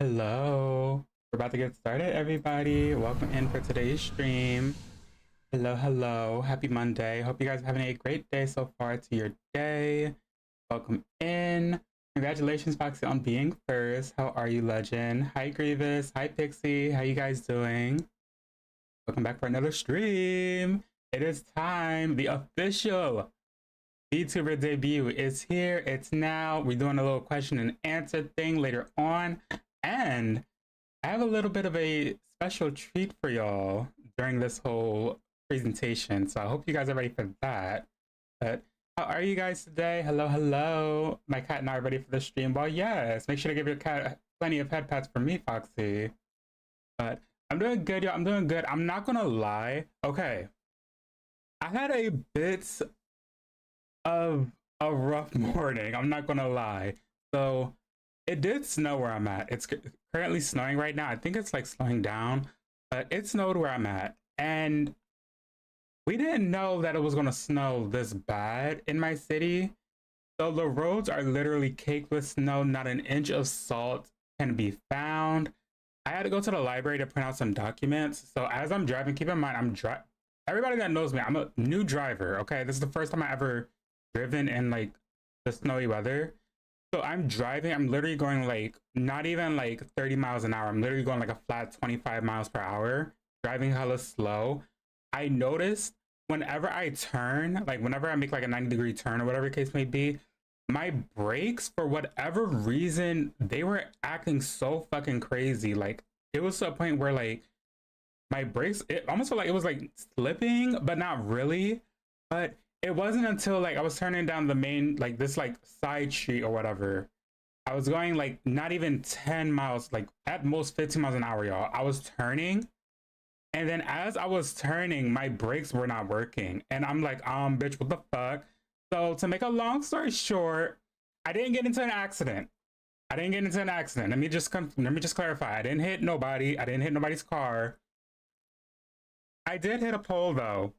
Hello. We're about to get started, everybody. Welcome in for today's stream. Hello, hello. Happy Monday. Hope you guys are having a great day so far to your day. Welcome in. Congratulations, Foxy, on being first. How are you, legend? Hi, Grievous. Hi, Pixie. How you guys doing? Welcome back for another stream. It is time. The official Vtuber debut is here. It's now. We're doing a little question and answer thing later on. And I have a little bit of a special treat for y'all during this whole presentation. So I hope you guys are ready for that. But how are you guys today? Hello, hello. My cat and I are ready for the stream. Well, yes. Make sure to give your cat plenty of head pats for me, Foxy. But I'm doing good, y'all. I'm doing good. I'm not gonna lie. Okay. I had a bit of a rough morning. I'm not gonna lie. So it did snow where I'm at. It's currently snowing right now. I think it's like slowing down, but it snowed where I'm at. And we didn't know that it was gonna snow this bad in my city. So the roads are literally caked with snow. Not an inch of salt can be found. I had to go to the library to print out some documents. So as I'm driving, keep in mind, everybody that knows me, I'm a new driver, okay? This is the first time I ever driven in like the snowy weather. So I'm driving, I'm literally going like, not even like 30 miles an hour. I'm literally going like a flat 25 miles per hour, driving hella slow. I noticed whenever I turn, like whenever I make like a 90-degree turn or whatever the case may be, my brakes, for whatever reason, they were acting so fucking crazy. Like it was to a point where like my brakes, it almost felt like it was like slipping, but not really. But it wasn't until like I was turning down the main, like this like side street or whatever. I was going like not even 10 miles, like at most 15 miles an hour, y'all. I was turning. And then as I was turning, my brakes were not working. And I'm like, bitch, what the fuck? So to make a long story short, I didn't get into an accident. Let me just clarify. I didn't hit nobody. I didn't hit nobody's car. I did hit a pole though.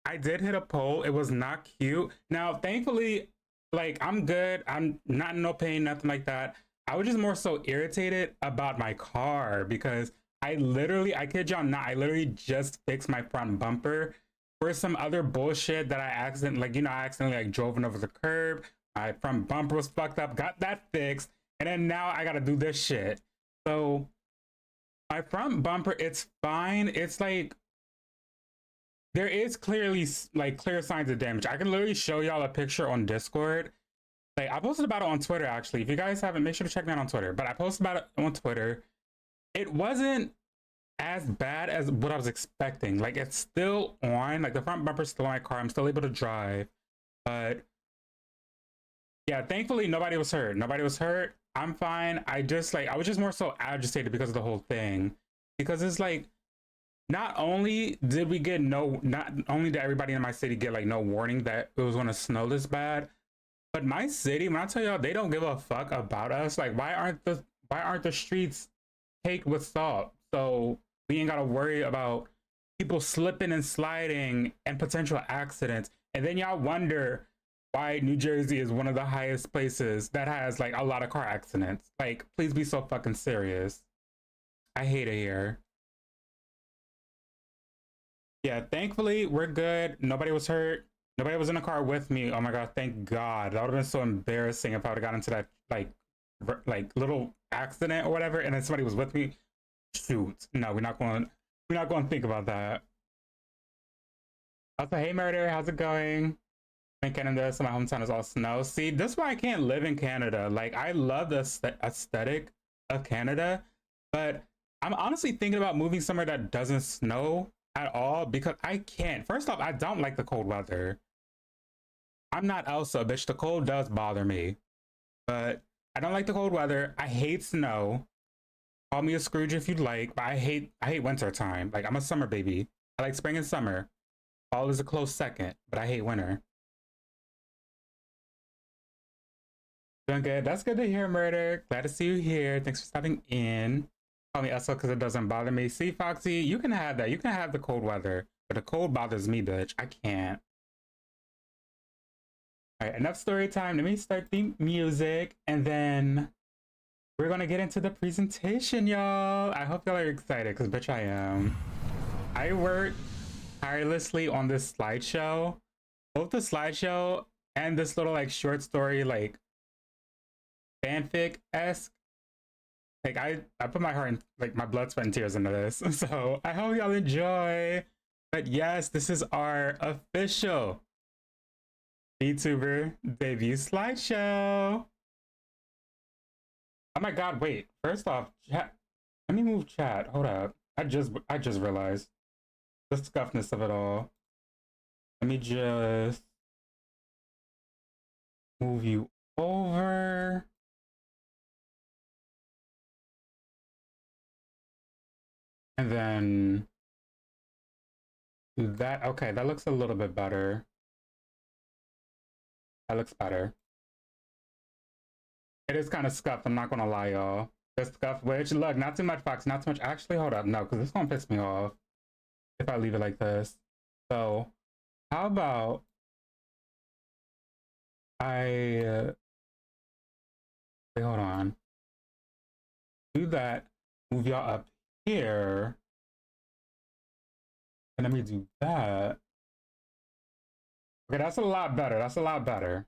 It was not cute. Now, thankfully, like I'm good. I'm not in no pain, nothing like that. I was just more so irritated about my car because I kid y'all not, I literally just fixed my front bumper for some other bullshit that I accidentally like drove over the curb. My front bumper was fucked up, got that fixed, and then now I gotta do this shit. So my front bumper, it's fine. It's like, there is clearly like clear signs of damage. I can literally show y'all a picture on Discord. Like I posted about it on Twitter, actually. If you guys haven't, make sure to check me out on Twitter. But I posted about it on Twitter. It wasn't as bad as what I was expecting. Like it's still on, like the front bumper's still on my car. I'm still able to drive. But yeah, thankfully nobody was hurt. I'm fine. I was just more so agitated because of the whole thing. Because it's like, not only did everybody in my city get like no warning that it was gonna snow this bad, but my city, when I tell y'all, they don't give a fuck about us. Like, why aren't the streets caked with salt? So we ain't gotta worry about people slipping and sliding and potential accidents. And then y'all wonder why New Jersey is one of the highest places that has like a lot of car accidents. Like, please be so fucking serious. I hate it here. Yeah, thankfully we're good. Nobody was hurt. Nobody was in the car with me. Oh my god, thank God. That would have been so embarrassing if I would have got into that like little accident or whatever, and then somebody was with me. Shoot, no, we're not going to think about that. Also, hey Murder, how's it going? I'm in Canada, so my hometown is all snow. See, that's why I can't live in Canada. Like, I love the aesthetic of Canada, but I'm honestly thinking about moving somewhere that doesn't snow at all because I can't. First off, I don't like the cold weather. I'm not Elsa, bitch. The cold does bother me, but I don't like the cold weather. I hate snow. Call me a Scrooge if you'd like, but I hate winter time. Like, I'm a summer baby. I like spring and summer. Fall is a close second, but I hate winter. Doing good. That's good to hear, Murder. Glad to see you here. Thanks for stopping in. Call me Elsa because it doesn't bother me. See, Foxy, you can have that. You can have the cold weather, but the cold bothers me, bitch. I can't. All right, enough story time. Let me start the music, and then we're gonna get into the presentation, y'all. I hope y'all are excited, because bitch I am. I worked tirelessly on this slideshow. Both the slideshow and this little like short story, like fanfic-esque. Like I put my heart and like my blood, sweat, and tears into this. So I hope y'all enjoy. But yes, this is our official Vtuber debut slideshow. Oh my god, wait. First off, chat. Let me move chat. Hold up. I just realized the scuffness of it all. Let me just move you over. And then that, okay, that looks a little bit better. That looks better. It is kind of scuffed, I'm not gonna lie, y'all. The scuffed, which, look, not too much, Fox, not too much. Actually, hold up, no, because this gonna piss me off if I leave it like this. So, how about wait, hold on. Do that, move y'all up here. And let me do that. Okay, that's a lot better. That's a lot better.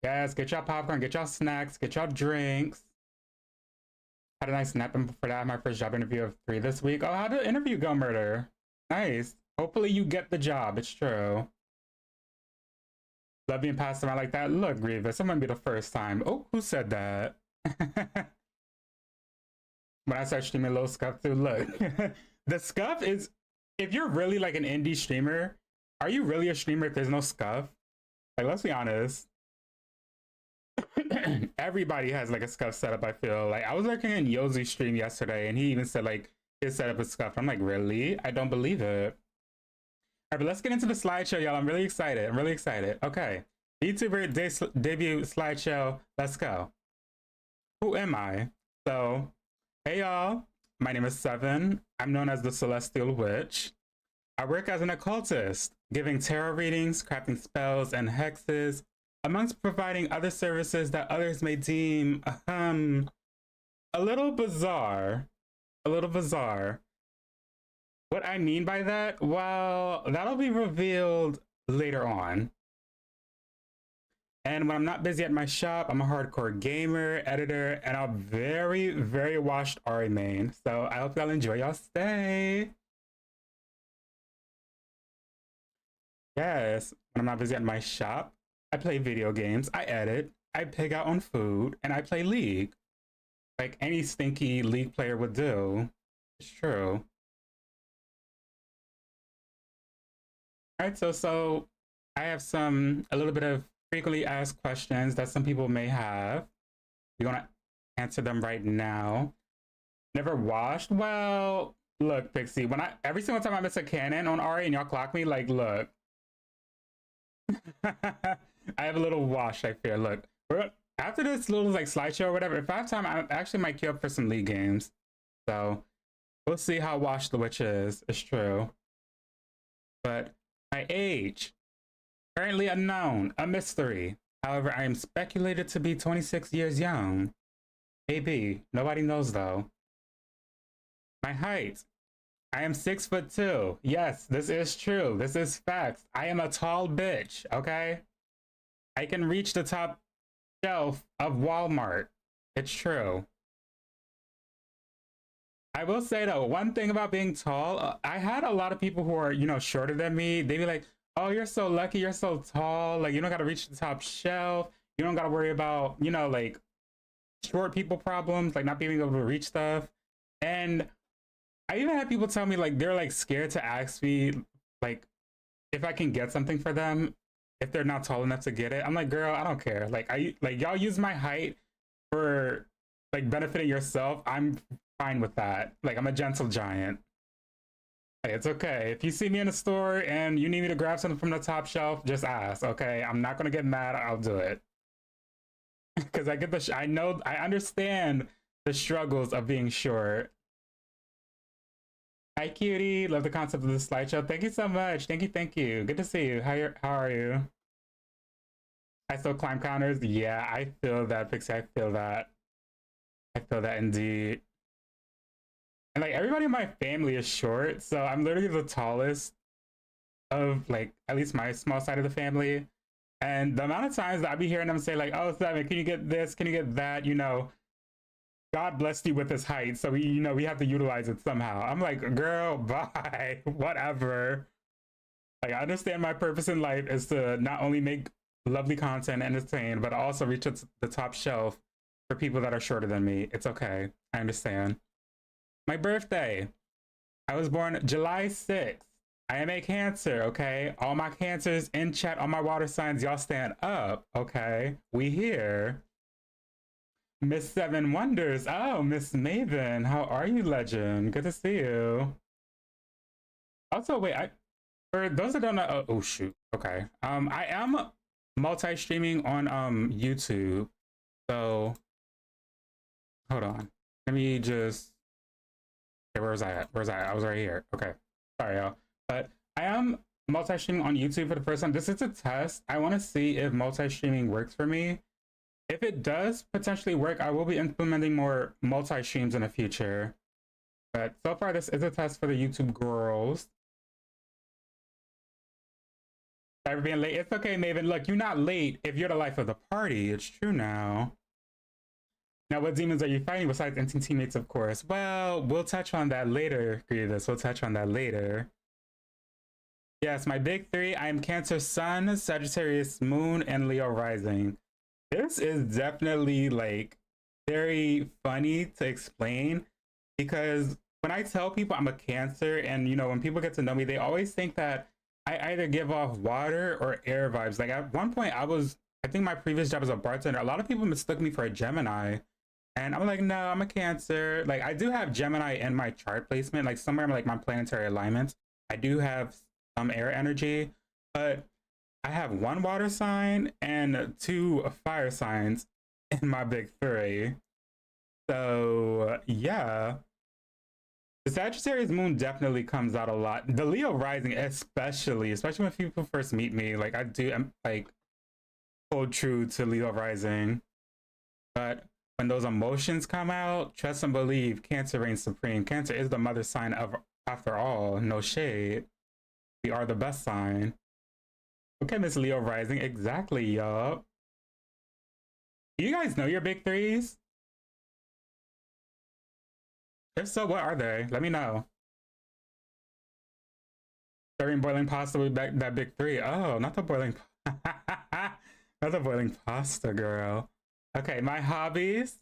Yes, get y'all popcorn, get y'all snacks, get y'all drinks. Had a nice nap, and before that, my first job interview of 3 this week. Oh, how'd the interview go, Murder? Nice. Hopefully you get the job. It's true. Love being passed around like that. Look, Grievous, it might be the first time. Oh, who said that? When I start streaming low scuff too, look. The scuff is, if you're really like an indie streamer, are you really a streamer if there's no scuff? Like, let's be honest. Everybody has like a scuff setup, I feel. Like, I was working in Yozu's stream yesterday, and he even said like his setup is scuffed. I'm like, really? I don't believe it. All right, but let's get into the slideshow, y'all. I'm really excited. I'm really excited. Okay. VTuber debut slideshow. Let's go. Who am I? So, hey, y'all. My name is Seven. I'm known as the Celestial Witch. I work as an occultist, giving tarot readings, crafting spells and hexes, amongst providing other services that others may deem a little bizarre. A little bizarre. What I mean by that, well, that'll be revealed later on. And when I'm not busy at my shop, I'm a hardcore gamer, editor, and a very, very washed Ari main. So I hope y'all enjoy y'all stay. Yes, when I'm not busy at my shop, I play video games, I edit, I pig out on food, and I play League. Like any stinky League player would do. It's true. All right, so I have a little bit of frequently asked questions that some people may have. We're gonna answer them right now. Never washed? Well, look, Pixie, every single time I miss a cannon on Ari and y'all clock me, like, look. I have a little wash, I fear. Look, after this little like slideshow or whatever, if I have time, I actually might queue up for some League games. So we'll see how washed the witch is. It's true. But my age, currently unknown, a mystery. However, I am speculated to be 26 years young. Maybe. Nobody knows though. My height. I am 6'2". Yes, this is true. This is facts. I am a tall bitch, okay? I can reach the top shelf of Walmart. It's true. I will say though, one thing about being tall, I had a lot of people who are, shorter than me. They'd be like, oh, you're so lucky, you're so tall. Like, you don't got to reach the top shelf. You don't got to worry about, like short people problems, like not being able to reach stuff. And I even had people tell me like they're like scared to ask me like if I can get something for them if they're not tall enough to get it. I'm like, girl, I don't care. Like y'all use my height for like benefiting yourself. I'm fine with that. Like, I'm a gentle giant. Hey, it's okay. If you see me in a store and you need me to grab something from the top shelf, just ask, okay? I'm not gonna get mad. I'll do it. Because I understand the struggles of being short. Hi, cutie. Love the concept of the slideshow. Thank you so much. Thank you. Good to see you. How are you? I still climb counters. Yeah, I feel that, Pixie. I feel that. I feel that indeed. And like everybody in my family is short, so I'm literally the tallest of like at least my small side of the family. And the amount of times that I be hearing them say like, "Oh, Seven, can you get this? Can you get that?" You know, God blessed you with this height, so we have to utilize it somehow. I'm like, girl, bye, whatever. Like, I understand my purpose in life is to not only make lovely content and entertain, but also reach the top shelf for people that are shorter than me. It's okay. I understand. My birthday. I was born July 6th. I am a Cancer, okay? All my Cancers in chat, all my water signs, y'all stand up, okay? We here. Miss Seven Wonders. Oh, Miss Maven. How are you, legend? Good to see you. Also, wait, for those that don't know, oh shoot. Okay. I am multi-streaming on YouTube. So hold on. Let me just okay, where was I at? I was right here. Okay. Sorry, y'all. But I am multi-streaming on YouTube for the first time. This is a test. I want to see if multi-streaming works for me. If it does potentially work, I will be implementing more multi-streams in the future. But so far, this is a test for the YouTube girls. Ever being late? It's okay, Maven. Look, you're not late if you're the life of the party. It's true now. Now, what demons are you fighting besides instant teammates, of course? Well, we'll touch on that later, Grievous. We'll touch on that later. Yes, my big three. I am Cancer Sun, Sagittarius Moon, and Leo Rising. This is definitely like very funny to explain because when I tell people I'm a Cancer and when people get to know me, they always think that I either give off water or air vibes. Like at one point I think my previous job as a bartender, a lot of people mistook me for a Gemini. And I'm like, no, I'm a Cancer. Like I do have Gemini in my chart placement, like somewhere in like my planetary alignments. I do have some air energy, but I have one water sign and two fire signs in my big three. So yeah. The Sagittarius moon definitely comes out a lot. The Leo rising, especially when people first meet me, like I'm like hold true to Leo rising. But when those emotions come out, trust and believe, Cancer reigns supreme. Cancer is the mother sign of, after all, no shade. We are the best sign. Okay, Miss Leo rising, exactly, yup. Do you guys know your big threes? If so, what are they? Let me know. Serving boiling pasta with that big three. Oh, not the boiling, not the boiling pasta, girl. Okay, my hobbies.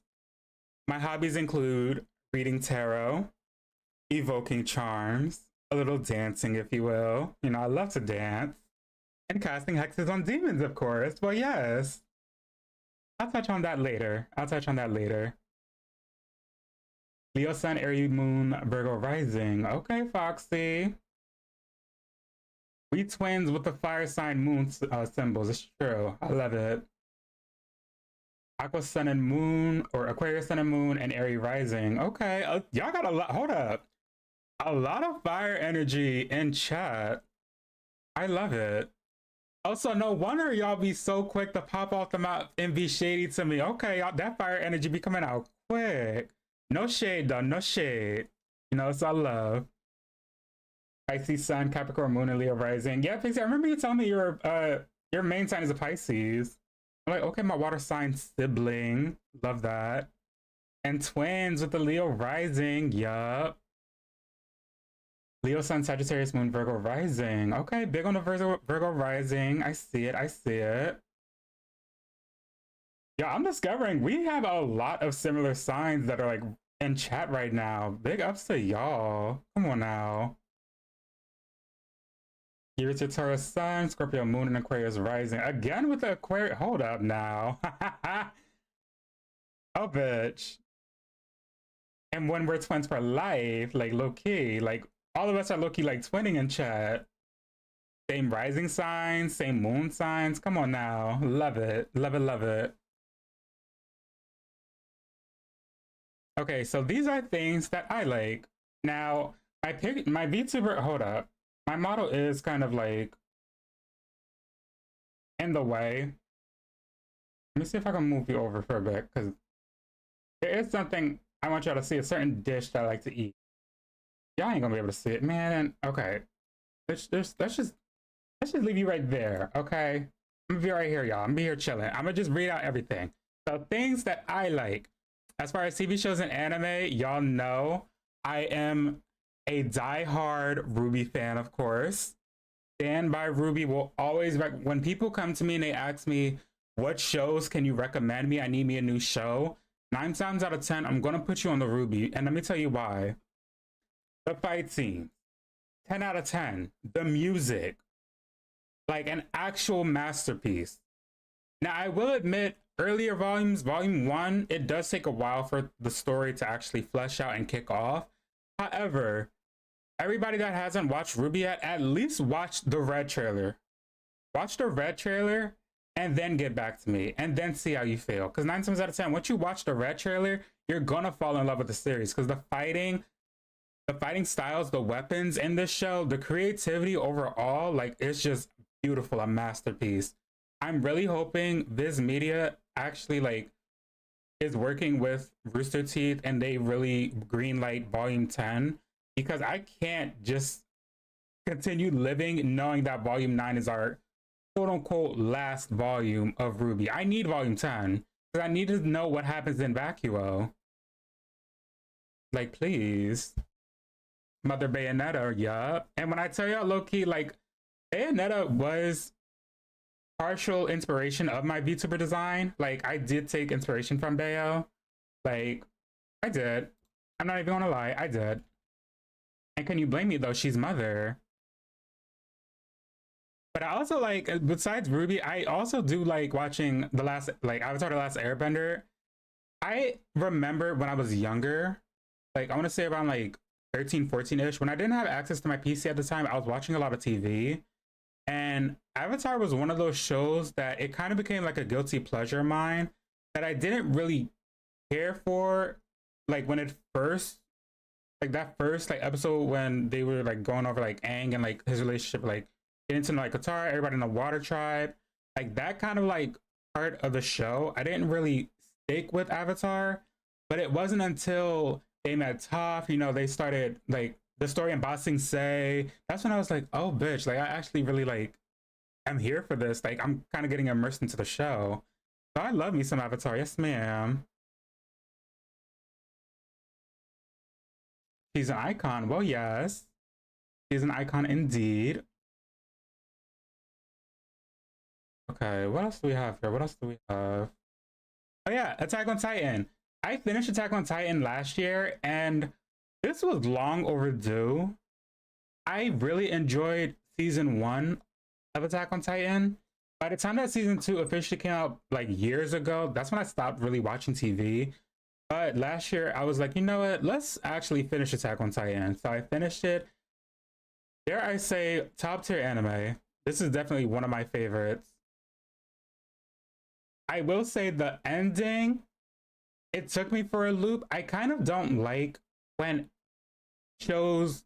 My hobbies include reading tarot, evoking charms, a little dancing, if you will. I love to dance. And casting hexes on demons, of course. Well, yes. I'll touch on that later. Leo Sun, Aries Moon, Virgo Rising. Okay, Foxy. We twins with the fire sign moon symbols. It's true. I love it. Aqua Sun and Moon, or Aquarius Sun and Moon, and Aries Rising. Okay, y'all got a lot. Hold up. A lot of fire energy in chat. I love it. Also, no wonder y'all be so quick to pop off the mouth and be shady to me. Okay, that fire energy be coming out quick. No shade though, no shade. It's all love. Pisces Sun, Capricorn Moon, and Leo Rising. Yeah, Pixie, I remember you telling me your main sign is a Pisces. I'm like, okay, my water sign sibling. Love that. And twins with the Leo Rising. Yup. Leo Sun, Sagittarius Moon, Virgo Rising. Okay, big on the Virgo Rising. I see it. Yeah, I'm discovering we have a lot of similar signs that are like in chat right now. Big ups to y'all. Come on now. Here's your Taurus Sun, Scorpio Moon, and Aquarius Rising. Again with the Aquarius. Hold up now. Oh, bitch. And when we're twins for life, like low key, like all of us are low key like twinning in chat. Same rising signs, same moon signs. Come on now. Love it. Love it, love it. Okay, so these are things that I like. Now, my VTuber, hold up. My model is kind of like in the way. Let me see if I can move you over for a bit, because there is something I want y'all to see, a certain dish that I like to eat. Y'all ain't gonna be able to see it, man. Okay. Let's just leave you right there, okay? I'm gonna be right here, y'all. I'm gonna be here chilling. I'm gonna just read out everything. So things that I like. As far as TV shows and anime, y'all know I am a die-hard Ruby fan, of course. Stand by Ruby will always, when people come to me and they ask me, what shows can you recommend me? I need me a new show. 9 times out of 10, I'm gonna put you on the Ruby. And let me tell you why. The fight scene, 10 out of 10. The music, like an actual masterpiece. Now, I will admit, earlier volumes, volume 1, it does take a while for the story to actually flesh out and kick off. However, everybody that hasn't watched Ruby yet, at least watch the red trailer. Watch the red trailer and then get back to me and then see how you feel. Because 9 times out of 10, once you watch the red trailer, you're gonna fall in love with the series, because the fighting styles, the weapons in this show, the creativity overall, like, it's just beautiful, a masterpiece. I'm really hoping Viz Media actually like is working with Rooster Teeth and they really greenlight volume 10, because I can't just continue living knowing that volume 9 is our quote unquote last volume of Ruby. I need volume 10 because I need to know what happens in Vacuo. Like, please. Mother Bayonetta, yup. And when I tell y'all, low-key, like, Bayonetta was partial inspiration of my Vtuber design. Like, I did take inspiration from Bayo. Like, I did. I'm not even gonna lie, I did. And can you blame me, though? She's Mother. But I also like, besides Ruby, I also do like watching the last, like, Avatar: The Last Airbender. I remember when I was younger, like, I want to say around like 13, 14-ish, when I didn't have access to my PC at the time, I was watching a lot of TV. And Avatar was one of those shows that it kind of became like a guilty pleasure of mine that I didn't really care for. Like, when it first, like that first like episode when they were like going over like Aang and like his relationship, like getting to know like Katara, everybody in the Water Tribe, like that kind of like part of the show, I didn't really stick with Avatar. But it wasn't until they met Toph, you know, they started like the story in Ba Sing Se. That's when I was like, oh bitch, like I actually really like, I'm here for this. Like, I'm kind of getting immersed into the show. So I love me some Avatar. Yes, ma'am. She's an icon. Well, yes. She's an icon indeed. Okay, what else do we have here? What else do we have? Oh yeah, Attack on Titan. I finished Attack on Titan last year, and this was long overdue. I really enjoyed season 1 of Attack on Titan. By the time that season 2 officially came out like years ago, that's when I stopped really watching TV. But last year I was like, you know what? Let's actually finish Attack on Titan. So I finished it. Dare I say, top tier anime. This is definitely one of my favorites. I will say the ending, it took me for a loop. I kind of don't like when shows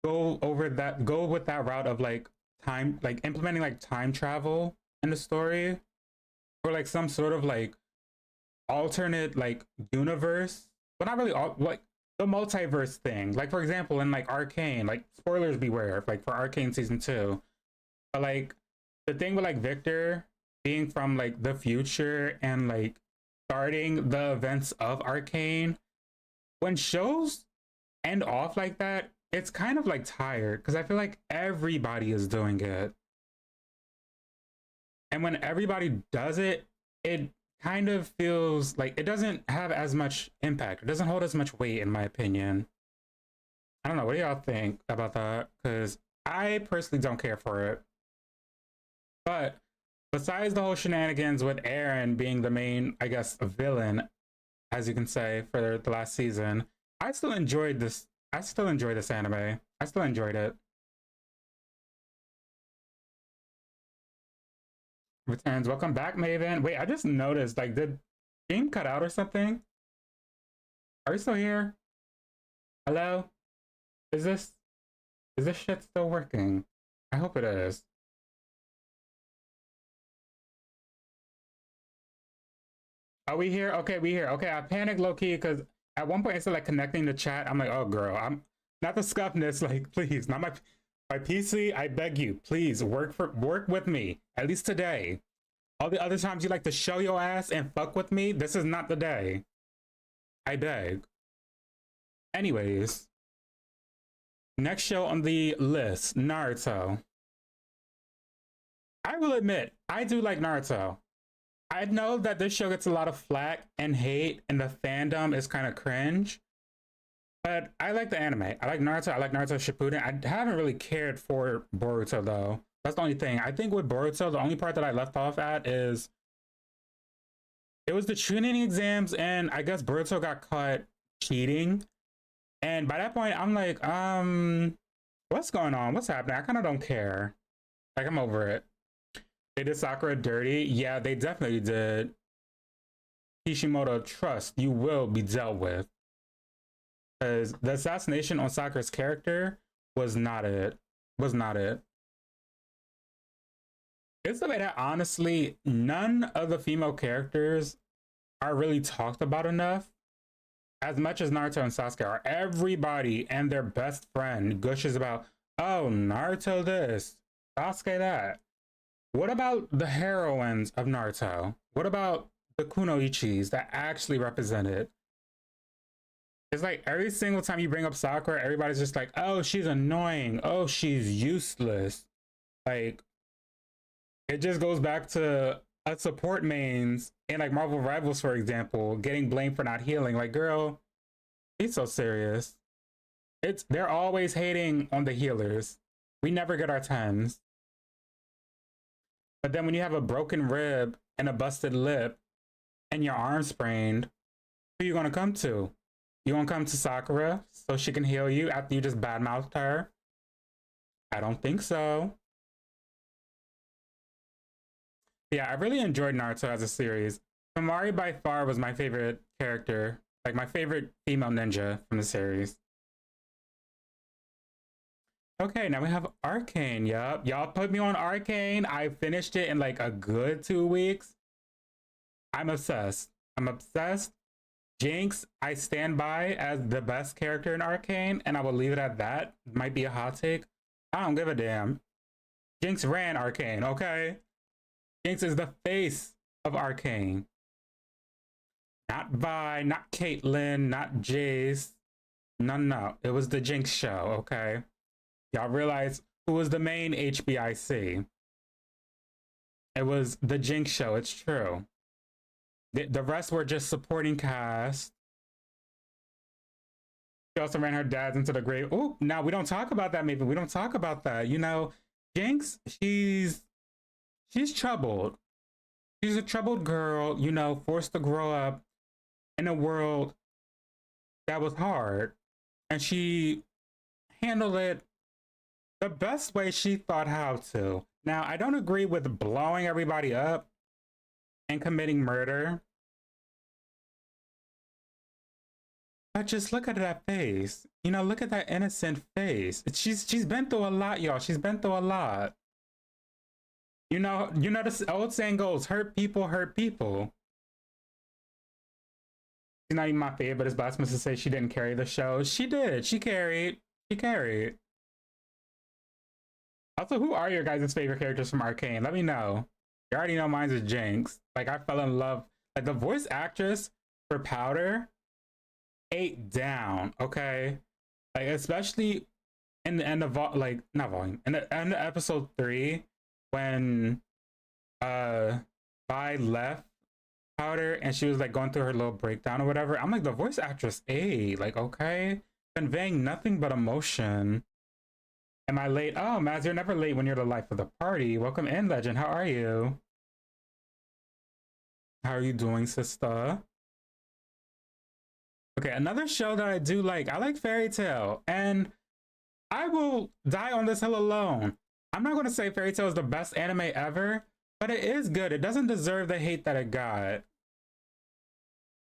go with that route of like time, like implementing like time travel in the story, or like some sort of like alternate like universe, but not really all, like the multiverse thing. Like, for example, in like Arcane, like, spoilers beware, like for Arcane season 2. But like the thing with like Victor being from like the future and like starting the events of Arcane, when shows end off like that, it's kind of like tired, because I feel like everybody is doing it. And when everybody does it, it kind of feels like it doesn't have as much impact. It doesn't hold as much weight, in my opinion. I don't know. What do y'all think about that? Because I personally don't care for it. But besides the whole shenanigans with Aaron being the main, I guess, villain, as you can say, for the last season, I still enjoyed this. I still enjoy this anime. I still enjoyed it. Returns. Welcome back, Maven. Wait, I just noticed, like, did game cut out or something? Are you still here? Hello? Is this shit still working? I hope it is. Are we here? Okay, we here. Okay, I panicked low key because at one point instead of like connecting the chat, I'm like, oh girl, I'm not the scuffness. Like, please, not my PC. I beg you, please work with me at least today. All the other times you like to show your ass and fuck with me, this is not the day. I beg. Anyways, next show on the list, Naruto. I will admit, I do like Naruto. I know that this show gets a lot of flack and hate, and the fandom is kind of cringe. But I like the anime. I like Naruto. I like Naruto Shippuden. I haven't really cared for Boruto though. That's the only thing. I think with Boruto, the only part that I left off at is it was the Chunin exams, and I guess Boruto got caught cheating. And by that point, I'm like, what's going on? What's happening? I kind of don't care. Like, I'm over it. They did Sakura dirty. Yeah, they definitely did. Kishimoto, trust, you will be dealt with. Because the assassination on Sakura's character was not it. Was not it. It's the way that honestly, none of the female characters are really talked about enough. As much as Naruto and Sasuke are, everybody and their best friend gushes about, oh, Naruto this, Sasuke that. What about the heroines of Naruto? What about the kunoichis that actually represent it? It's like every single time you bring up Sakura, everybody's just like, oh, she's annoying. Oh, she's useless. Like, it just goes back to a support mains in like Marvel Rivals, for example, getting blamed for not healing. Like, girl, be so serious. They're always hating on the healers. We never get our 10s. But then when you have a broken rib and a busted lip and your arm sprained, who are you gonna come to? You gonna come to Sakura so she can heal you after you just badmouthed her? I don't think so. Yeah, I really enjoyed Naruto as a series. Temari by far was my favorite character, like my favorite female ninja from the series. Okay, now we have Arcane. Yup, y'all put me on Arcane. I finished it in like a good 2 weeks. I'm obsessed. I'm obsessed. Jinx, I stand by as the best character in Arcane, and I will leave it at that. Might be a hot take. I don't give a damn. Jinx ran Arcane, okay? Jinx is the face of Arcane. Not Vi, not Caitlyn, not Jace. No. It was the Jinx show, okay? Y'all realize who was the main HBIC? It was the Jinx show, it's true. The rest were just supporting cast. She also ran her dads into the grave. Oh, now we don't talk about that, maybe. We don't talk about that. You know, Jinx, she's troubled. She's a troubled girl, you know, forced to grow up in a world that was hard. And she handled it the best way she thought how to. Now, I don't agree with blowing everybody up and committing murder. But just look at that face. You know, look at that innocent face. She's been through a lot, y'all. She's been through a lot. You know this old saying goes, hurt people hurt people. She's not even my favorite, but it's blasphemous to say she didn't carry the show. She did. She carried. She carried. Also, who are your guys' favorite characters from Arcane? Let me know. You already know mine's is Jinx. Like, I fell in love. Like, the voice actress for Powder ate down, okay? Like, especially in the end of, like, not volume, in the end of episode 3, when Vi left Powder and she was, like, going through her little breakdown or whatever. I'm like, the voice actress ate. Like, okay? Conveying nothing but emotion. Am I late? Oh, Maz, you're never late when you're the life of the party. Welcome in, Legend. How are you? How are you doing, sister? Okay, another show that I do like. I like Fairy Tail, and I will die on this hill alone. I'm not going to say Fairy Tail is the best anime ever, but it is good. It doesn't deserve the hate that it got.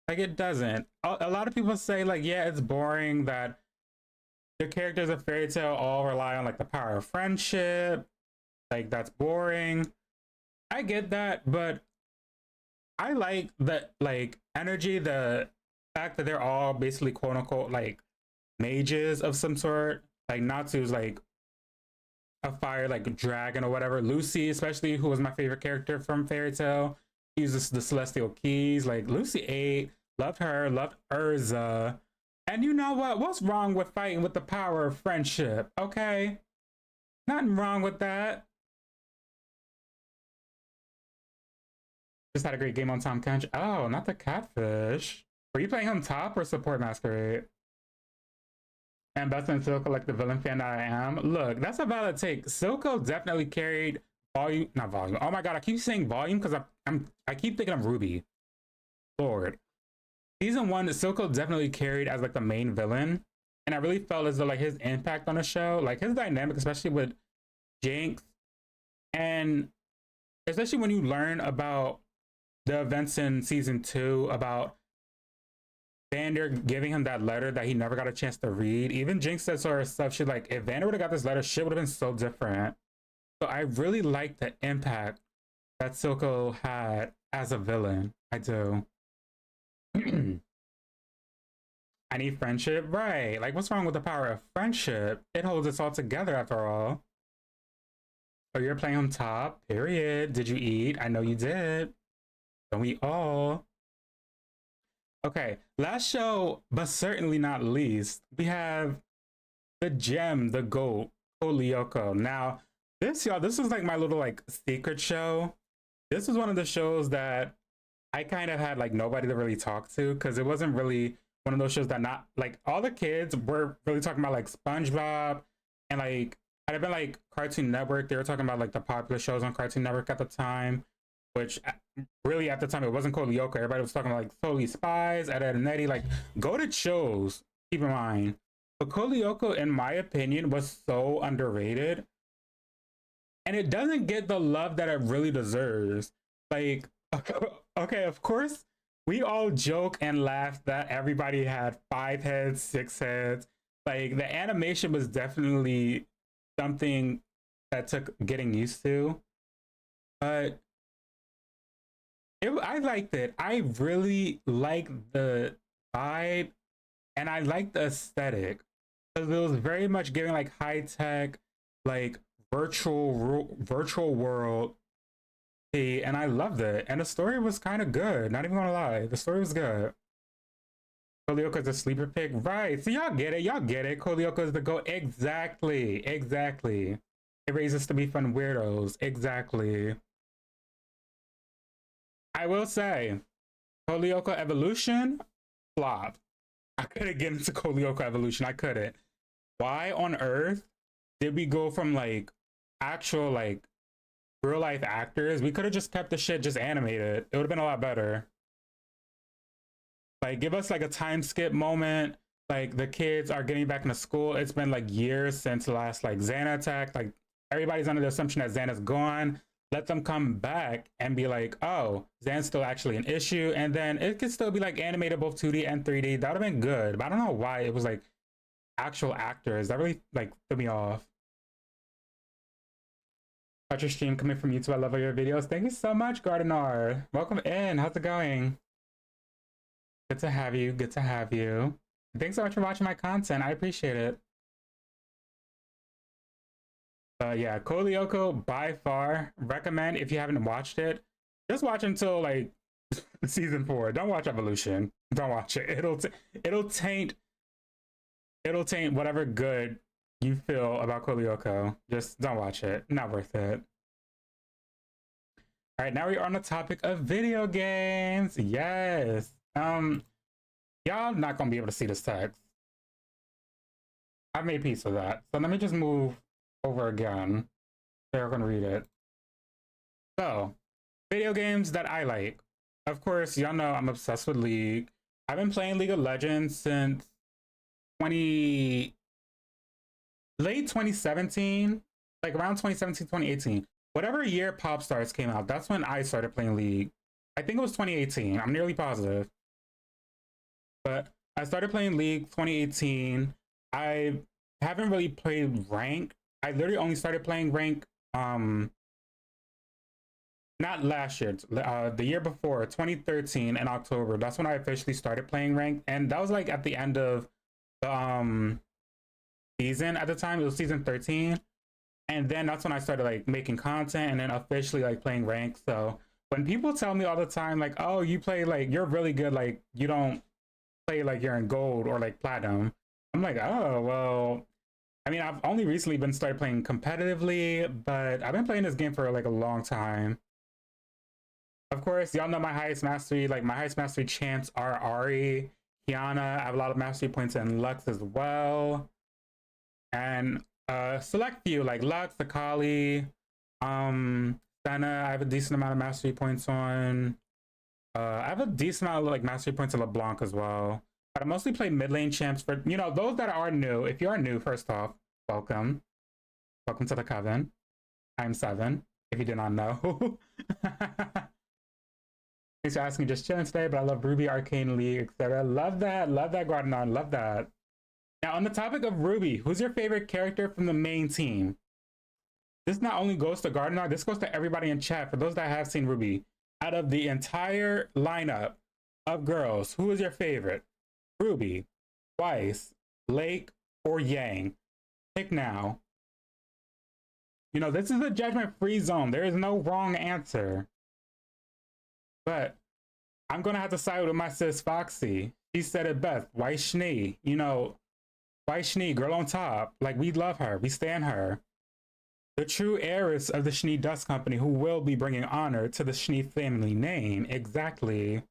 Like, it doesn't. A lot of people say, like, yeah, it's boring that the characters of Fairy Tail all rely on like the power of friendship. Like, that's boring. I get that, but I like the like energy, the fact that they're all basically quote unquote like mages of some sort. Like Natsu's like a fire like dragon or whatever. Lucy, especially, who was my favorite character from Fairy Tail, uses the celestial keys. Like Lucy 8, loved her, loved Urza. And you know what? What's wrong with fighting with the power of friendship? Okay? Nothing wrong with that. Just had a great game on Tom Kench. Oh, not the catfish. Were you playing on top or support masquerade? And best in Silco, like the villain fan that I am. Look, that's a valid take. Silco definitely carried volume, not volume. Oh my god, I keep saying volume because I keep thinking of Ruby. Lord, season 1, Silco definitely carried as like the main villain, and I really felt as though like his impact on the show, like his dynamic, especially with Jinx, and especially when you learn about the events in season 2 about Vander giving him that letter that he never got a chance to read. Even Jinx said sort of stuff. She's like, if Vander would have got this letter, shit would have been so different. So I really like the impact that Silco had as a villain. I do. I need friendship, right? Like, what's wrong with the power of friendship? It holds us all together after all. So you're playing on top, period. Did you eat? I know you did. Don't we all? Okay, last show, but certainly not least, we have the gem, the GOAT, Lyoko. Now, this, y'all, this was like my little like secret show. This was one of the shows that I kind of had like nobody to really talk to, because it wasn't really one of those shows that not like all the kids were really talking about like SpongeBob, and like I'd have been like Cartoon Network. They were talking about like the popular shows on Cartoon Network at the time, which really at the time it wasn't called Lyoko. Everybody was talking like Totally Spies, Ed, Edd n Eddy, like goated shows, keep in mind. But Lyoko, in my opinion, was so underrated. And it doesn't get the love that it really deserves. Like, okay, of course, we all joke and laugh that everybody had 5 heads, 6 heads. Like, the animation was definitely something that took getting used to. But I liked it. I really liked the vibe, and I liked the aesthetic, because it was very much giving like high tech, like virtual world. And I loved it. And the story was kind of good. Not even gonna lie, the story was good. Kolioka's a sleeper pick, right? So y'all get it. Y'all get it. Kolioka's the GOAT. Exactly. Exactly. It raises us to be fun weirdos. Exactly. I will say, Kolioka Evolution flop. I couldn't get into Kolioka Evolution. I couldn't. Why on earth did we go from like actual like real life actors? We could have just kept the shit just animated. It would have been a lot better. Like, give us like a time skip moment. Like, the kids are getting back into school. It's been like years since the last like Xana attack. Like, everybody's under the assumption that Xana's gone. Let them come back and be like, oh, Xan's still actually an issue. And then it could still be like animated both 2D and 3D. That would have been good. But I don't know why it was like actual actors. That really like threw me off. Watch your stream coming from YouTube. I love all your videos. Thank you so much, Gardenar. Welcome in. How's it going? Good to have you. Good to have you. Thanks so much for watching my content. I appreciate it. Yeah, Lyoko by far recommend if you haven't watched it. Just watch until like season 4. Don't watch Evolution. Don't watch it. It'll taint whatever good you feel about Lyoko. Just don't watch it. Not worth it. All right, now we are on the topic of video games. Yes. Y'all not gonna be able to see this text. I've made peace with that. So let me just move over again. They're gonna read it. So, video games that I like. Of course, y'all know I'm obsessed with League. I've been playing League of Legends since late 2017, like around 2017, 2018. Whatever year Pop Stars came out, that's when I started playing League. I think it was 2018. I'm nearly positive. But I started playing League 2018. I haven't really played rank. I literally only started playing rank not last year, the year before, 2013 in October. That's when I officially started playing ranked, and that was like at the end of the season. At the time, it was season 13, and then that's when I started like making content and then officially like playing ranked. So when people tell me all the time like, oh, you play like you're really good, like you don't play like you're in gold or like platinum, I'm like, oh well, I mean, I've only recently been started playing competitively, but I've been playing this game for like a long time. Of course, y'all know my highest mastery. Like my highest mastery champs are Ari, Kiana. I have a lot of mastery points in Lux as well, and select few like Lux, Akali, Senna. I have a decent amount of mastery points on. I have a decent amount of like mastery points in LeBlanc as well. But I mostly play mid lane champs for those that are new. If you are new, first off, welcome. Welcome to the coven. I'm Seven, if you did not know. Thanks for asking, just chilling today, but I love Ruby, Arcane League, etc. Love that Gardenon, love that. Now, on the topic of Ruby, who's your favorite character from the main team? This not only goes to Gardenon, this goes to everybody in chat. For those that have seen Ruby, out of the entire lineup of girls, who is your favorite? Ruby, Weiss, Lake, or Yang? Pick now. This is a judgment-free zone. There is no wrong answer. But I'm going to have to side with my sis Foxy. She said it best. White Schnee. White Schnee, girl on top. Like, we love her. We stand her. The true heiress of the Schnee Dust Company who will be bringing honor to the Schnee family name. Exactly.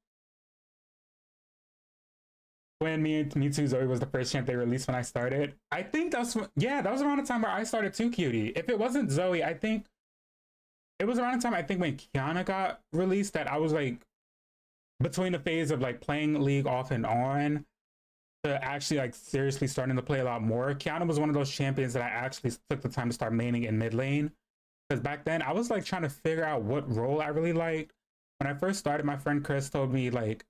When Mewtwo Zoe was the first champ they released when I started. I think that was around the time where I started too, Cutie. If it wasn't Zoe, I think it was around the time when Kiana got released that I was like between the phase of like playing League off and on to actually like seriously starting to play a lot more. Kiana was one of those champions that I actually took the time to start maining in mid lane. Because back then I was like trying to figure out what role I really liked. When I first started, my friend Chris told me like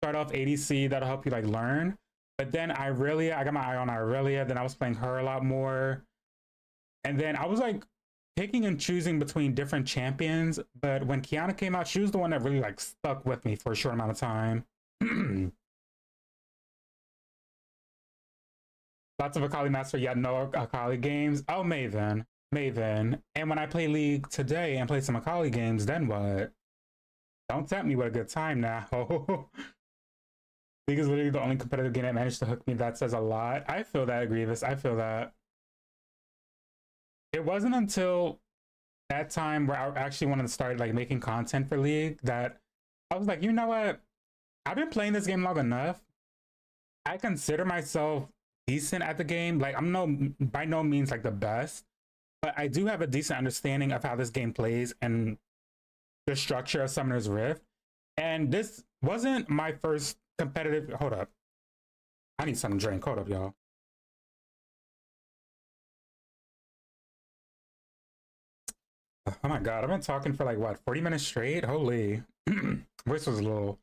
start off ADC, that'll help you like learn. But then I got my eye on Irelia, then I was playing her a lot more. And then I was like picking and choosing between different champions, but when Kiana came out, she was the one that really like stuck with me for a short amount of time. Lots of Akali Master, yet no Akali games. Oh, Maven. And when I play League today and play some Akali games, then what? Don't tempt me with a good time now. League is literally the only competitive game that managed to hook me. That says a lot. I feel that, Grievous. I feel that. It wasn't until that time where I actually wanted to start like making content for League that I was like, you know what? I've been playing this game long enough. I consider myself decent at the game. Like I'm by no means like the best, but I do have a decent understanding of how this game plays and the structure of Summoner's Rift. And this wasn't my first competitive. Hold up. I need some drink. Hold up, y'all. Oh my god, I've been talking for like what, 40 minutes straight? Holy. Voice was a little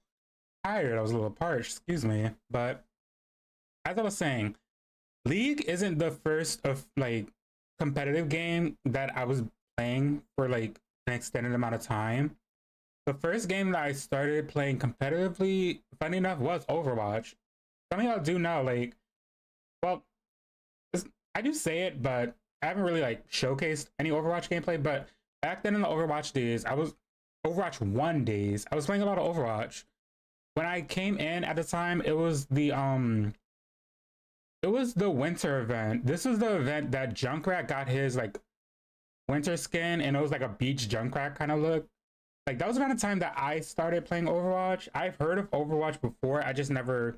tired. I was a little parched, excuse me. But as I was saying, League isn't the first of like competitive game that I was playing for like an extended amount of time. The first game that I started playing competitively, funny enough, was Overwatch. Some of y'all do know, like, well, I do say it, but I haven't really like showcased any Overwatch gameplay. But back then in the Overwatch days, Overwatch 1 days, I was playing a lot of Overwatch. When I came in at the time, it was the winter event. This was the event that Junkrat got his like winter skin, and it was like a beach Junkrat kind of look. Like that was around the time that I started playing Overwatch. I've heard of Overwatch before. I just never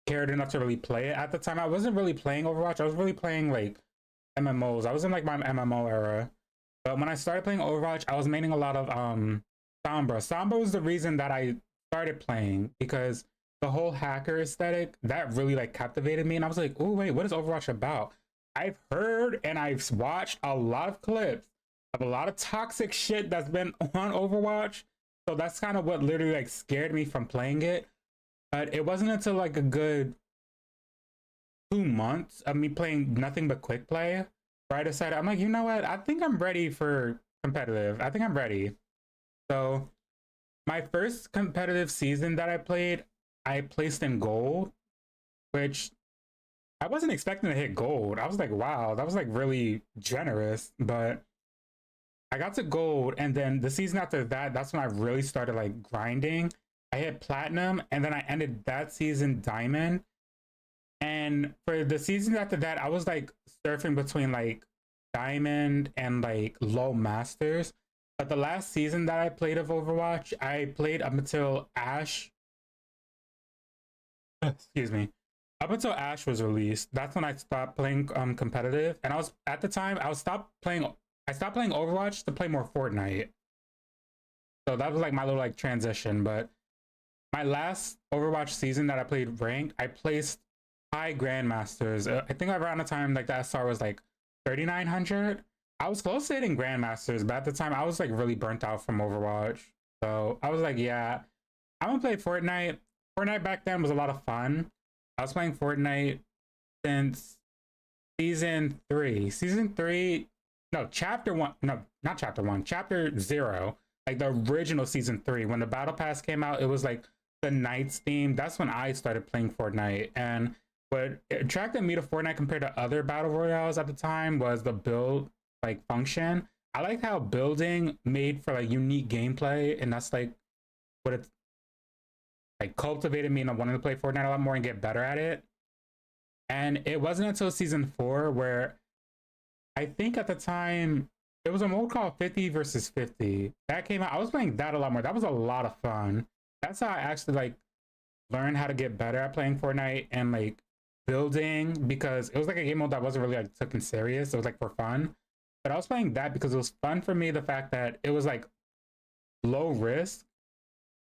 cared enough to really play it. At the time, I wasn't really playing Overwatch. I was really playing like MMOs. I was in like my MMO era. But when I started playing Overwatch, I was maining a lot of Sombra. Sombra was the reason that I started playing, because the whole hacker aesthetic, that really like captivated me. And I was like, oh wait, what is Overwatch about? I've heard and I've watched a lot of clips of a lot of toxic shit that's been on Overwatch. So that's kind of what literally like scared me from playing it. But it wasn't until like a good 2 months of me playing nothing but quick play where I decided, I'm like, you know what? I think I'm ready for competitive. I think I'm ready. So my first competitive season that I placed in gold, which I wasn't expecting to hit gold. I was like, wow, that was like really generous. But I got to gold, and then the season after that, that's when I really started like grinding. I hit platinum, and then I ended that season diamond. And for the season after that, I was like surfing between like diamond and like low masters. But the last season that I played of Overwatch, I played up until Ash. Excuse me. Up until Ash was released, that's when I stopped playing competitive. And I was at the time I was stopped playing. I stopped playing Overwatch to play more Fortnite. So that was like my little like transition. But my last Overwatch season that I played ranked, I placed high grandmasters. I think around the time like the SR was like 3,900. I was close to hitting grandmasters, but at the time I was like really burnt out from Overwatch. So I was like, yeah, I'm gonna play Fortnite. Fortnite back then was a lot of fun. I was playing Fortnite since season 3. Season 3, no, chapter 1, no, not chapter 1, chapter 0. Like the original season 3. When the battle pass came out, it was like the Knights theme. That's when I started playing Fortnite. And what attracted me to Fortnite compared to other battle royales at the time was the build like function. I liked how building made for like unique gameplay, and that's like what it's like cultivated me into wanting to play Fortnite a lot more and get better at it. And it wasn't until season 4 where I think at the time it was a mode called 50 versus 50 that came out. I was playing that a lot more. That was a lot of fun. That's how I actually like learned how to get better at playing Fortnite and like building, because it was like a game mode that wasn't really like taken serious. It was like for fun. But I was playing that because it was fun for me. The fact that it was like low risk,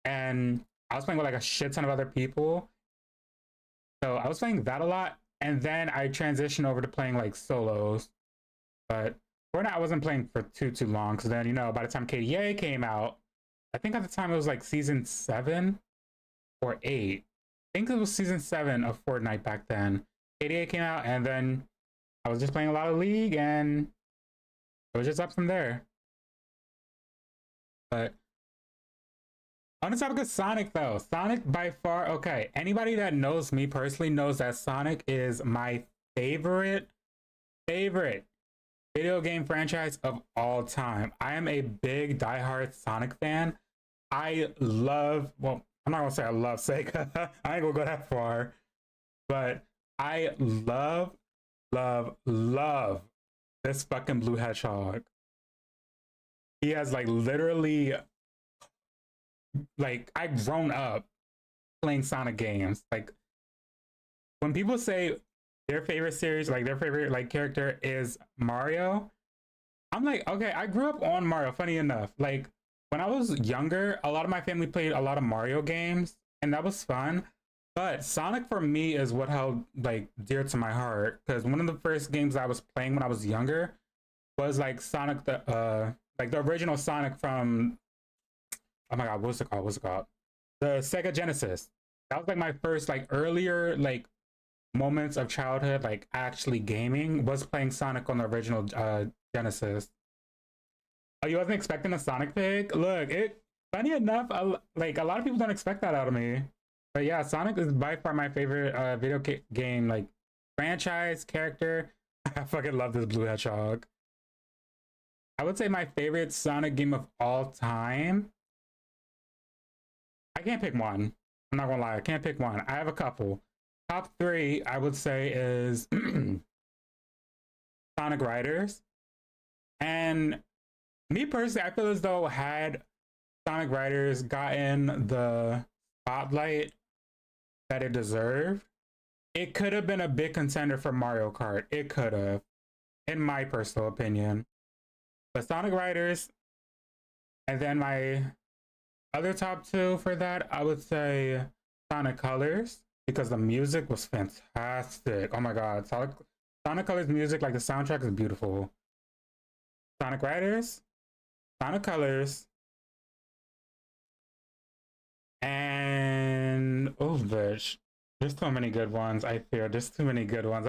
and I was playing with like a shit ton of other people. So I was playing that a lot. And then I transitioned over to playing like solos. But Fortnite I wasn't playing for too long. Because then, you know, by the time KDA came out, I think at the time it was like season 7 or 8. I think it was season 7 of Fortnite back then. KDA came out, and then I was just playing a lot of League, and it was just up from there. But on the topic of Sonic, though, Sonic by far, okay, anybody that knows me personally knows that Sonic is my favorite video game franchise of all time. I am a big diehard Sonic fan. I love, well, I'm not gonna say I love Sega. I ain't gonna go that far. But I love this fucking blue hedgehog. He has like literally, like, I've grown up playing Sonic games. Like, when people say their favorite series, like their favorite like character is Mario, I'm like, okay, I grew up on Mario. Funny enough, like when I was younger, a lot of my family played a lot of Mario games, and that was fun. But Sonic for me is what held like dear to my heart, because one of the first games I was playing when I was younger was like Sonic the like the original Sonic from, oh my god, what's it called? What's it called? The Sega Genesis. That was like my first like earlier like moments of childhood, like actually gaming, was playing Sonic on the original Genesis. Oh, you wasn't expecting a Sonic pick? Look, it funny enough, like a lot of people don't expect that out of me. But yeah, Sonic is by far my favorite video game like franchise character. I fucking love this blue hedgehog. I would say my favorite Sonic game of all time. I can't pick one. I'm not gonna lie, I can't pick one. I have a couple. Top 3, I would say, is Sonic Riders. And me personally, I feel as though had Sonic Riders gotten the spotlight that it deserved, it could have been a big contender for Mario Kart. It could have, in my personal opinion. But Sonic Riders, and then my other top 2 for that, I would say Sonic Colors, because the music was fantastic. Oh my god, Sonic Colors music, like the soundtrack is beautiful. Sonic Riders, Sonic Colors, and oh bitch, there's so many good ones. I fear there's too many good ones.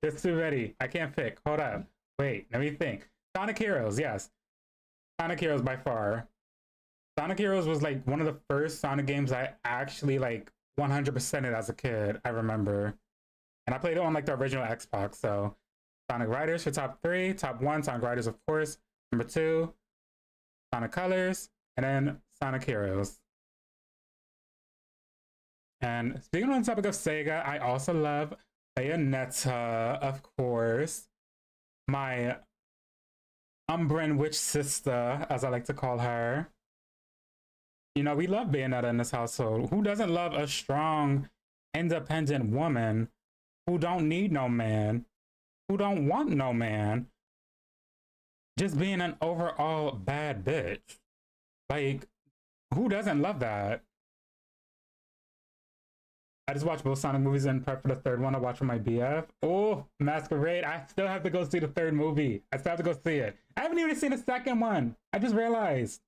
There's too many. I can't pick. Hold up. Wait, let me think. Sonic Heroes, yes. Sonic Heroes by far. Sonic Heroes was like one of the first Sonic games I actually like 100%ed as a kid, I remember. And I played it on like the original Xbox. So Sonic Riders for top 3, top 1, Sonic Riders, of course. Number 2, Sonic Colors, and then Sonic Heroes. And speaking on the topic of Sega, I also love Bayonetta, of course. My Umbran Witch sister, as I like to call her. You know, we love Bayonetta in this household. Who doesn't love a strong, independent woman who don't need no man, who don't want no man, just being an overall bad bitch? Like, who doesn't love that? I just watched both Sonic movies and prep for the third one. I watched with my BF. Oh, Masquerade. I still have to go see the third movie. I still have to go see it. I haven't even seen the second one. I just realized.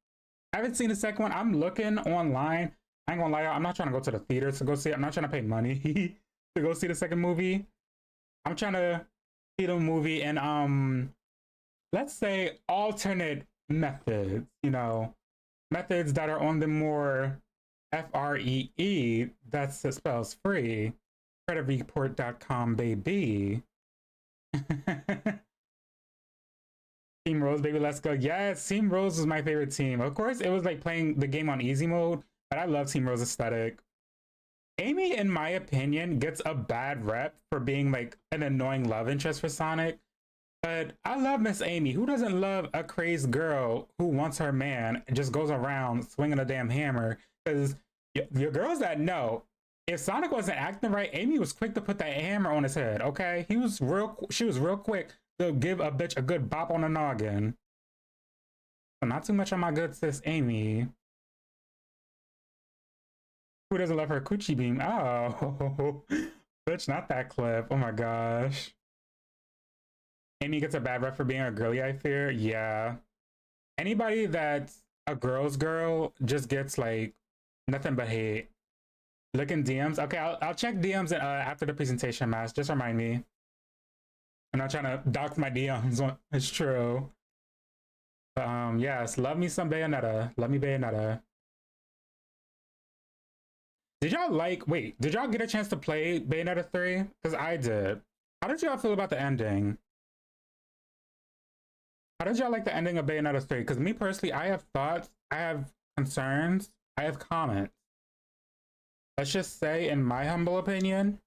I haven't seen the second one. I'm looking online. I ain't gonna lie, I'm not trying to go to the theaters to go see it. I'm not trying to pay money to go see the second movie. I'm trying to see the movie in, let's say, alternate methods. You know, methods that are on the more FREE, that spells free, creditreport.com, baby. Team Rose, baby, let's go. Yes, Team Rose was my favorite team. Of course, it was like playing the game on easy mode, but I love Team Rose aesthetic. Amy, in my opinion, gets a bad rep for being like an annoying love interest for Sonic. But I love Miss Amy. Who doesn't love a crazed girl who wants her man and just goes around swinging a damn hammer? Because your girls that know, if Sonic wasn't acting right, Amy was quick to put that hammer on his head. Okay, she was real quick to give a bitch a good bop on the noggin. So not too much on my good sis Amy. Who doesn't love her coochie beam? Oh, bitch, not that clip. Oh my gosh. Amy gets a bad rep for being a girly, I fear. Yeah. Anybody that's a girl's girl just gets like nothing but hate. Look in DMs. Okay, I'll check DMs after the presentation, Mass. Just remind me. I'm not trying to dox my DMs. It's true. But, yes, love me some Bayonetta. Love me Bayonetta. Did y'all get a chance to play Bayonetta 3? Because I did. How did y'all feel about the ending? How did y'all like the ending of Bayonetta 3? Because me personally, I have thoughts, I have concerns, I have comments. Let's just say, in my humble opinion,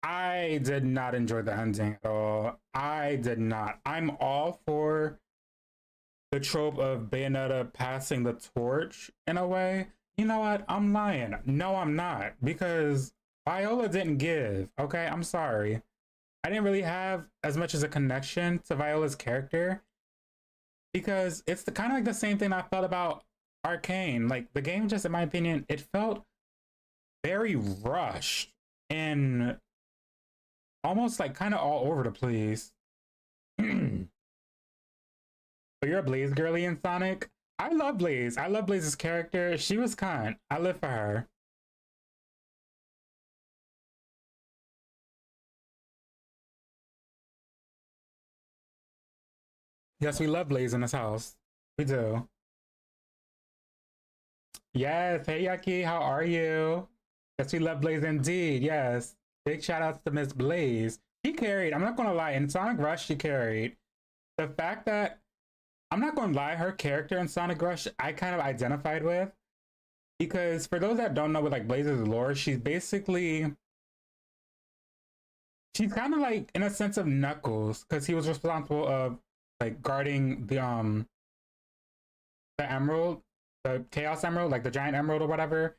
I did not enjoy the ending at all. I did not. I'm all for the trope of Bayonetta passing the torch in a way. You know what? I'm lying. No, I'm not. Because Viola didn't give. Okay, I'm sorry. I didn't really have as much as a connection to Viola's character. Because it's kind of like the same thing I felt about Arcane. Like, the game just, in my opinion, it felt very rushed and almost like kind of all over the place. But you're a Blaze girly in Sonic? I love Blaze. I love Blaze's character. She was kind. I live for her. Yes, we love Blaze in this house. We do. Yes, hey Yaki, how are you? Yes, we love Blaze indeed, yes. Big shout outs to Miss Blaze. She carried, I'm not gonna lie, in Sonic Rush she carried. The fact that, I'm not gonna lie, her character in Sonic Rush I kind of identified with. Because for those that don't know with like Blaze's lore, she's basically, she's kind of like in a sense of Knuckles, because he was responsible of like guarding the emerald, the Chaos Emerald, like the giant emerald or whatever.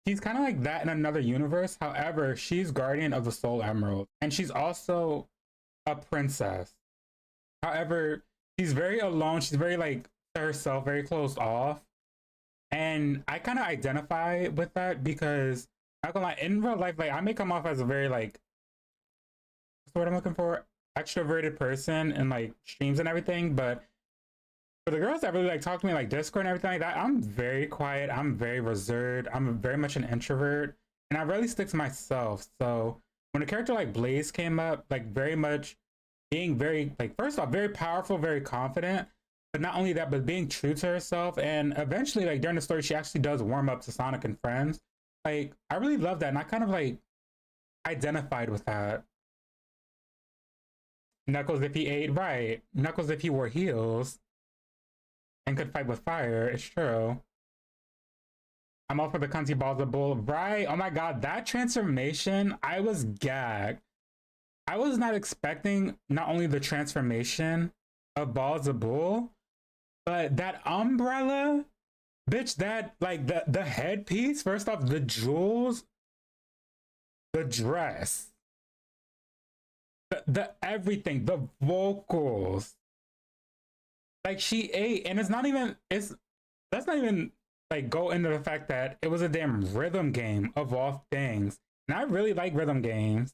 She's kind of like that in another universe. However, she's guardian of the Soul Emerald, and she's also a princess. However, she's very alone. She's very like to herself, very closed off. And I kind of identify with that because I'm not gonna lie, in real life, like I may come off as a very like, what's the word I'm looking for? Extroverted person in like streams and everything, but for the girls that really like talk to me like Discord and everything like that, I'm very quiet. I'm very reserved. I'm very much an introvert, and I really stick to myself. So when a character like Blaze came up, like very much being very like, first off, very powerful, very confident, But not only that, but being true to herself. And eventually, like during the story, she actually does warm up to Sonic and friends. Like, I really love that. And I kind of like identified with that. Knuckles if he ate right. Knuckles if he wore heels and could fight with fire. It's true. I'm all for the cunty balls of bull. Right. Oh my god, that transformation, I was gagged. I was not expecting not only the transformation of balls of bull, but that umbrella, bitch, that like the headpiece, first off, the jewels, the dress, the everything, the vocals. Like she ate, and it's not even it's that's not even like go into the fact that it was a damn rhythm game of all things. And I really like rhythm games.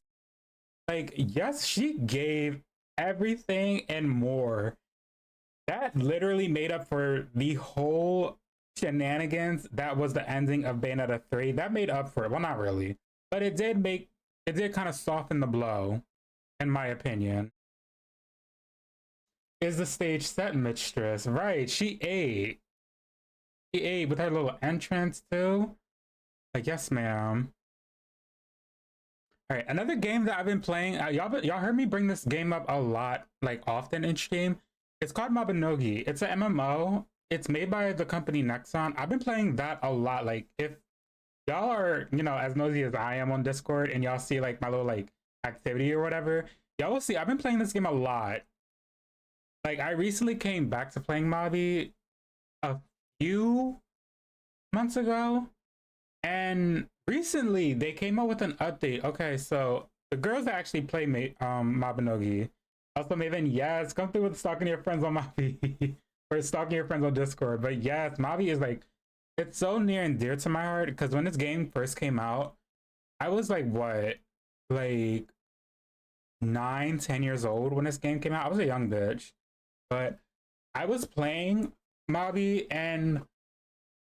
Like, yes, she gave everything and more. That literally made up for the whole shenanigans that was the ending of Bayonetta 3. That made up for it. Well, not really. But it did kind of soften the blow, in my opinion. Is the stage set, mistress? Right, she ate. She ate with her little entrance too. Like, yes, ma'am. All right, another game that I've been playing. Y'all heard me bring this game up a lot, like often in stream. It's called Mabinogi. It's an MMO. It's made by the company Nexon. I've been playing that a lot. Like, if y'all are, as nosy as I am on Discord, and y'all see like my little like activity or whatever, y'all will see I've been playing this game a lot. Like, I recently came back to playing Mabi a few months ago, and recently they came out with an update. Okay, so the girls that actually play Mabinogi, also Maven, yes, come through with stalking your friends on Mabi or stalking your friends on Discord. But yes, Mabi is like, it's so near and dear to my heart because when this game first came out, I was like, what, like 9, 10 years old when this game came out. I was a young bitch, but I was playing Mabi and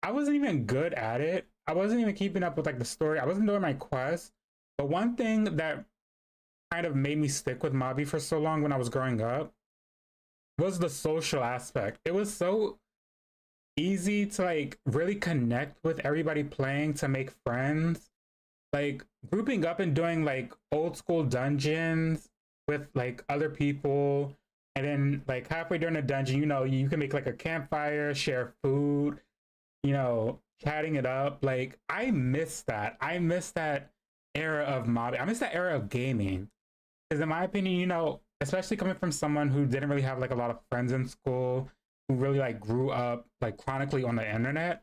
I wasn't even good at it. I wasn't even keeping up with like the story. I wasn't doing my quest. But one thing that kind of made me stick with Mabi for so long when I was growing up was the social aspect. It was so easy to like really connect with everybody playing, to make friends. Like grouping up and doing like old school dungeons with like other people. And then like halfway during the dungeon, you can make like a campfire, share food, chatting it up. Like I miss that. I miss that era of Mabi. I miss that era of gaming. Because in my opinion, especially coming from someone who didn't really have like a lot of friends in school, who really like grew up like chronically on the internet,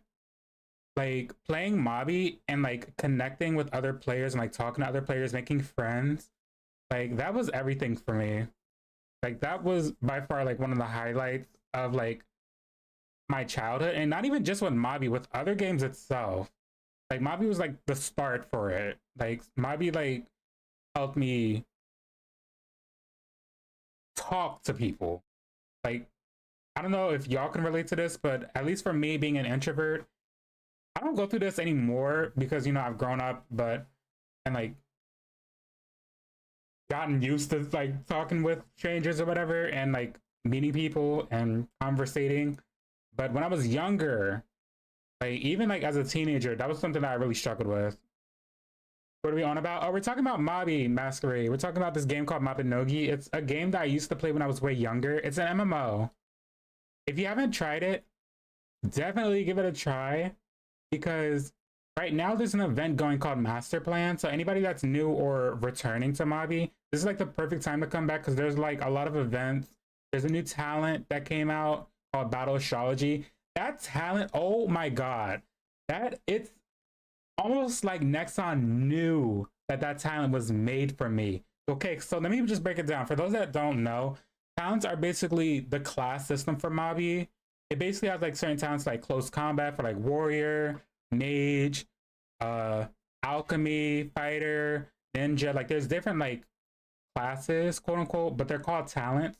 like playing Mabi and like connecting with other players and like talking to other players, making friends, like that was everything for me. Like that was by far like one of the highlights of like my childhood, and not even just with Mabi, with other games itself. Like Mabi was like the start for it. Like Mabi like helped me talk to people. Like I don't know if y'all can relate to this, but at least for me being an introvert, I don't go through this anymore because I've grown up, and like gotten used to like talking with strangers or whatever and like meeting people and conversating. But when I was younger, like even like as a teenager, that was something that I really struggled with. What are we on about? Oh, we're talking about Mabi Masquerade. We're talking about this game called Mabinogi. It's a game that I used to play when I was way younger. It's an MMO. If you haven't tried it, definitely give it a try, because right now there's an event going called Master Plan. So anybody that's new or returning to Mabi, this is like the perfect time to come back because there's like a lot of events. There's a new talent that came out called Battle Astrology. That talent, oh my god, it's almost like Nexon knew that talent was made for me. Okay, so let me just break it down. For those that don't know, talents are basically the class system for Mabi. It basically has like certain talents like close combat for like warrior, mage, alchemy, fighter, ninja. Like there's different like classes, quote unquote, but they're called talents.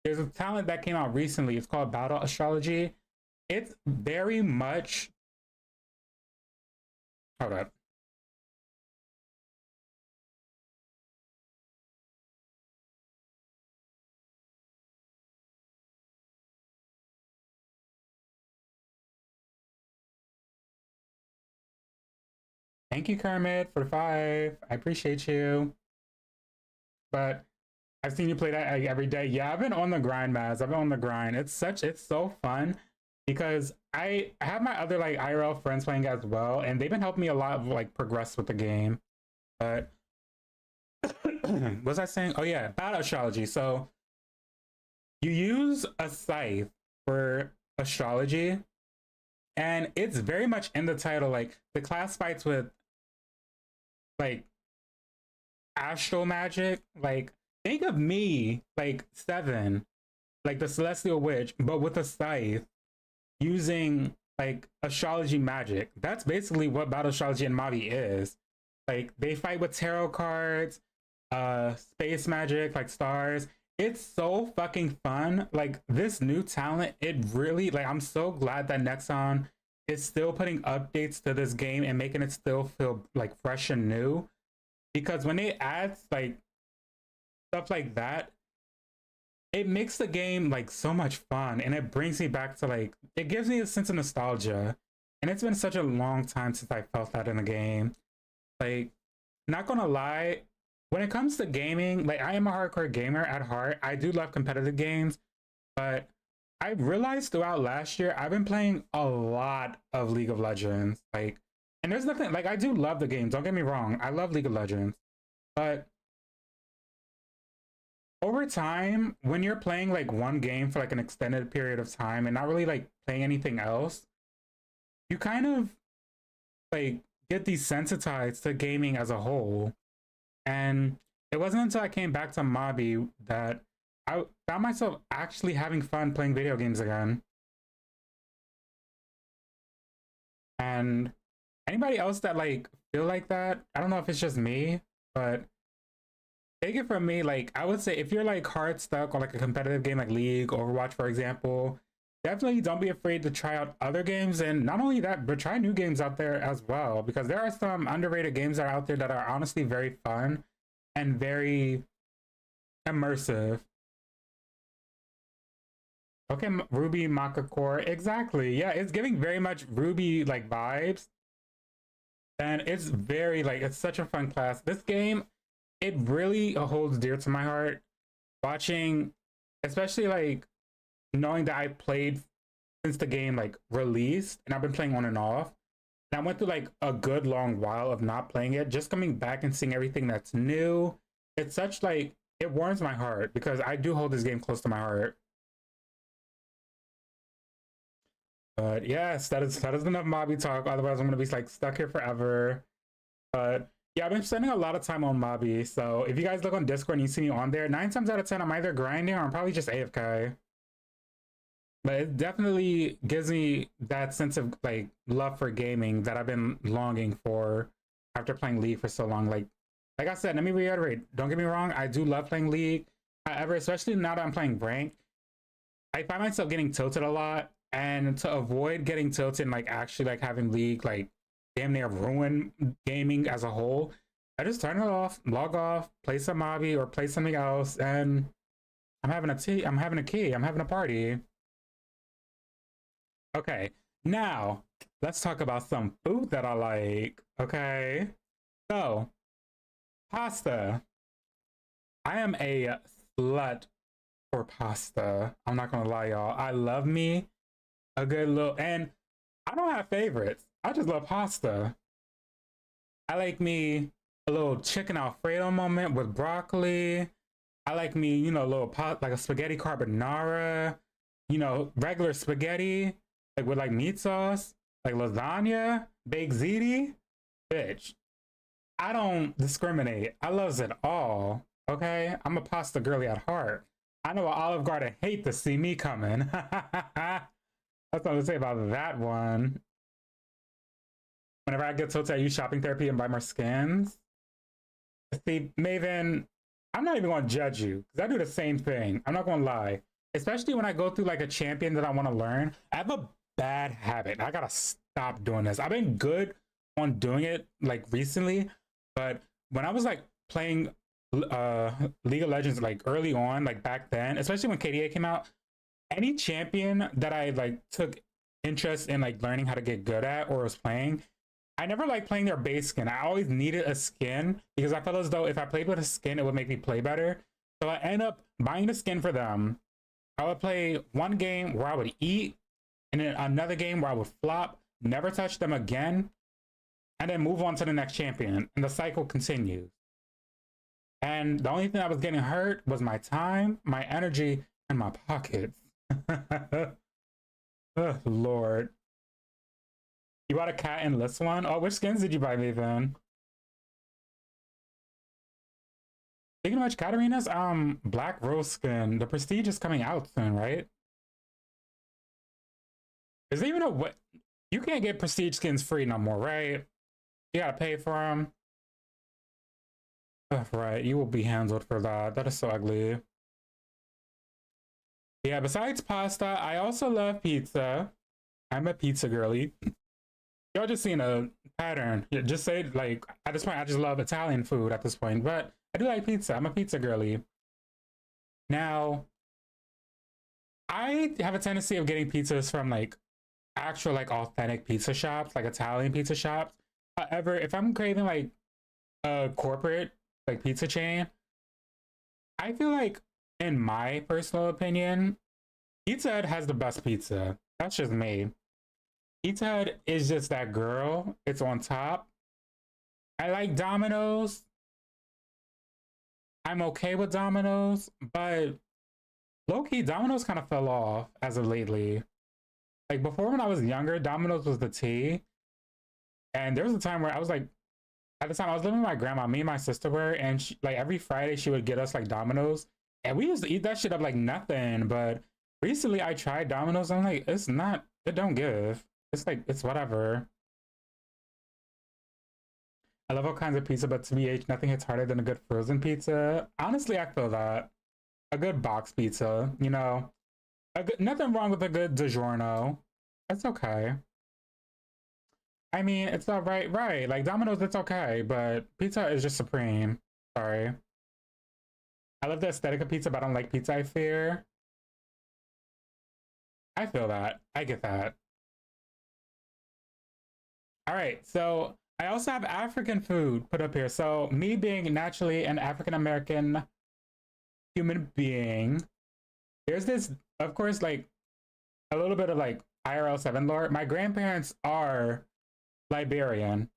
There's a talent that came out recently. It's called Battle Astrology. It's very much, hold up. Thank you, Kermit, for the 5. I appreciate you. But I've seen you play that like, every day. Yeah, I've been on the grind, Maz. I've been on the grind. It's so fun because I have my other like IRL friends playing as well, and they've been helping me a lot of like progress with the game. But what was I saying? Oh yeah, battle astrology. So you use a scythe for astrology, and it's very much in the title. Like the class fights with like astral magic. Like think of me like 7, like the celestial witch, but with a scythe using like astrology magic. That's basically what battle astrology and Mavi is. Like they fight with tarot cards, space magic, like stars. It's so fucking fun. Like this new talent, it really like I'm so glad that Nexon is still putting updates to this game and making it still feel like fresh and new. Because when they add like stuff like that, it makes the game like so much fun, and it brings me back to like it gives me a sense of nostalgia. And it's been such a long time since I felt that in the game. Like, not gonna lie, when it comes to gaming, like I am a hardcore gamer at heart. I do love competitive games, but I realized throughout last year I've been playing a lot of League of Legends. Like, and there's nothing like I do love the game. Don't get me wrong, I love League of Legends, but over time, when you're playing like one game for like an extended period of time and not really like playing anything else, you kind of like get desensitized to gaming as a whole. And it wasn't until I came back to Mobby that I found myself actually having fun playing video games again. And anybody else that like feel like that, I don't know if it's just me, but take it from me, like I would say if you're like hard stuck on like a competitive game like League, Overwatch, for example, definitely don't be afraid to try out other games. And not only that, but try new games out there as well, because there are some underrated games that are out there that are honestly very fun and very immersive. Okay, Ruby Maka Core, exactly. Yeah, it's giving very much Ruby like vibes, and it's very like it's such a fun class. This game, it really holds dear to my heart. Watching, especially like knowing that I played since the game like released, and I've been playing on and off. And I went through like a good long while of not playing it, just coming back and seeing everything that's new. It's such like it warms my heart because I do hold this game close to my heart. But yes, that is enough Mobby talk. Otherwise, I'm gonna be like stuck here forever. But yeah, I've been spending a lot of time on Mobby. So if you guys look on Discord and you see me on there, 9 times out of 10, I'm either grinding or I'm probably just AFK. But it definitely gives me that sense of like love for gaming that I've been longing for after playing League for so long. Like I said, let me reiterate. Don't get me wrong, I do love playing League. However, especially now that I'm playing ranked, I find myself getting tilted a lot. And to avoid getting tilted and like actually like having League like damn near ruin gaming as a whole, I just turn it off, log off, play some Mobby or play something else, and I'm having a party. Okay, now let's talk about some food that I like. Okay, so pasta. I am a slut for pasta. I'm not gonna lie, y'all. I love me a good little, and I don't have favorites. I just love pasta. I like me a little chicken Alfredo moment with broccoli. I like me, you know, a little pot, like a spaghetti carbonara, you know, regular spaghetti, like with like meat sauce, like lasagna, baked ziti. Bitch, I don't discriminate. I loves it all. Okay, I'm a pasta girly at heart. I know Olive Garden hate to see me coming. That's what I'm gonna say about that one. Whenever I get tilted, I use shopping therapy and buy more skins. See, Maven, I'm not even gonna judge you because I do the same thing. I'm not gonna lie. Especially when I go through like a champion that I want to learn. I have a bad habit. I gotta stop doing this. I've been good on doing it like recently, but when I was like playing League of Legends like early on, like back then, especially when KDA came out, any champion that I like took interest in like learning how to get good at or was playing, I never liked playing their base skin. I always needed a skin because I felt as though if I played with a skin, it would make me play better. So I end up buying the skin for them. I would play one game where I would eat, and then another game where I would flop, never touch them again, and then move on to the next champion. And the cycle continues. And the only thing that was getting hurt was my time, my energy, and my pockets. Oh, Lord. You bought a cat in this one? Oh, which skins did you buy, Maven? Speaking of which, Katarina's Black Rose skin, the Prestige is coming out soon, right? Is there even a what? You can't get Prestige skins free no more, right? You gotta pay for them. Oh, right, you will be handled for that. That is so ugly. Yeah, besides pasta, I also love pizza. I'm a pizza girly. Y'all just seen a pattern. Yeah, just say, like, at this point, I just love Italian food at this point, but I do like pizza. I'm a pizza girly. Now, I have a tendency of getting pizzas from, like, actual, like, authentic pizza shops, like Italian pizza shops. However, if I'm craving, like, a corporate, like, pizza chain, I feel like, in my personal opinion, Pizza Hut has the best pizza. That's just me. Pizza Hut is just that girl. It's on top. I like Domino's. I'm okay with Domino's, but low-key, Domino's kind of fell off as of lately. Like, before when I was younger, Domino's was the tea. And there was a time where I was like, at the time I was living with my grandma, me and my sister were, and she, like every Friday she would get us like Domino's. And we used to eat that shit up like nothing. But recently I tried Domino's and I'm like, it's not, it don't give. It's like, it's whatever. I love all kinds of pizza, but to BH, nothing hits harder than a good frozen pizza. Honestly, I feel that. A good box pizza, you know. Nothing wrong with a good DiGiorno. It's okay. I mean, it's all right, right. Like Domino's, it's okay, but pizza is just supreme. Sorry. I love the aesthetic of pizza, but I don't like pizza, I fear. I feel that. I get that. All right, so I also have African food put up here. So me being naturally an African-American human being, there's this, of course, like a little bit of like IRL 7 lore. My grandparents are Liberian,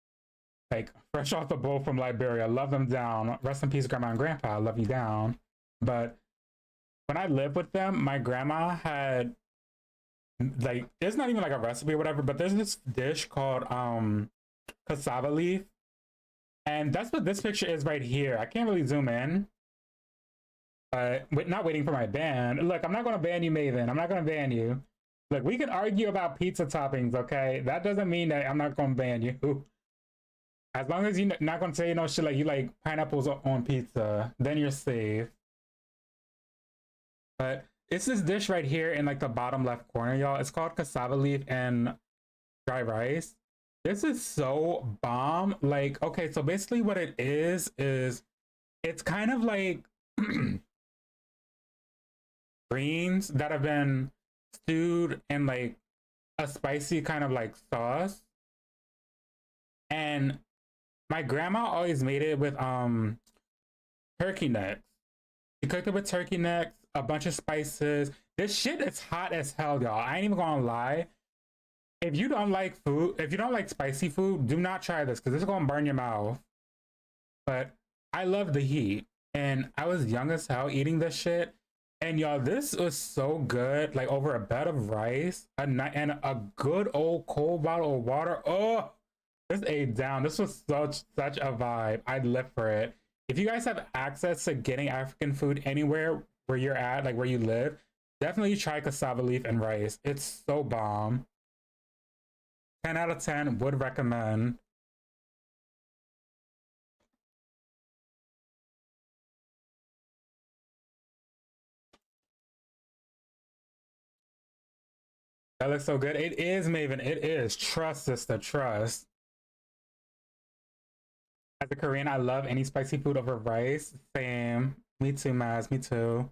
like fresh off the boat from Liberia. Love them down. Rest in peace, grandma and grandpa. I love you down. But when I lived with them, my grandma had like, it's not even like a recipe or whatever, but there's this dish called cassava leaf, and that's what this picture is right here. I can't really zoom in, but not waiting for my ban. Look, I'm not going to ban you, Maven. I'm not going to ban you. Look, we can argue about pizza toppings, okay? That doesn't mean that I'm not going to ban you. As long as you're not going to say, you know, shit like you like pineapples on pizza, then you're safe. But it's this dish right here in like the bottom left corner, y'all. It's called cassava leaf and dry rice. This is so bomb. Like, okay, so basically what it is it's kind of like greens that have been stewed in like a spicy kind of like sauce. And my grandma always made it with turkey necks. She cooked it with turkey necks, a bunch of spices. This shit is hot as hell, y'all. I ain't even gonna lie. If you don't like food, if you don't like spicy food, do not try this because this is gonna burn your mouth. But I love the heat. And I was young as hell eating this shit. And y'all, this was so good. Like over a bed of rice and a good old cold bottle of water. Oh, this ate down. This was such a vibe. I'd live for it. If you guys have access to getting African food anywhere where you're at, like where you live, definitely try cassava leaf and rice. It's so bomb. 10 out of 10 would recommend. That looks so good. It is, Maven. It is. Trust, sister. Trust. As a Korean, I love any spicy food over rice. Same. Me too, Maz. Me too.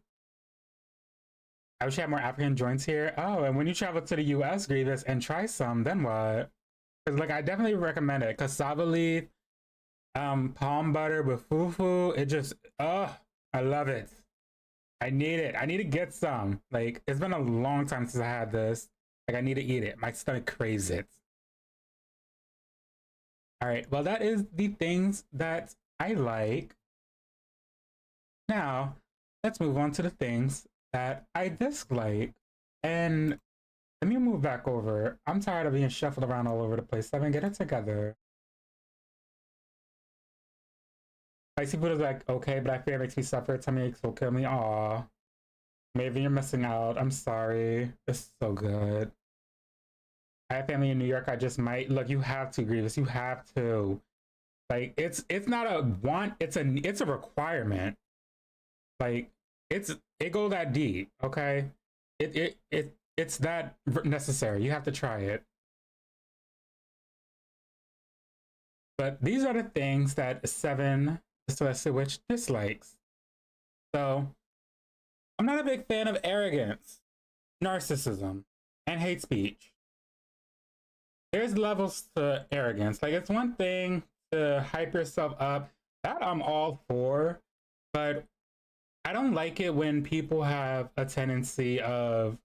I wish I had more African joints here. Oh, and when you travel to the US, Grievous, and try some, then what? Cause like I definitely recommend it. Cassava leaf, palm butter with fufu. It just, oh, I love it. I need it. I need to get some. Like it's been a long time since I had this. Like I need to eat it. My stomach craves it. All right. Well, that is the things that I like. Now, let's move on to the things that I dislike. And let me move back over. I'm tired of being shuffled around all over the place. Seven, get it together. Spicy food is like, okay, but I fear it makes me suffer. Tummy aches will kill me. Aw. Maybe you're missing out. I'm sorry. It's so good. I have family in New York. I just might. Look, you have to, Grievous. You have to. Like, it's not a want. It's a requirement. Like, it goes that deep. Okay. It's that necessary. You have to try it. But these are the things that Seven which dislikes. So I'm not a big fan of arrogance, narcissism, and hate speech. There's levels to arrogance. Like it's one thing to hype yourself up. That I'm all for, but I don't like it when people have a tendency of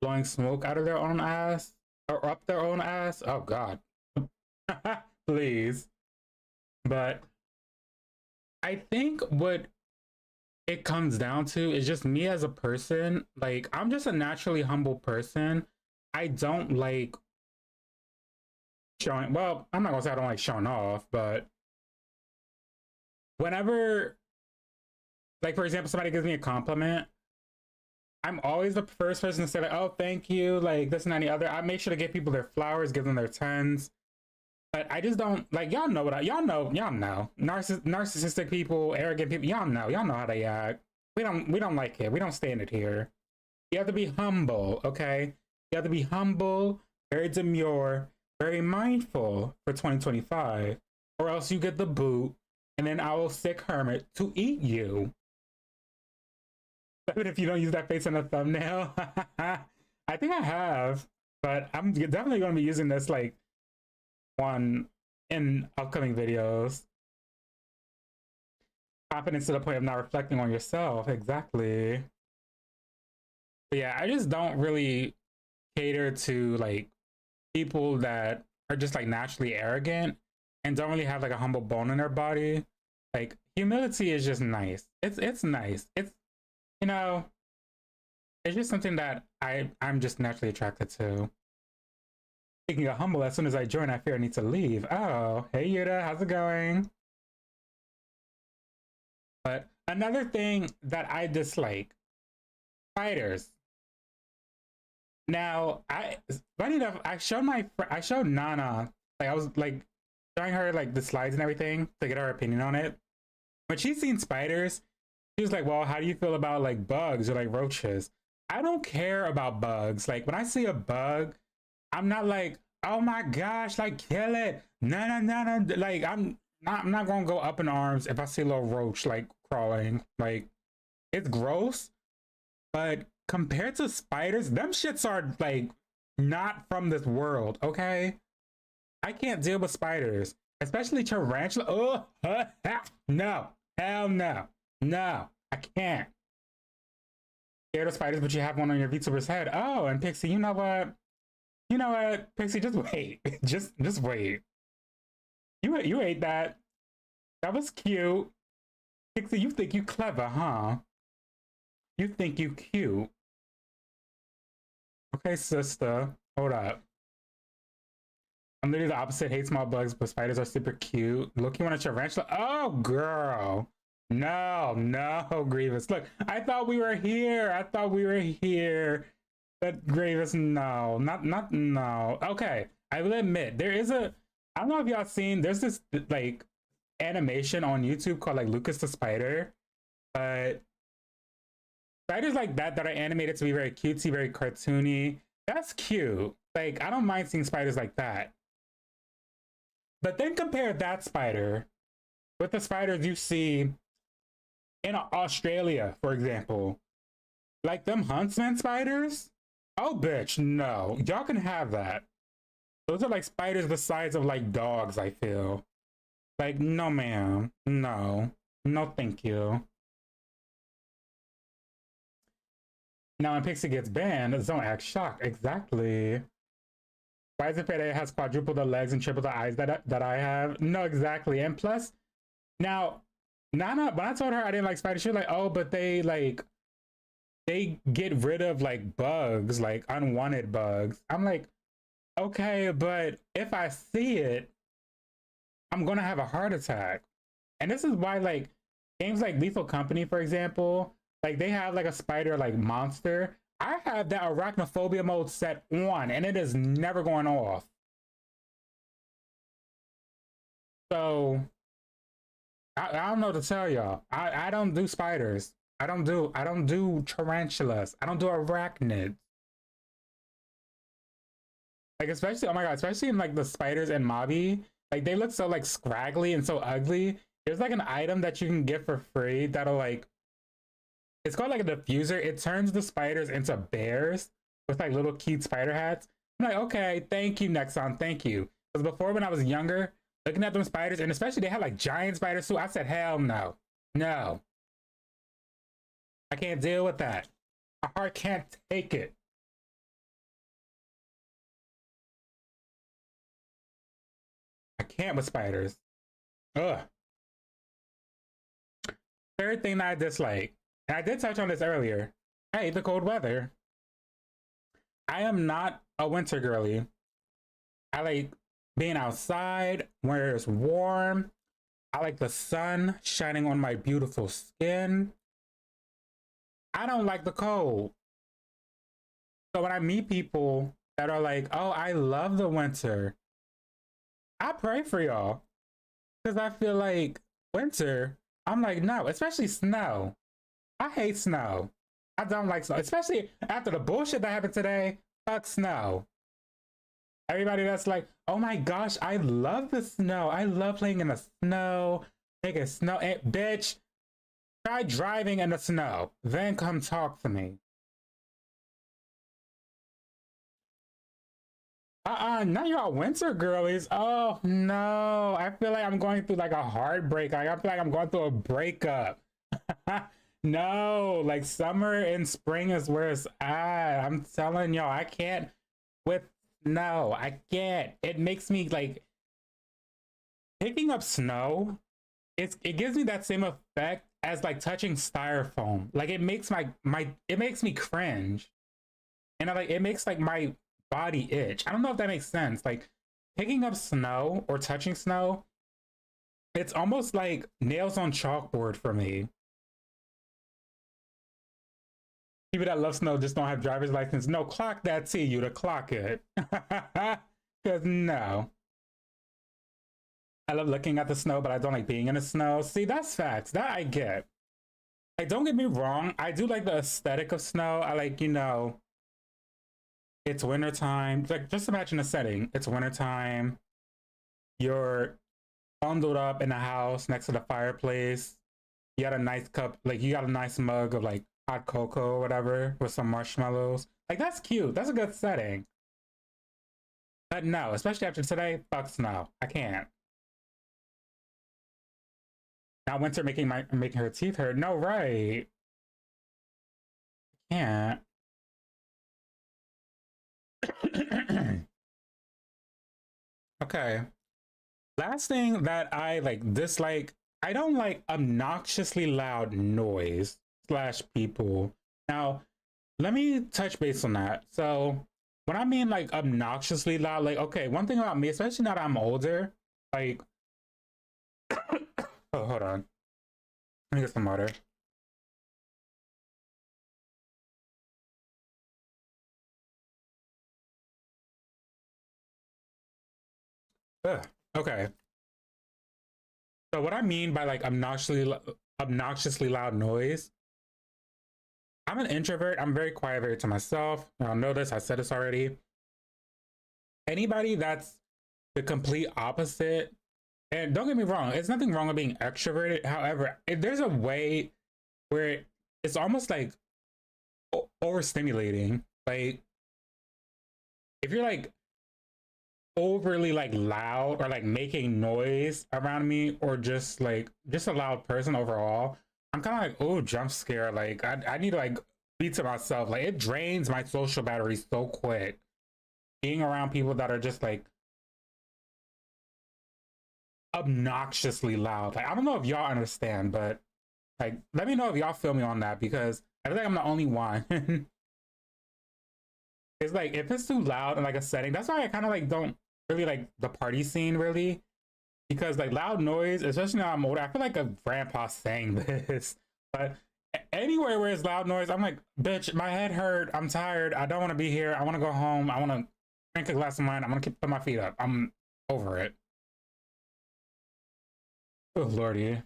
blowing smoke out of their own ass or up their own ass. Oh God. Please. But I think what it comes down to is just me as a person. Like, I'm just a naturally humble person. I don't like showing, well, I'm not gonna say I don't like showing off, but whenever, like, for example, somebody gives me a compliment, I'm always the first person to say, like, oh, thank you, like, this and any other. I make sure to give people their flowers, give them their 10s. But I just don't like y'all know what y'all know narcissistic people, arrogant people. Y'all know how they act. We don't like it. We don't stand it here. You have to be humble, okay? You have to be humble, very demure, very mindful for 2025, or else you get the boot, and then I will sick hermit to eat you. Even if you don't use that face in the thumbnail, I think I have, but I'm definitely going to be using this like one in upcoming videos. Confidence to the point of not reflecting on yourself. Exactly. But yeah, I just don't really cater to like people that are just like naturally arrogant and don't really have like a humble bone in their body. Like humility is just nice. It's nice. It's, you know, it's just something that I'm just naturally attracted to. Speaking of humble, as soon as I join, I fear I need to leave. Oh, hey Yuta, how's it going? But another thing that I dislike, spiders. Now, funny enough, I showed Nana, like I was like showing her like the slides and everything to get her opinion on it. When she's seen spiders, she was like, well, how do you feel about like bugs or like roaches? I don't care about bugs. Like when I see a bug, I'm not like, oh my gosh, like kill it. No. Like I'm not gonna go up in arms if I see a little roach like crawling. Like it's gross, but compared to spiders, them shits are like not from this world, okay? I can't deal with spiders, especially tarantula. Oh, no, hell no, no, I can't. Scared of spiders, but you have one on your VTuber's head. Oh, and Pixie, you know what? You know what, Pixie, just wait. just wait. You ate that. That was cute. Pixie, you think you clever, huh? You think you cute. Okay, sister. Hold up. I'm literally the opposite. Hate small bugs, but spiders are super cute. Look, you want a tarantula? Oh, girl. No, Grievous. Look, I thought we were here. But Grievous, no. No. Okay, I will admit, there is I don't know if y'all seen, there's this, like, animation on YouTube called, like, Lucas the Spider. But spiders like that are animated to be very cutesy, very cartoony, that's cute. Like, I don't mind seeing spiders like that. But then compare that spider with the spiders you see in Australia, for example. Like them huntsman spiders? Oh, bitch, no. Y'all can have that. Those are like spiders the size of like dogs, I feel. Like, no ma'am. No. No thank you. Now when Pixie gets banned, don't act shocked. Exactly. Why is it fair that it has quadruple the legs and triple the eyes that I have? No, exactly. And plus, now Nana, when I told her I didn't like spiders, she was like, oh, but they get rid of like bugs, like unwanted bugs. I'm like, okay, but if I see it, I'm gonna have a heart attack. And this is why like games like Lethal Company, for example, like they have like a spider like monster. I have that arachnophobia mode set on and it is never going off. So I don't know what to tell y'all. I don't do spiders. I don't do tarantulas. I don't do arachnids. Like especially, oh my god, especially in like the spiders and Mobby, like they look so like scraggly and so ugly. There's like an item that you can get for free that'll like, it's called like a diffuser. It turns the spiders into bears with like little cute spider hats. I'm like, okay, thank you, Nexon, thank you. Because before when I was younger, looking at them spiders, and especially they had like giant spiders too, I said, hell no, no. I can't deal with that. My heart can't take it. I can't with spiders. Ugh. Third thing that I dislike, and I did touch on this earlier. I hate the cold weather. I am not a winter girly. I like being outside where it's warm. I like the sun shining on my beautiful skin. I don't like the cold. So when I meet people that are like, oh, I love the winter, I pray for y'all. Because I feel like winter, I'm like, no, especially snow. I hate snow. I don't like snow, especially after the bullshit that happened today. Fuck snow. Everybody that's like, oh my gosh, I love the snow. I love playing in the snow, making snow. Bitch, try driving in the snow, then come talk to me. Now you're all winter girlies. Oh no, I feel like I'm going through like a heartbreak. Like, I feel like I'm going through a breakup. No, like summer and spring is where it's at. I'm telling y'all, I can't with snow. I can't. It makes me like picking up snow. It gives me that same effect as like touching styrofoam. Like it makes it makes me cringe, and I like it makes like my body itch. I don't know if that makes sense. Like picking up snow or touching snow, it's almost like nails on chalkboard for me. People that love snow just don't have driver's license. No, clock that to you to clock it. Because no. I love looking at the snow, but I don't like being in the snow. See, that's facts. That I get. Like, don't get me wrong. I do like the aesthetic of snow. I like, you know, it's wintertime. Like, just imagine a setting. It's wintertime. You're bundled up in the house next to the fireplace. You got a nice cup, like, you got a nice mug of, like, hot cocoa or whatever with some marshmallows. Like, that's cute. That's a good setting. But no, especially after today, fuck snow. I can't. Now winter making her teeth hurt. No, right. I can't. Okay. Last thing that I like dislike, I don't like obnoxiously loud noise slash people. Now, let me touch base on that. So when I mean like obnoxiously loud, like, okay, one thing about me, especially now that I'm older, like, oh, hold on. Let me get some water. Ugh. Okay. So what I mean by like obnoxiously loud noise, I'm an introvert. I'm very quiet, very to myself. Y'all know this. I said this already. Anybody that's the complete opposite, and don't get me wrong, it's nothing wrong with being extroverted. However, if there's a way where it's almost like overstimulating. Like if you're like overly like loud or like making noise around me, or just a loud person overall, I'm kind of like, oh, jump scare. Like I need to like be to myself. Like it drains my social battery so quick. Being around people that are just like obnoxiously loud. Like I don't know if y'all understand, but like let me know if y'all feel me on that, because I feel like I'm the only one. It's like if it's too loud in like a setting, that's why I kind of like don't really like the party scene really, because like loud noise, especially now I'm older, I feel like a grandpa saying this, but anywhere where it's loud noise, I'm like, bitch, my head hurt, I'm tired, I don't want to be here, I want to go home, I want to drink a glass of wine, I'm gonna put my feet up, I'm over it. Oh lordy.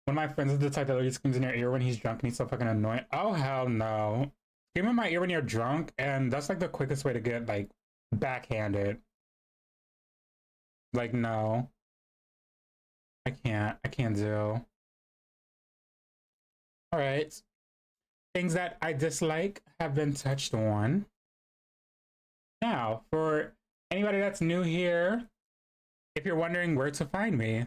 One of my friends is the type that literally screams in your ear when he's drunk and he's so fucking annoying. Oh hell no. Scream in my ear when you're drunk, and that's like the quickest way to get like backhanded. Like no. I can't do. Alright. Things that I dislike have been touched on. Now, for anybody that's new here, if you're wondering where to find me,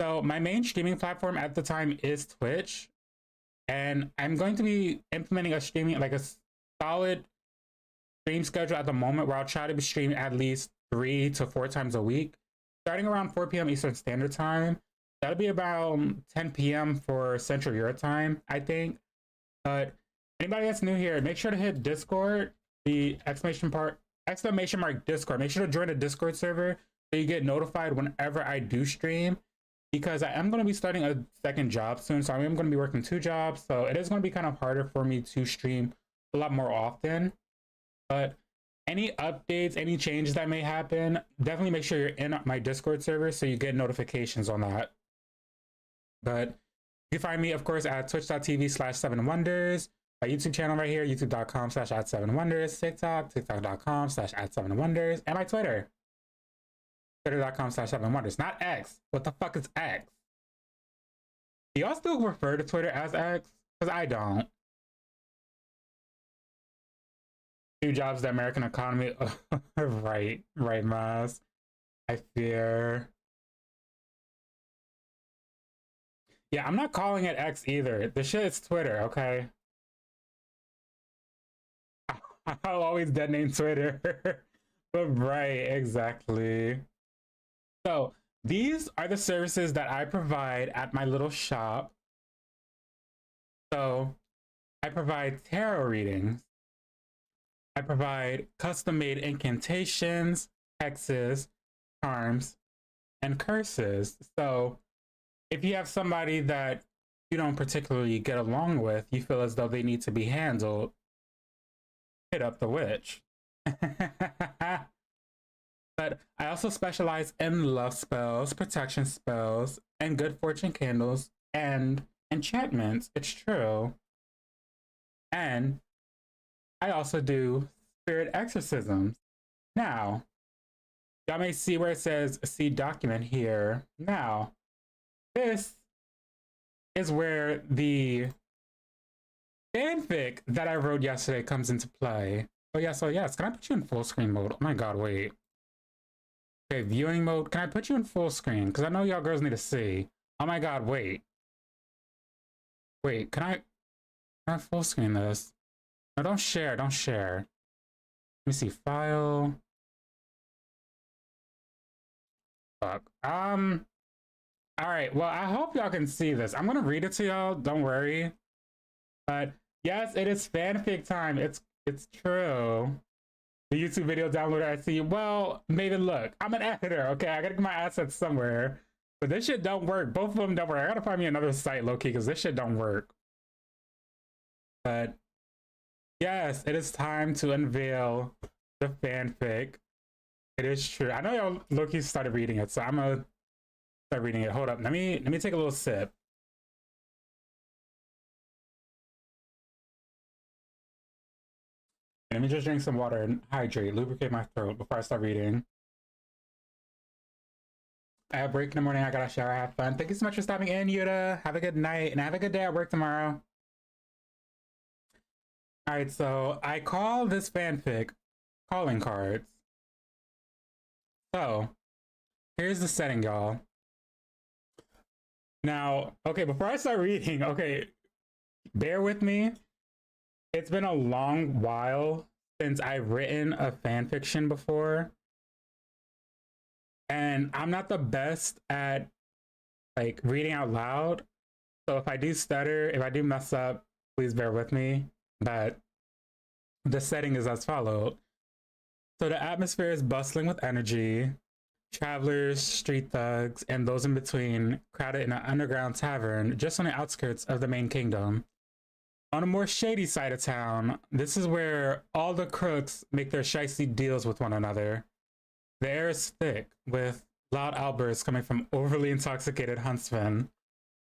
so my main streaming platform at the time is Twitch, and I'm going to be implementing a streaming, like a solid stream schedule at the moment, where I'll try to be streaming at least 3 to 4 times a week, starting around 4 p.m. Eastern Standard Time. That'll be about 10 p.m. for Central Europe time, I think. But anybody that's new here, make sure to hit Discord, the exclamation mark Discord. Make sure to join the Discord server so you get notified whenever I do stream, because I am going to be starting a second job soon. So I am going to be working 2 jobs. So it is going to be kind of harder for me to stream a lot more often. But any updates, any changes that may happen, definitely make sure you're in my Discord server so you get notifications on that. But you can find me, of course, at twitch.tv/7wonders, my YouTube channel right here, youtube.com/@7wonders, TikTok, tiktok.com/@7wonders, and my Twitter, twitter.com/7wonders. Not X. What the fuck is X? Do y'all still refer to Twitter as X? Because I don't. 2 jobs, the American economy. Right, Maz. I fear. Yeah, I'm not calling it X either. The shit is Twitter, okay? I'll always dead name Twitter. But right, exactly. So these are the services that I provide at my little shop. So I provide tarot readings. I provide custom-made incantations, hexes, charms, and curses. So if you have somebody that you don't particularly get along with, you feel as though they need to be handled, hit up the witch. But I also specialize in love spells, protection spells, and good fortune candles and enchantments. It's true. And I also do spirit exorcisms. Now, y'all may see where it says see document here. Now, this is where the fanfic that I wrote yesterday comes into play. Oh yes, oh yes. Can I put you in full screen mode? Oh my god, wait. Okay, viewing mode. Can I put you in full screen? Because I know y'all girls need to see. Oh my god, wait. Wait, can I full screen this? No, don't share, don't share. Let me see, file. Fuck. Alright, well, I hope y'all can see this. I'm gonna read it to y'all, don't worry. But yes, it is fanfic time. It's true. The YouTube video downloader I see. Well, maybe look, I'm an editor, okay? I gotta get my assets somewhere. But this shit don't work. Both of them don't work. I gotta find me another site, low-key, because this shit don't work. But yes, it is time to unveil the fanfic. It is true. I know y'all low-key started reading it, so I'm gonna start reading it. Hold up. Let me take a little sip. Let me just drink some water and hydrate, lubricate my throat before I start reading. I have break in the morning. I gotta shower, have fun. Thank you so much for stopping in, Yuta. Have a good night and have a good day at work tomorrow. All right, so I call this fanfic calling cards. So here's the setting, y'all. Now, okay, before I start reading, okay, bear with me. It's been a long while since I've written a fan fiction before. And I'm not the best at like reading out loud. So if I do stutter, if I do mess up, please bear with me. But the setting is as follows. So the atmosphere is bustling with energy. Travelers, street thugs, and those in between crowded in an underground tavern just on the outskirts of the main kingdom. On a more shady side of town, this is where all the crooks make their shicey deals with one another. The air is thick, with loud outbursts coming from overly intoxicated huntsmen.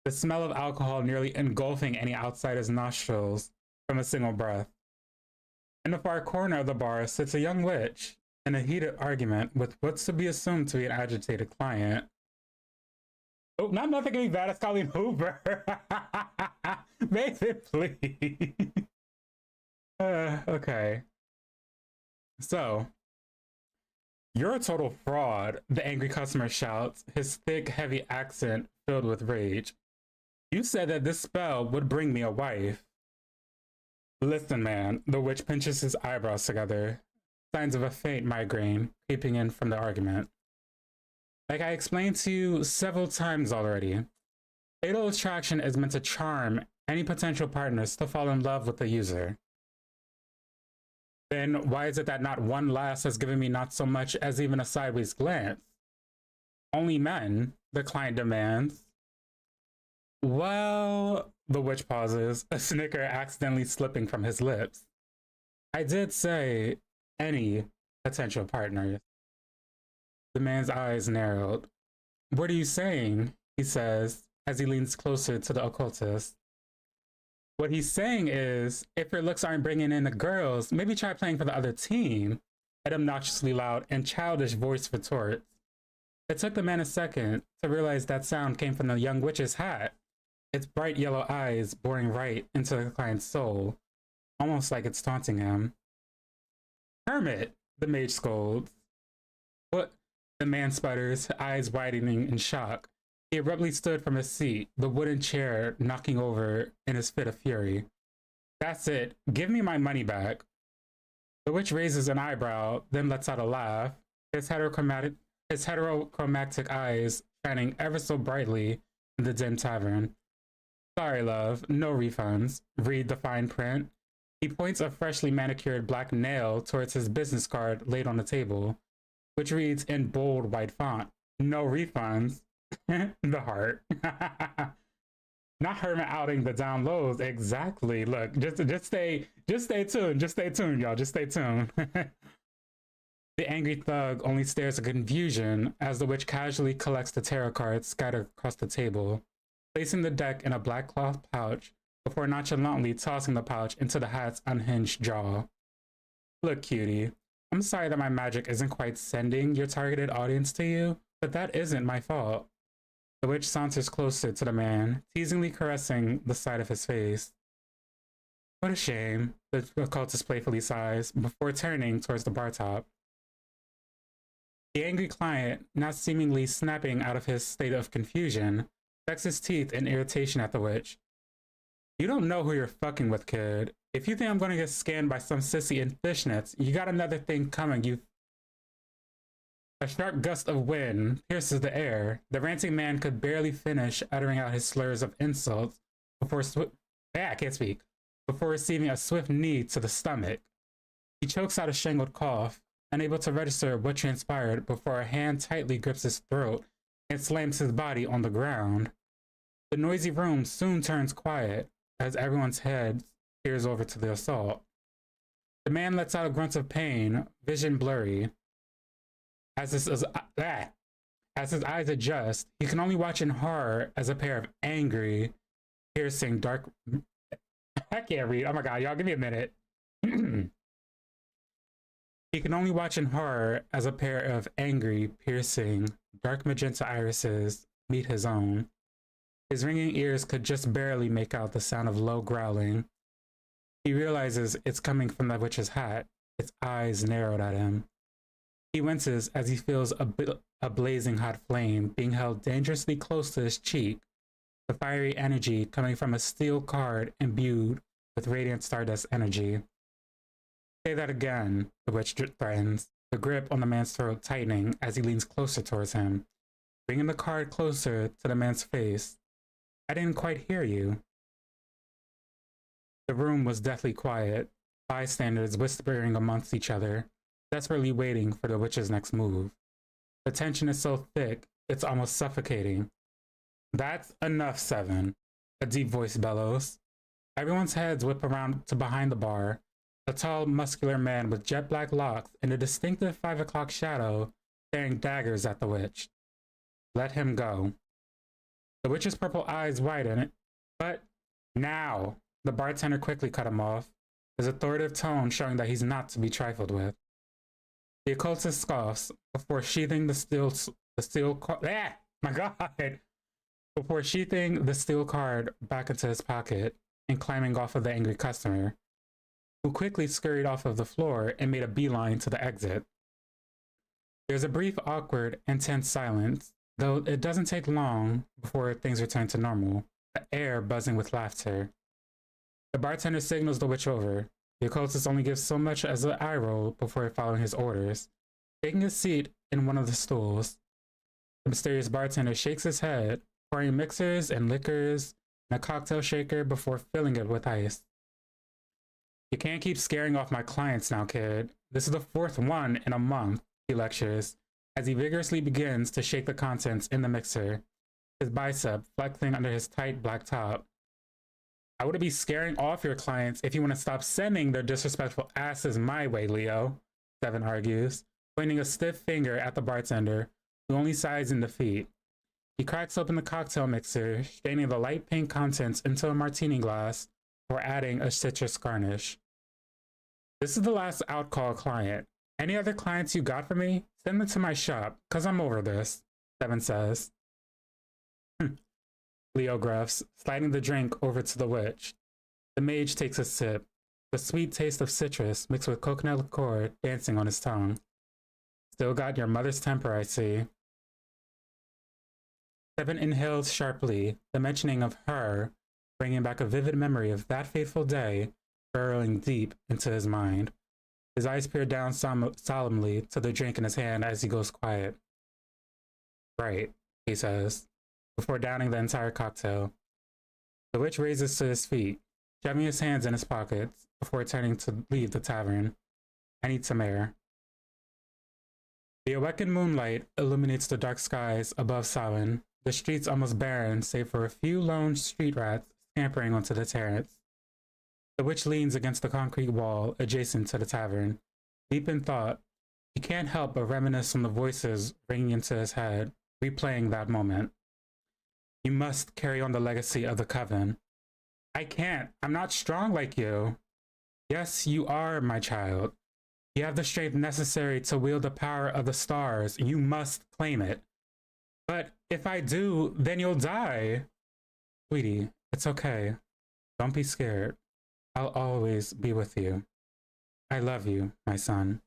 The smell of alcohol nearly engulfing any outsider's nostrils from a single breath. In the far corner of the bar sits a young witch in a heated argument with what's to be assumed to be an agitated client. Oh, not nothing can be bad as Colleen Hoover. Basically. Okay. So, you're a total fraud, the angry customer shouts, his thick, heavy accent filled with rage. You said that this spell would bring me a wife. Listen, man, the witch pinches his eyebrows together, signs of a faint migraine creeping in from the argument. Like I explained to you several times already, fatal attraction is meant to charm any potential partners to fall in love with the user. Then why is it that not one lass has given me not so much as even a sideways glance? Only men, the client demands. Well, the witch pauses, a snicker accidentally slipping from his lips. I did say any potential partners. The man's eyes narrowed. What are you saying? He says, as he leans closer to the occultist. What he's saying is, if your looks aren't bringing in the girls, maybe try playing for the other team, an obnoxiously loud and childish voice retorts. It took the man a second to realize that sound came from the young witch's hat, its bright yellow eyes boring right into the client's soul, almost like it's taunting him. Hermit, the mage scolds. What? The man sputters, eyes widening in shock. He abruptly stood from his seat, the wooden chair knocking over in his fit of fury. That's it. Give me my money back. The witch raises an eyebrow, then lets out a laugh, his heterochromatic eyes shining ever so brightly in the dim tavern. Sorry, love. No refunds. Read the fine print. He points a freshly manicured black nail towards his business card laid on the table, which reads in bold white font, no refunds. The heart. Not Hermit outing the down lows. Exactly. Look, just stay tuned. Just stay tuned, y'all. Just stay tuned. The angry thug only stares in confusion as the witch casually collects the tarot cards scattered across the table, placing the deck in a black cloth pouch before nonchalantly tossing the pouch into the hat's unhinged jaw. Look, cutie, I'm sorry that my magic isn't quite sending your targeted audience to you, but that isn't my fault. The witch saunters closer to the man, teasingly caressing the side of his face. What a shame, the occultist playfully sighs, before turning towards the bar top. The angry client, now seemingly snapping out of his state of confusion, checks his teeth in irritation at the witch. You don't know who you're fucking with, kid. If you think I'm gonna get scanned by some sissy in fishnets, you got another thing coming, you. A sharp gust of wind pierces the air. The ranting man could barely finish uttering out his slurs of insults before I can't speak. Before receiving a swift knee to the stomach. He chokes out a strangled cough, unable to register what transpired before a hand tightly grips his throat and slams his body on the ground. The noisy room soon turns quiet as everyone's head peers over to the assault. The man lets out a grunt of pain, vision blurry. As his eyes adjust, he can only watch in horror as a pair of angry, piercing, dark... I can't read. Oh my god, y'all give me a minute. He can only watch in horror as a pair of angry, piercing, dark magenta irises meet his own. His ringing ears could just barely make out the sound of low growling. He realizes it's coming from the witch's hat, its eyes narrowed at him. He winces as he feels a blazing hot flame being held dangerously close to his cheek, the fiery energy coming from a steel card imbued with radiant stardust energy. Say that again, the witch threatens, the grip on the man's throat tightening as he leans closer towards him, bringing the card closer to the man's face. I didn't quite hear you. The room was deathly quiet, bystanders whispering amongst each other, desperately waiting for the witch's next move. The tension is so thick, it's almost suffocating. That's enough, Seven, a deep voice bellows. Everyone's heads whip around to behind the bar, a tall, muscular man with jet black locks and a distinctive 5 o'clock shadow staring daggers at the witch. Let him go. The witch's purple eyes widen, but now, the bartender quickly cut him off, his authoritative tone showing that he's not to be trifled with. The occultist scoffs before sheathing the steel card back into his pocket and climbing off of the angry customer, who quickly scurried off of the floor and made a beeline to the exit. There's a brief, awkward, and tense silence, though it doesn't take long before things return to normal, the air buzzing with laughter. The bartender signals the witch over. The occultist only gives so much as an eye roll before following his orders, taking a seat in one of the stools. The mysterious bartender shakes his head, pouring mixers and liquors in a cocktail shaker before filling it with ice. You can't keep scaring off my clients now, kid. This is the 4th one in a month, he lectures, as he vigorously begins to shake the contents in the mixer, his bicep flexing under his tight black top. I would be scaring off your clients if you want to stop sending their disrespectful asses my way, Leo, Seven argues, pointing a stiff finger at the bartender, who only sighs in defeat. He cracks open the cocktail mixer, straining the light pink contents into a martini glass, before adding a citrus garnish. This is the last out-call client. Any other clients you got for me? Send them to my shop, cause I'm over this, Seven says. Leo gruffs, sliding the drink over to the witch. The mage takes a sip, the sweet taste of citrus mixed with coconut liqueur dancing on his tongue. Still got your mother's temper, I see. Seven inhales sharply, the mentioning of her, bringing back a vivid memory of that fateful day, burrowing deep into his mind. His eyes peer down solemnly to the drink in his hand as he goes quiet. Right, he says, before downing the entire cocktail. The witch raises to his feet, shoving his hands in his pockets before turning to leave the tavern. I need some air. The awakened moonlight illuminates the dark skies above Samhain, the streets almost barren save for a few lone street rats scampering onto the terrace. The witch leans against the concrete wall adjacent to the tavern. Deep in thought, he can't help but reminisce on the voices ringing into his head, replaying that moment. You must carry on the legacy of the coven. I can't. I'm not strong like you. Yes, you are, my child. You have the strength necessary to wield the power of the stars. You must claim it. But if I do, then you'll die. Sweetie, it's okay. Don't be scared. I'll always be with you. I love you, my son.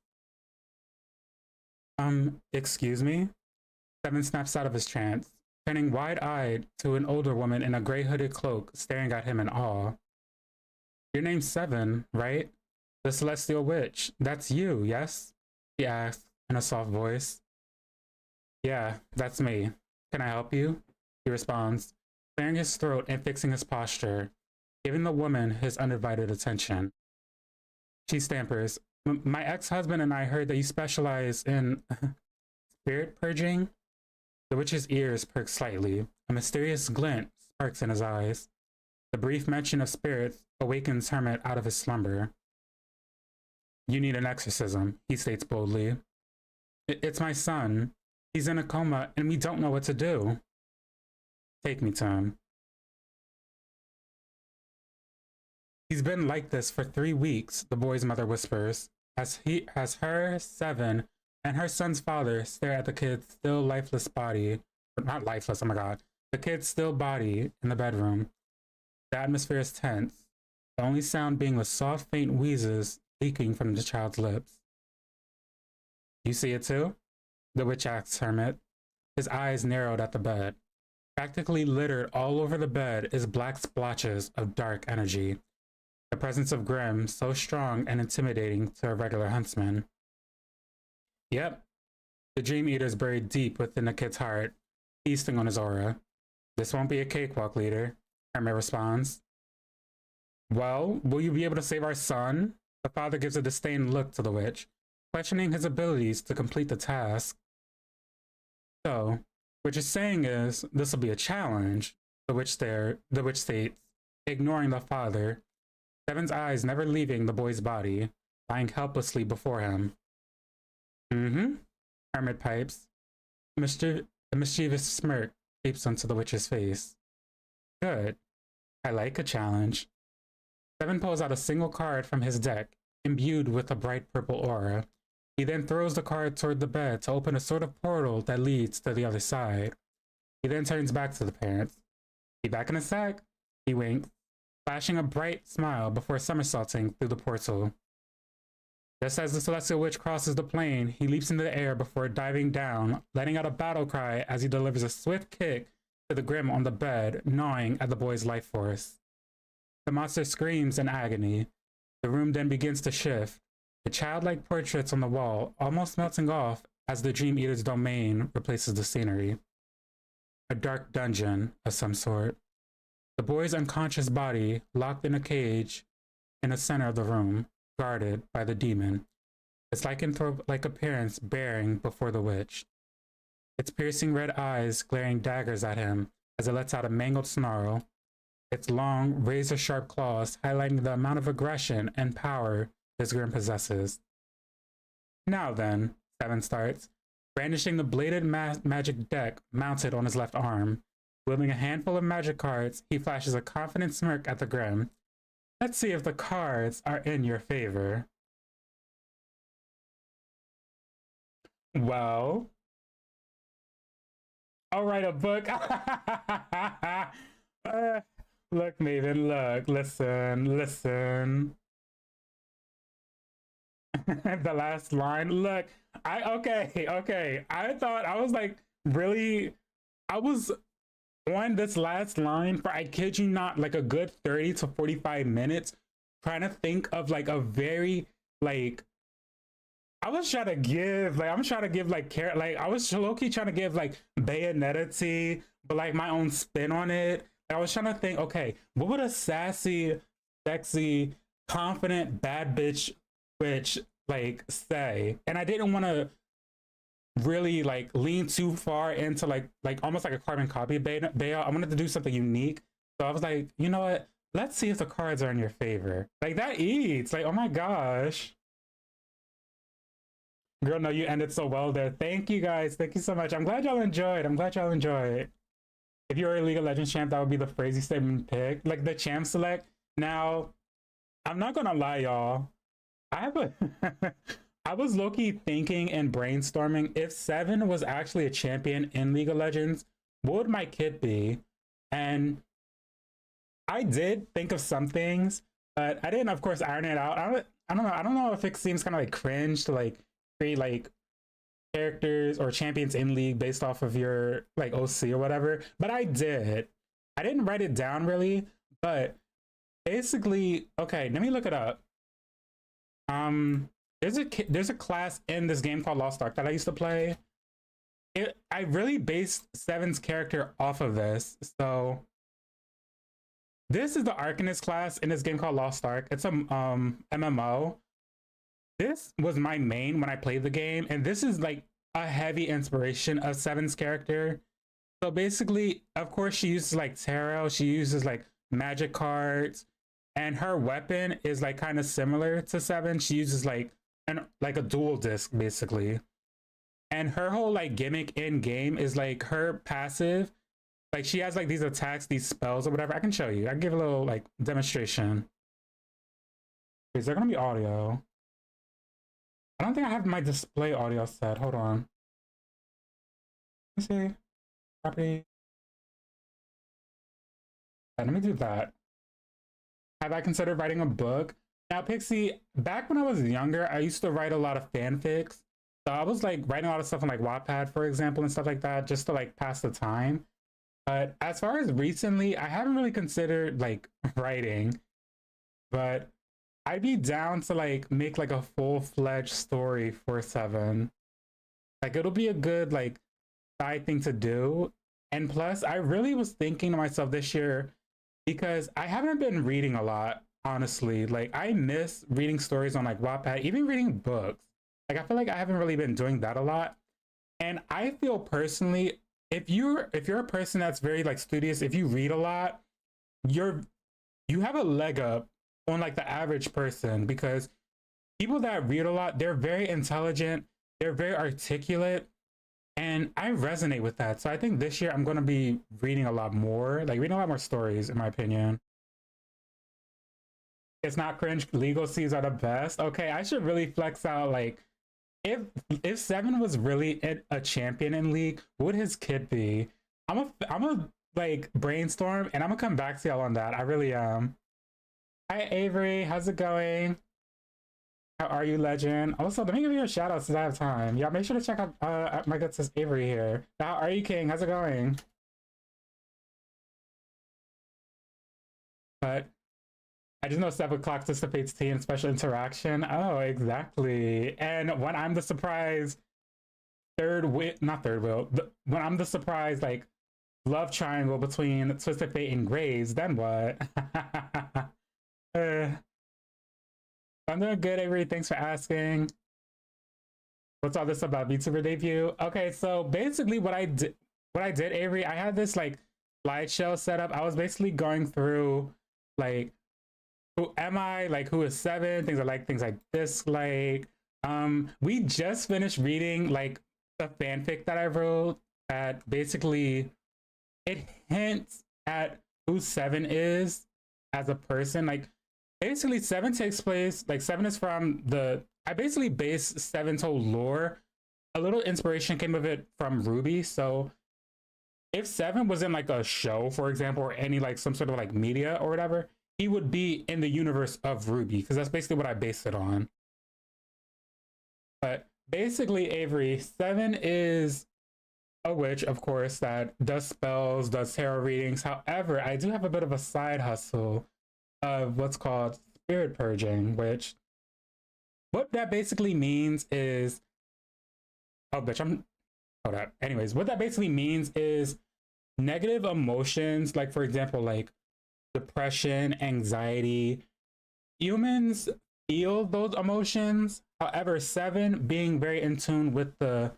Excuse me? Seven snaps out of his trance, turning wide-eyed to an older woman in a gray hooded cloak staring at him in awe. Your name's Seven, right? The Celestial Witch. That's you, yes? She asks in a soft voice. Yeah, that's me. Can I help you? He responds, clearing his throat and fixing his posture, giving the woman his undivided attention. She stampers. My ex-husband and I heard that you specialize in spirit purging. The witch's ears perk slightly. A mysterious glint sparks in his eyes. The brief mention of spirits awakens Hermit out of his slumber. You need an exorcism, he states boldly. It's my son. He's in a coma and we don't know what to do. Take me to him. He's been like this for 3 weeks, the boy's mother whispers, as her, Seven, and her son's father stare at the kid's still lifeless body, not lifeless, oh my god, the kid's still body in the bedroom. The atmosphere is tense, the only sound being the soft, faint wheezes leaking from the child's lips. You see it too? The witch asks Hermit. His eyes narrowed at the bed. Practically littered all over the bed is black splotches of dark energy. The presence of Grimm so strong and intimidating to a regular huntsman. Yep, the Dream Eater's buried deep within the kid's heart, feasting on his aura. This won't be a cakewalk, leader, Hermit responds. Well, will you be able to save our son? The father gives a disdained look to the witch, questioning his abilities to complete the task. So, what you're saying is, this will be a challenge, the witch states, ignoring the father, Seven's eyes never leaving the boy's body, lying helplessly before him. Mm-hmm, Hermit pipes. A mischievous smirk creeps onto the witch's face. Good. I like a challenge. Seven pulls out a single card from his deck, imbued with a bright purple aura. He then throws the card toward the bed to open a sort of portal that leads to the other side. He then turns back to the parents. Be back in a sec, he winks, flashing a bright smile before somersaulting through the portal. Just as the celestial witch crosses the plane, he leaps into the air before diving down, letting out a battle cry as he delivers a swift kick to the Grimm on the bed, gnawing at the boy's life force. The monster screams in agony. The room then begins to shift, the childlike portraits on the wall almost melting off as the Dream Eater's domain replaces the scenery. A dark dungeon of some sort. The boy's unconscious body locked in a cage in the center of the room, guarded by the demon. Its lycanthrope-like appearance bearing before the witch. Its piercing red eyes glaring daggers at him as it lets out a mangled snarl. Its long, razor-sharp claws highlighting the amount of aggression and power this Grimm possesses. Now then, Seven starts, brandishing the bladed magic deck mounted on his left arm. Wielding a handful of magic cards, he flashes a confident smirk at the Grimm. Let's see if the cards are in your favor. Well, I'll write a book. Look, Maven, look, listen. The last line, look, okay. I thought, I was like, really, I was on this last line for, I kid you not, like a good 30 to 45 minutes, trying to think of like a very, like, I was trying to give, like, I was low-key trying to give like Bayonetta tea, but like my own spin on it. I was trying to think, okay, what would a sassy, sexy, confident, bad bitch witch like say? And I didn't want to really like lean too far into like almost like a carbon copy of Bea. I wanted to do something unique. So I was like, you know what? Let's see if the cards are in your favor. Like that eats, like, oh my gosh. Girl, no, you ended so well there. Thank you guys. Thank you so much. I'm glad y'all enjoyed. If you were a League of Legends champ, that would be the crazy statement pick. Like the champ select. Now, I'm not gonna lie, y'all. I was low-key thinking and brainstorming if Seven was actually a champion in League of Legends, what would my kit be? And I did think of some things, but I didn't, of course, iron it out. I don't know if it seems kind of like cringe to like create like characters or champions in League based off of your like OC or whatever, but I didn't write it down really, but basically, okay, let me look it up. There's a class in this game called Lost Ark that I used to play. I really based Seven's character off of this. So this is the Arcanist class in this game called Lost Ark. It's a MMO. This was my main when I played the game, and this is like a heavy inspiration of Seven's character. So basically, of course, she uses like tarot, she uses like magic cards, and her weapon is like kind of similar to Seven. She uses like a dual disc basically. And her whole like gimmick in game is like her passive, like she has like these attacks, these spells or whatever. I can show you. I can give a little like demonstration. Is there gonna be audio? I don't think I have my display audio set. Hold on. Let me see. Property. Let me do that. Have I considered writing a book? Now, Pixie, back when I was younger, I used to write a lot of fanfics. So I was like writing a lot of stuff on like Wattpad, for example, and stuff like that, just to like pass the time. But as far as recently, I haven't really considered like writing, but I'd be down to like make like a full-fledged story for Seven. Like it'll be a good like side thing to do. And plus, I really was thinking to myself this year, because I haven't been reading a lot, honestly. Like I miss reading stories on like Wattpad, even reading books. Like I feel like I haven't really been doing that a lot. And I feel personally, if you're a person that's very like studious, if you read a lot, you have a leg up on like the average person, because people that read a lot, they're very intelligent, they're very articulate, and I resonate with that. So I think this year I'm going to be reading a lot more, like reading a lot more stories, in my opinion. It's not cringe. Legal C's are the best. Okay, I should really flex out. Like, if Seven was really a champion in League, what would his kid be? I'm a like brainstorm, and I'm gonna come back to y'all on that. I really am. Hi Avery, how's it going? How are you, legend? Also, let me give you a shout out since I have time. Yeah, make sure to check out my good sis Avery here. How are you, King? How's it going? But I just know 7 o'clock dissipates tea and special interaction. Oh, exactly. And when I'm the surprise not third wheel, when I'm the surprise like love triangle between Twisted Fate and Graves, then what? uh, I'm doing good, Avery. Thanks for asking. What's all this about VTuber debut? Okay, so basically what I did, Avery, I had this like slideshow set up. I was basically going through like, who am I? Like, who is Seven? Things I like, things I dislike. We just finished reading like the fanfic that I wrote that basically it hints at who Seven is as a person. Like, basically, Seven takes place, like, Seven is from I basically based Seven's whole lore. A little inspiration came of it from Ruby. So if Seven was in like a show, for example, or any like some sort of like media or whatever, he would be in the universe of Ruby, because that's basically what I based it on. But basically, Avery, Seven is a witch, of course, that does spells, does tarot readings. However, I do have a bit of a side hustle of what's called spirit purging, which what that basically means is, oh bitch, hold up. Anyways, what that basically means is negative emotions, like for example, like depression, anxiety. Humans feel those emotions. However, Seven, being very in tune with the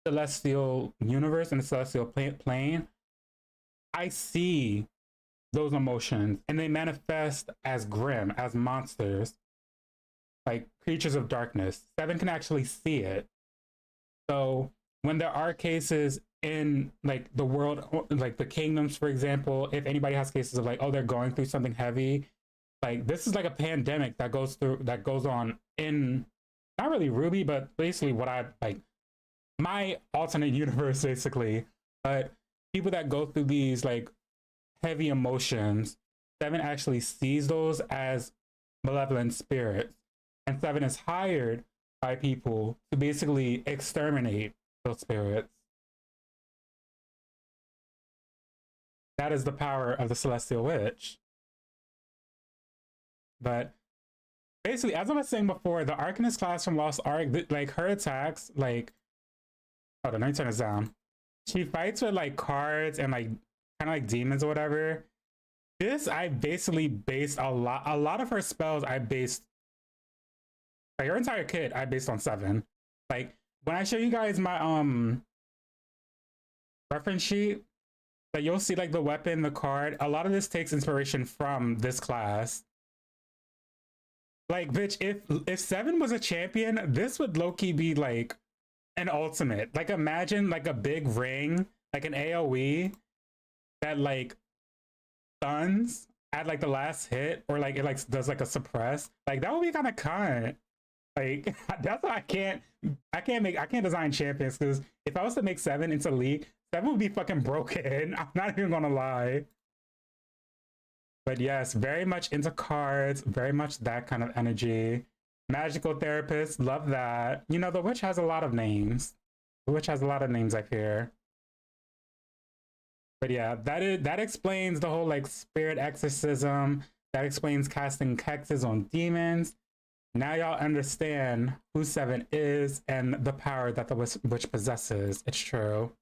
celestial universe and the celestial plane, I see those emotions and they manifest as grim, as monsters, like creatures of darkness. Seven can actually see it. So when there are cases in like the world, like the kingdoms, for example, if anybody has cases of like, oh, they're going through something heavy, like this is like a pandemic that goes on in not really Ruby, but basically what I like my alternate universe, basically. But people that go through these like heavy emotions, Seven actually sees those as malevolent spirits, and Seven is hired by people to basically exterminate those spirits. That is the power of the Celestial Witch. But basically, as I was saying before, the Arcanist class from Lost Ark, like her attacks, like, hold on, let me turn this down. She fights with like cards and like kind of like demons or whatever. This I basically based a lot of her spells. I based like her entire kit. I based on Seven. Like when I show you guys my reference sheet, that you'll see like the weapon, the card. A lot of this takes inspiration from this class. Like, bitch, if Seven was a champion, this would low-key be like an ultimate. Like, imagine like a big ring, like an AoE that like stuns at like the last hit, or like it like does like a suppress. Like that would be kind of cunt. Like that's why I can't design champions, because if I was to make Seven into League, Seven would be fucking broken. I'm not even gonna lie. But yes, very much into cards, very much that kind of energy. Magical therapist, love that. You know, the witch has a lot of names. The witch has a lot of names, I fear. But yeah, that explains the whole like spirit exorcism. That explains casting hexes on demons. Now y'all understand who Seven is and the power that the witch possesses. It's true.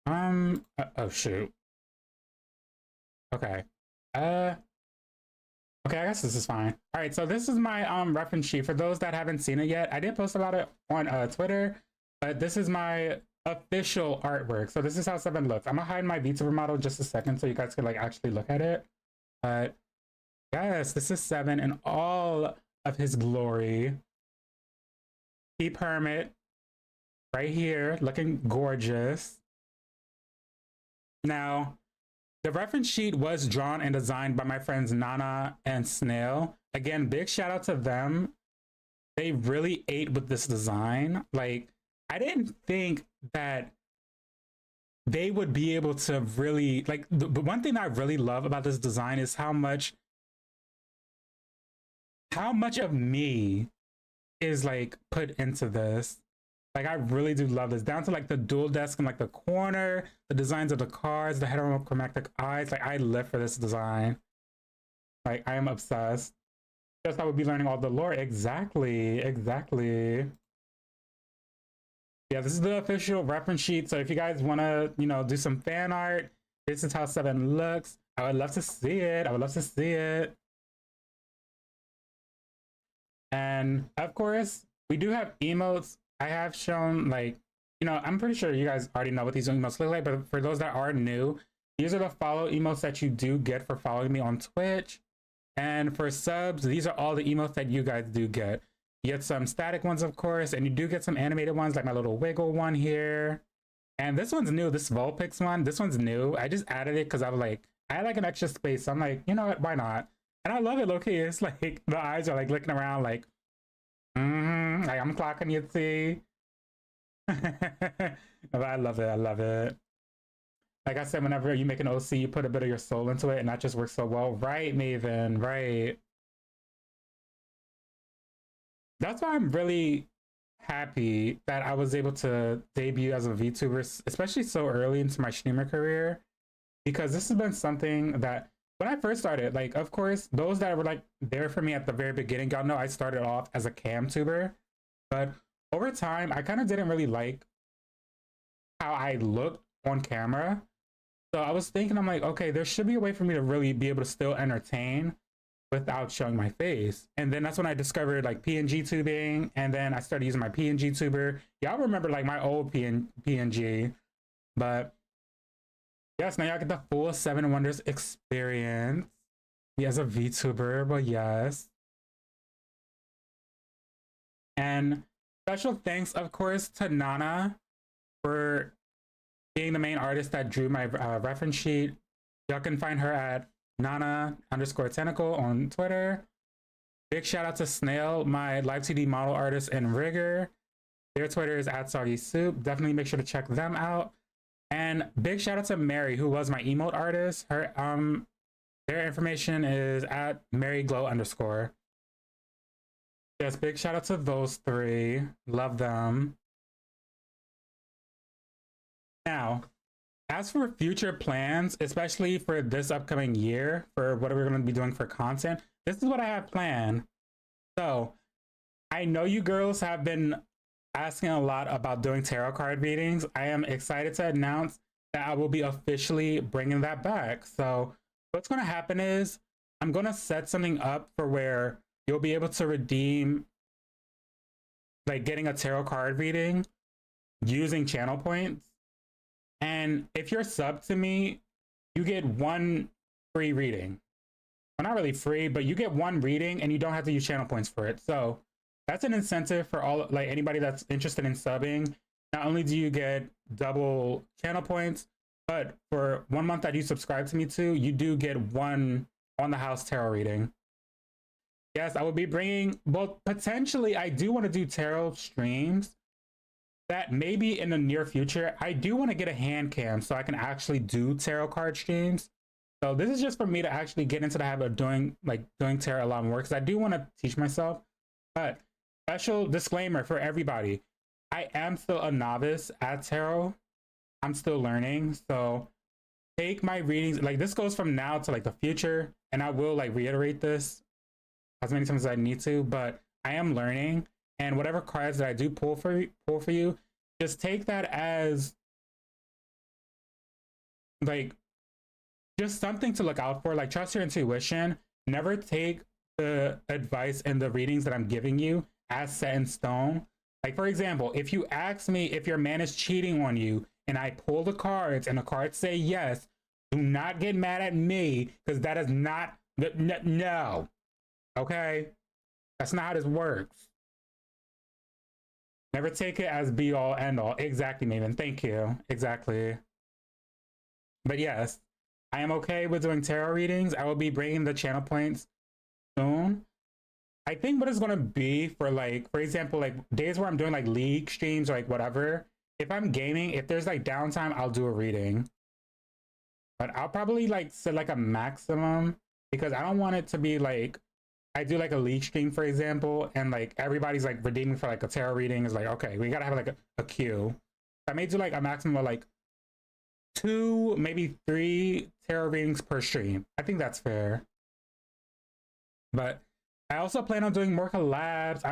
Oh shoot. Okay. Okay, I guess this is fine. All right, so this is my reference sheet. For those that haven't seen it yet, I did post about it on Twitter, but this is my official artwork. So this is how Seven looks. I'm gonna hide my Vtuber model just a second so you guys can like actually look at it. But yes, this is Seven in all of his glory. Keep Hermit right here, looking gorgeous. Now, the reference sheet was drawn and designed by my friends Nana and Snail. Again, big shout out to them. They really ate with this design. Like, I didn't think that they would be able to really, like, the one thing I really love about this design is how much of me is like put into this. Like, I really do love this, down to like the dual desk in like the corner, the designs of the cards, the heterochromatic eyes. Like, I live for this design. Like, I am obsessed. Just I would be learning all the lore. Exactly. Yeah, this is the official reference sheet. So if you guys want to, you know, do some fan art, this is how Seven looks. I would love to see it. And of course, we do have emotes. I have shown, like, you know, I'm pretty sure you guys already know what these emotes look like, but for those that are new, these are the follow emotes that you do get for following me on Twitch. And for subs, these are all the emotes that you guys do get. You get some static ones, of course, and you do get some animated ones, like my little wiggle one here. And this one's new, this Vulpix one, this one's new. I just added it because I was like, I had like an extra space. So I'm like, you know what, why not? And I love it, low-key. It's like, the eyes are like looking around like, like I'm clocking you, see? I love it. Like I said, whenever you make an OC, you put a bit of your soul into it, and that just works so well. Right, Maven, right. That's why I'm really happy that I was able to debut as a VTuber, especially so early into my streamer career, because this has been something that when I first started, like, of course, those that were like there for me at the very beginning, y'all know I started off as a cam tuber, but over time, I kind of didn't really like how I looked on camera. So I was thinking, I'm like, okay, there should be a way for me to really be able to still entertain without showing my face. And then that's when I discovered like PNG tubing, and then I started using my PNG tuber. Y'all remember like my old PNG, but yes, now y'all get the full Seven Wonders experience. Me as a VTuber, but yes. And special thanks, of course, to Nana for being the main artist that drew my reference sheet. Y'all can find her at Nana_tentacle on Twitter. Big shout out to Snail, my live 2D model artist and rigger. Their Twitter is @SoggySoup. Definitely make sure to check them out. And big shout out to Mary, who was my emote artist. Her their information is @MaryGlow_. Yes, big shout out to those three. Love them. Now, as for future plans, especially for this upcoming year, for what we're going to be doing for content, this is what I have planned. So, I know you girls have been asking a lot about doing tarot card readings. I am excited to announce that I will be officially bringing that back. So, what's going to happen is I'm going to set something up for where you'll be able to redeem, like, getting a tarot card reading using channel points. And if you're sub to me, you get one free reading. Well, not really free, but you get one reading and you don't have to use channel points for it. So that's an incentive for all, like, anybody that's interested in subbing. Not only do you get double channel points, but for 1 month that you subscribe to me to, you do get one on the house tarot reading. Yes, I will be bringing, well, potentially I do want to do tarot streams. That maybe in the near future. I do want to get a hand cam so I can actually do tarot card streams. So this is just for me to actually get into the habit of doing tarot a lot more, because I do want to teach myself. But special disclaimer for everybody, I am still a novice at tarot. I'm still learning. So take my readings, like this goes from now to like the future, and I will like reiterate this as many times as I need to, but I am learning, and whatever cards that I do pull for you, just take that as like just something to look out for. Like, trust your intuition. Never take the advice and the readings that I'm giving you as set in stone. Like, for example, if you ask me if your man is cheating on you and I pull the cards and the cards say yes, do not get mad at me, because that is not, no. Okay? That's not how this works. Never take it as be all end all. Exactly, Maven. Thank you. Exactly. But yes, I am okay with doing tarot readings. I will be bringing the channel points soon. I think what it's going to be for, like, for example, like days where I'm doing like league streams or like whatever. If I'm gaming, if there's like downtime, I'll do a reading. But I'll probably like set like a maximum, because I don't want it to be like, I do like a league stream, for example, and like everybody's like redeeming for like a tarot reading. Is like, okay, we gotta have like a queue. I may do like a maximum of like 2, maybe 3 tarot readings per stream. I think that's fair. But I also plan on doing more collabs.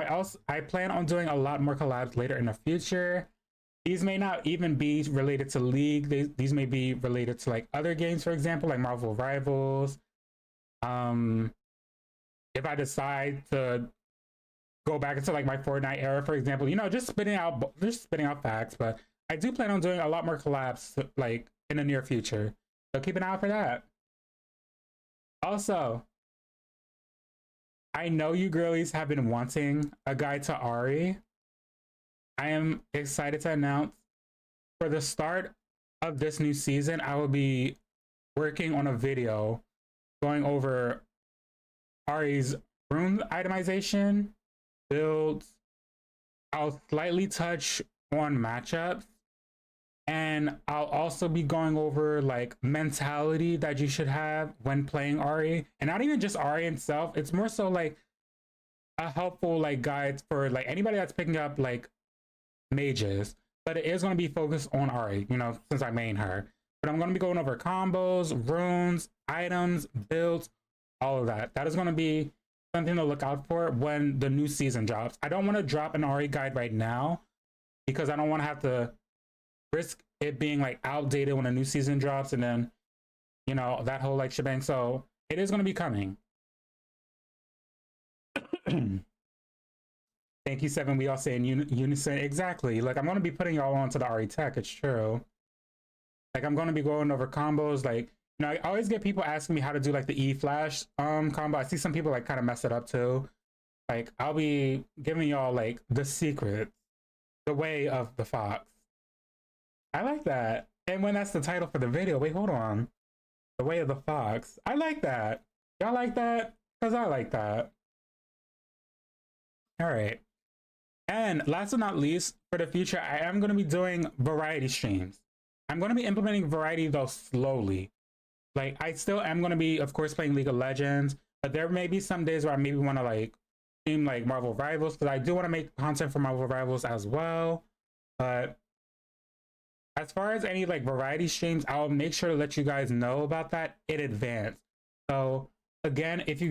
I plan on doing a lot more collabs later in the future. These may not even be related to League. These may be related to like other games, for example, like Marvel Rivals. If I decide to go back into like my Fortnite era, for example, you know, just spitting out facts. But I do plan on doing a lot more collabs like in the near future. So keep an eye out for that. Also, I know you girlies have been wanting a guide to Ari. I am excited to announce, for the start of this new season, I will be working on a video going over Ari's rune itemization, builds. I'll slightly touch on matchups, and I'll also be going over like mentality that you should have when playing Ari, and not even just Ari itself. It's more so like a helpful like guide for like anybody that's picking up like mages, but it is going to be focused on Ari, you know, since I main her. But I'm going to be going over combos, runes, items, builds, all of that. That is going to be something to look out for when the new season drops. I don't want to drop an Ari guide right now, because I don't want to have to risk it being like outdated when a new season drops, and then, you know, that whole like shebang. So it is going to be coming. Thank you, Seven. We all say in unison. Exactly. Like, I'm going to be putting y'all onto the Ari tech. It's true. Like, I'm going to be going over combos. Like, you know, I always get people asking me how to do like the E flash combo. I see some people like kind of mess it up too. Like, I'll be giving y'all like the secret, the way of the fox. I like that. And when that's the title for the video, wait, hold on. The way of the fox. I like that. Y'all like that? Because I like that. All right. And last but not least, for the future, I am going to be doing variety streams. I'm going to be implementing variety, though, slowly. Like, I still am going to be, of course, playing League of Legends, but there may be some days where I maybe want to, like, stream, like, Marvel Rivals, because I do want to make content for Marvel Rivals as well. But as far as any, like, variety streams, I'll make sure to let you guys know about that in advance. So, again, if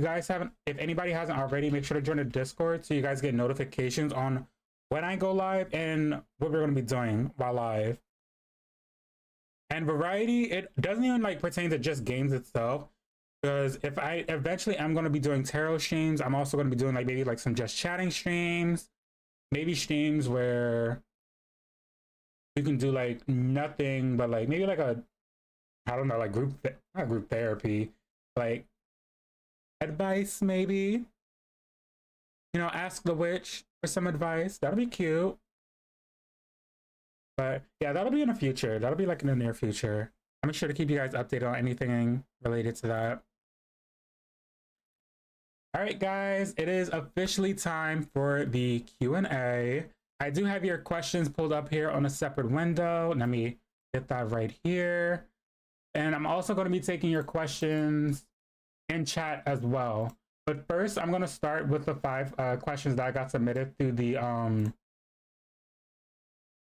anybody hasn't already, make sure to join the Discord so you guys get notifications on when I go live and what we're going to be doing while live. And variety, it doesn't even like pertain to just games itself, because if I eventually am going to be doing tarot streams, I'm also going to be doing like maybe like some just chatting streams, maybe streams where you can do like nothing but like maybe like a, I don't know, like not group therapy, like advice maybe, you know, ask the witch for some advice. That'll be cute. But yeah, that'll be in the future. That'll be like in the near future. I'll make sure to keep you guys updated on anything related to that. All right, guys, it is officially time for the Q&A. I do have your questions pulled up here on a separate window. Let me get that right here. And I'm also going to be taking your questions in chat as well. But first, I'm going to start with the 5 questions that I got submitted through the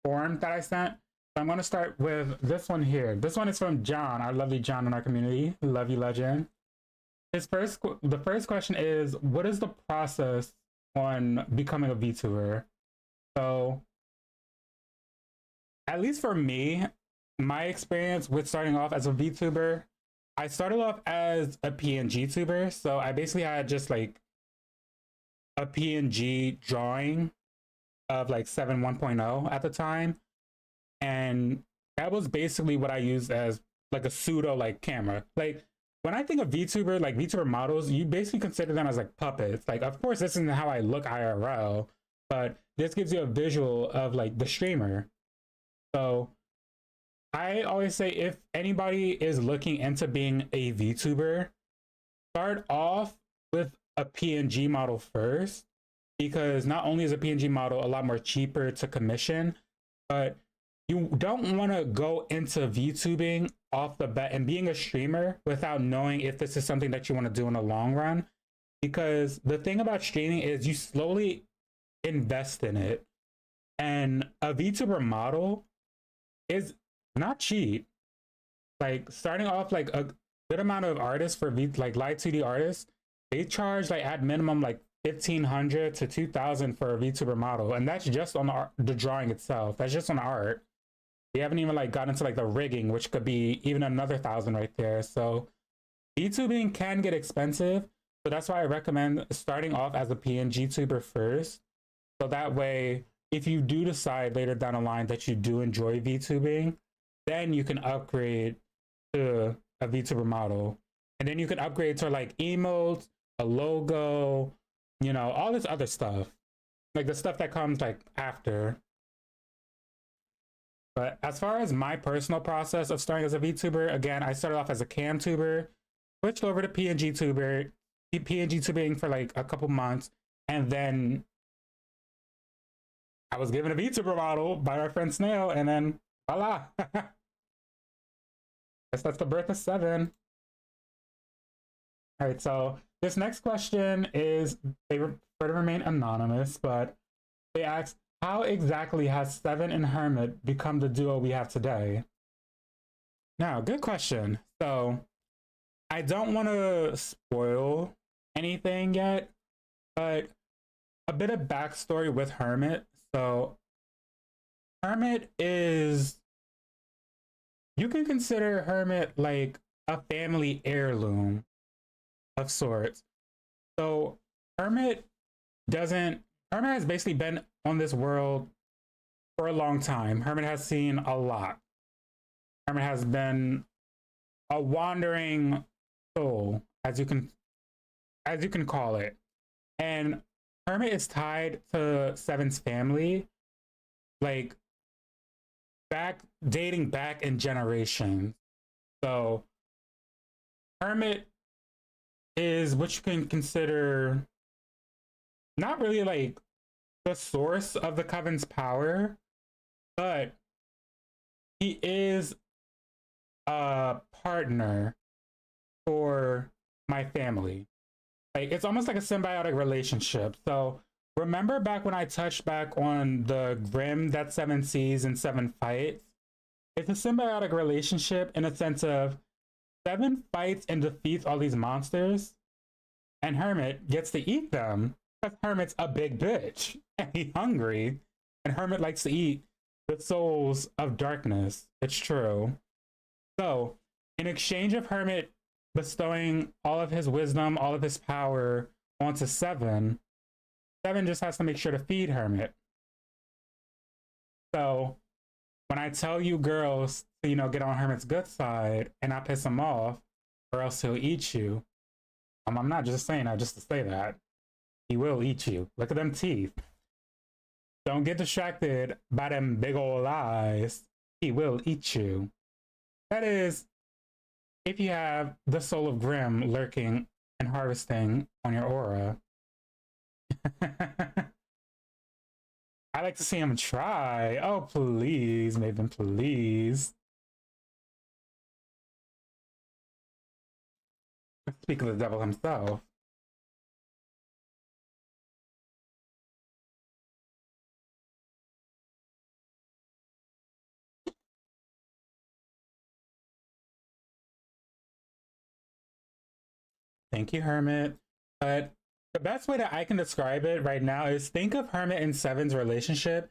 form that I sent. So I'm going to start with this one here. This one is from John, our lovely John in our community. Love you, legend. The first question is, what is the process on becoming a VTuber? So, at least for me, my experience with starting off as a VTuber, I started off as a PNG tuber. So I basically had just like a PNG drawing of like 7 1.0 at the time. And that was basically what I used as like a pseudo like camera. Like when I think of VTuber, like VTuber models, you basically consider them as like puppets. Like, of course, this isn't how I look IRL, but this gives you a visual of like the streamer. So I always say if anybody is looking into being a VTuber, start off with a PNG model first, because not only is a PNG model a lot more cheaper to commission, but you don't want to go into VTubing off the bat and being a streamer without knowing if this is something that you want to do in the long run. Because the thing about streaming is you slowly invest in it. And a VTuber model is not cheap. Like starting off, like a good amount of artists for like live 2D artists, they charge like at minimum like 1,500 to 2,000 for a VTuber model, and that's just on the drawing itself. That's just on art. We haven't even like gotten into like the rigging, which could be even another 1,000 right there. So VTubing can get expensive, so that's why I recommend starting off as a PNG tuber first. So that way, if you do decide later down the line that you do enjoy VTubing, then you can upgrade to a VTuber model, and then you can upgrade to like emotes, a logo, you know, all this other stuff, like the stuff that comes like after. But as far as my personal process of starting as a VTuber, again, I started off as a cam tuber, switched over to PNG tuber, PNG tubing for like a couple months, and then I was given a VTuber model by our friend Snail, and then voila. Guess that's the birth of 7. All right, so this next question is, they prefer to remain anonymous, but they ask, how exactly has 7 and Hermit become the duo we have today? Now, good question. So I don't want to spoil anything yet, but a bit of backstory with Hermit. So Hermit is, you can consider Hermit like a family heirloom of sorts. So Hermit has basically been on this world for a long time. Hermit has seen a lot. Hermit has been a wandering soul, as you can call it. And Hermit is tied to 7's family, like dating back in generations. So Hermit is what you can consider not really like the source of the Coven's power, but he is a partner for my family. Like it's almost like a symbiotic relationship. So remember back when I touched back on the Grim that 7 sees and 7 fights? It's a symbiotic relationship in a sense of 7 fights and defeats all these monsters, and Hermit gets to eat them because Hermit's a big bitch and he's hungry, and Hermit likes to eat the souls of darkness. It's true. So in exchange of Hermit bestowing all of his wisdom, all of his power onto 7, 7 just has to make sure to feed Hermit. So when I tell you girls to, you know, get on Hermit's good side and not piss him off, or else he'll eat you. I'm not just saying that just to say that. He will eat you. Look at them teeth. Don't get distracted by them big old eyes. He will eat you. That is, if you have the soul of Grim lurking and harvesting on your aura. I like to see him try. Oh, please, Maven, please. Speak of the devil himself. Thank you, Hermit. But the best way that I can describe it right now is think of Hermit and Seven's relationship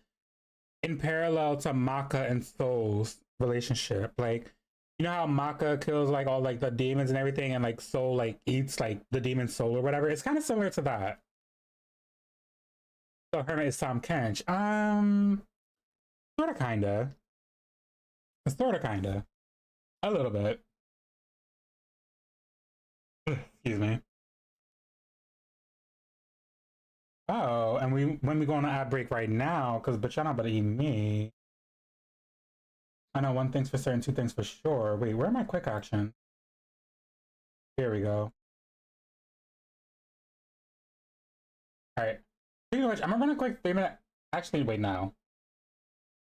in parallel to Maka and Soul's relationship. Like, you know how Maka kills like all like the demons and everything, and like Soul like eats like the demon soul or whatever. It's kind of similar to that. So Hermit is Tom Kench. Sorta kinda. Sorta kinda. A little bit. Excuse me. Oh, and when we go on an ad break right now, because but y'all not about to eat me. I know one thing's for certain, two things for sure. Wait, where are my quick action? Here we go. All right. Pretty much, I'm gonna run a quick 3-minute. Actually, wait, no.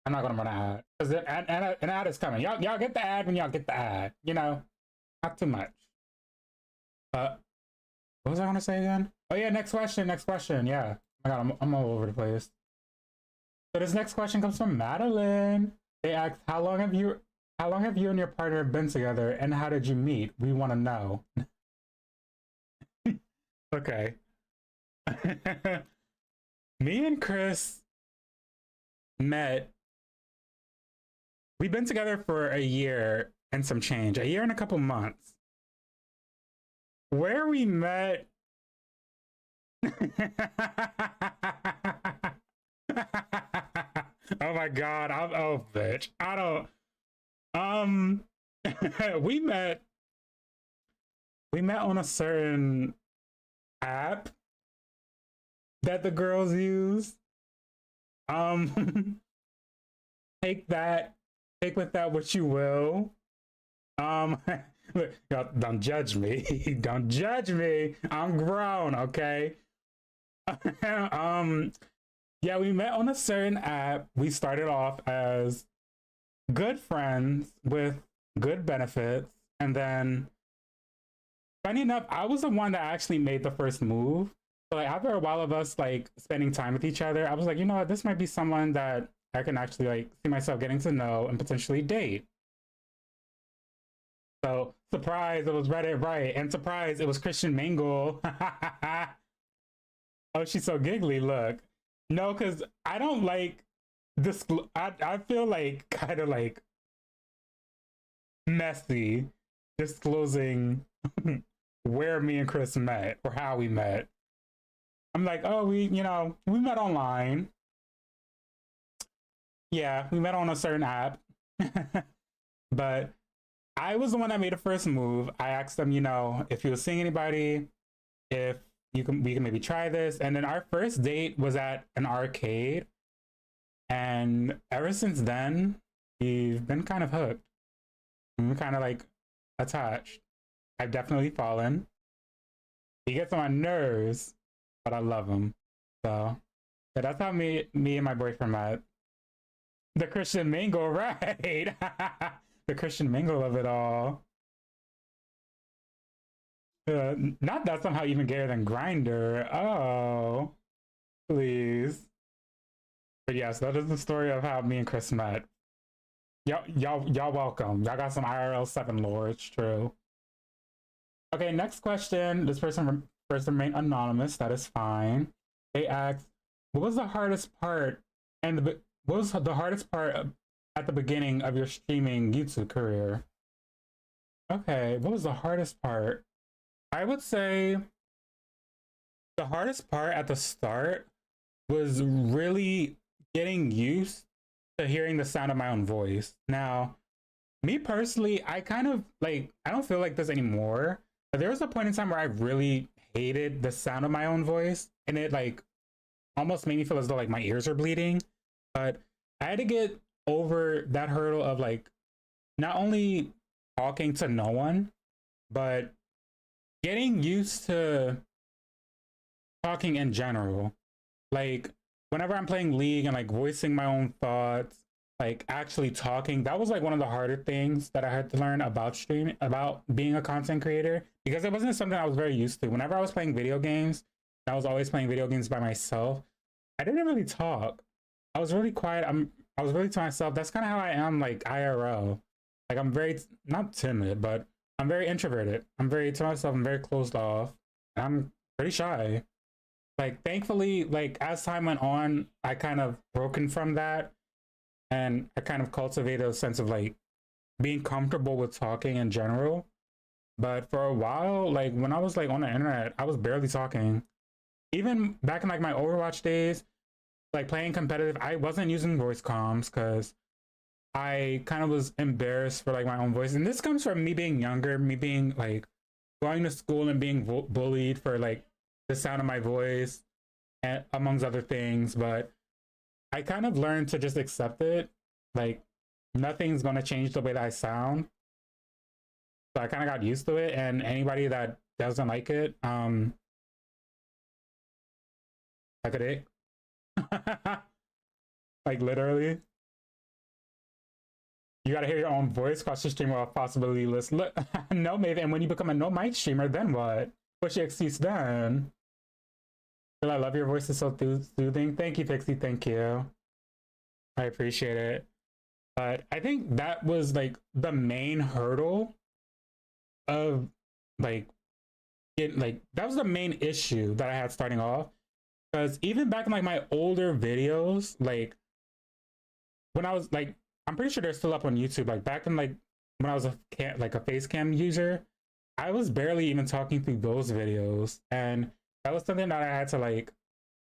I'm not gonna run an ad because an ad is coming. Y'all get the ad when y'all get the ad. You know, not too much. What was I gonna say again? Oh yeah, next question. Next question. Yeah. Oh my God, I'm all over the place. So this next question comes from Madeline. They asked, how long have you and your partner been together, and how did you meet? We want to know. Okay. Me and Chris met. We've been together for a year and some change, a year and a couple months. Where we met. Oh my God, oh bitch. I don't we met on a certain app that the girls use. Take with that what you will. Look, y'all, don't judge me. Don't judge me. I'm grown, okay? Yeah, we met on a certain app. We started off as good friends with good benefits, and then funny enough, I was the one that actually made the first move. So like after a while of us like spending time with each other, I was like, you know what, this might be someone that I can actually like see myself getting to know and potentially date. So surprise, it was Reddit right, and surprise, it was Christian Mingle. Oh, she's so giggly. Look, no, because I don't like this. I feel like kind of like messy disclosing where me and Chris met or how we met. I'm like, oh, we met online. Yeah, we met on a certain app. But I was the one that made the first move. I asked them, if he was seeing anybody, if we can maybe try this. And then our first date was at an arcade. And ever since then, we've been kind of hooked. We're kind of like attached. I've definitely fallen. He gets on my nerves, but I love him. So yeah, that's how me and my boyfriend met. The Christian Mingle, right? The Christian Mingle of it all. Not that somehow even gayer than Grinder. Oh, please. But yes, that is the story of how me and Chris met. Y'all welcome. Y'all got some IRL 7 lore. It's true. Okay, next question. This person remained anonymous. That is fine. They asked, what was the hardest part and what was the hardest part at the beginning of your streaming YouTube career? Okay, what was the hardest part? I would say the hardest part at the start was really getting used to hearing the sound of my own voice. Now, me personally, I kind of like, I don't feel like this anymore, but there was a point in time where I really hated the sound of my own voice, and it like almost made me feel as though like my ears are bleeding. But I had to get over that hurdle of like not only talking to no one, but getting used to talking in general. Like whenever I'm playing League and like voicing my own thoughts, like actually talking. That was like one of the harder things that I had to learn about streaming, about being a content creator, because it wasn't something I was very used to. Whenever I was playing video games, I was always playing video games by myself. I didn't really talk. I was really quiet. I was really to myself. That's kind of how I am, like IRL. Like I'm very not timid, but I'm very introverted. I'm very to myself. I'm very closed off. And I'm pretty shy. Like thankfully, like as time went on, I kind of broken from that, and I kind of cultivated a sense of like being comfortable with talking in general. But for a while, like when I was like on the internet, I was barely talking. Even back in like my Overwatch days, like playing competitive, I wasn't using voice comms because I kind of was embarrassed for like my own voice. And this comes from me being younger, me being like going to school and being bullied for like the sound of my voice, and amongst other things. But I kind of learned to just accept it. Like nothing's gonna change the way that I sound. So I kind of got used to it. And anybody that doesn't like it, like a dick. Like literally. You gotta hear your own voice across the stream while possibility list. Look, no, maybe. And when you become a no mic streamer, then what? What's your excuse then? Well, I love your voice. Is so soothing. Thank you, Pixie. Thank you. I appreciate it. But I think that was like the main hurdle of like that was the issue issue that I had starting off. Because even back in like my older videos, like when I was like, I'm pretty sure they're still up on YouTube. Like back in like when I was a face cam user, I was barely even talking through those videos. And that was something that I had to like,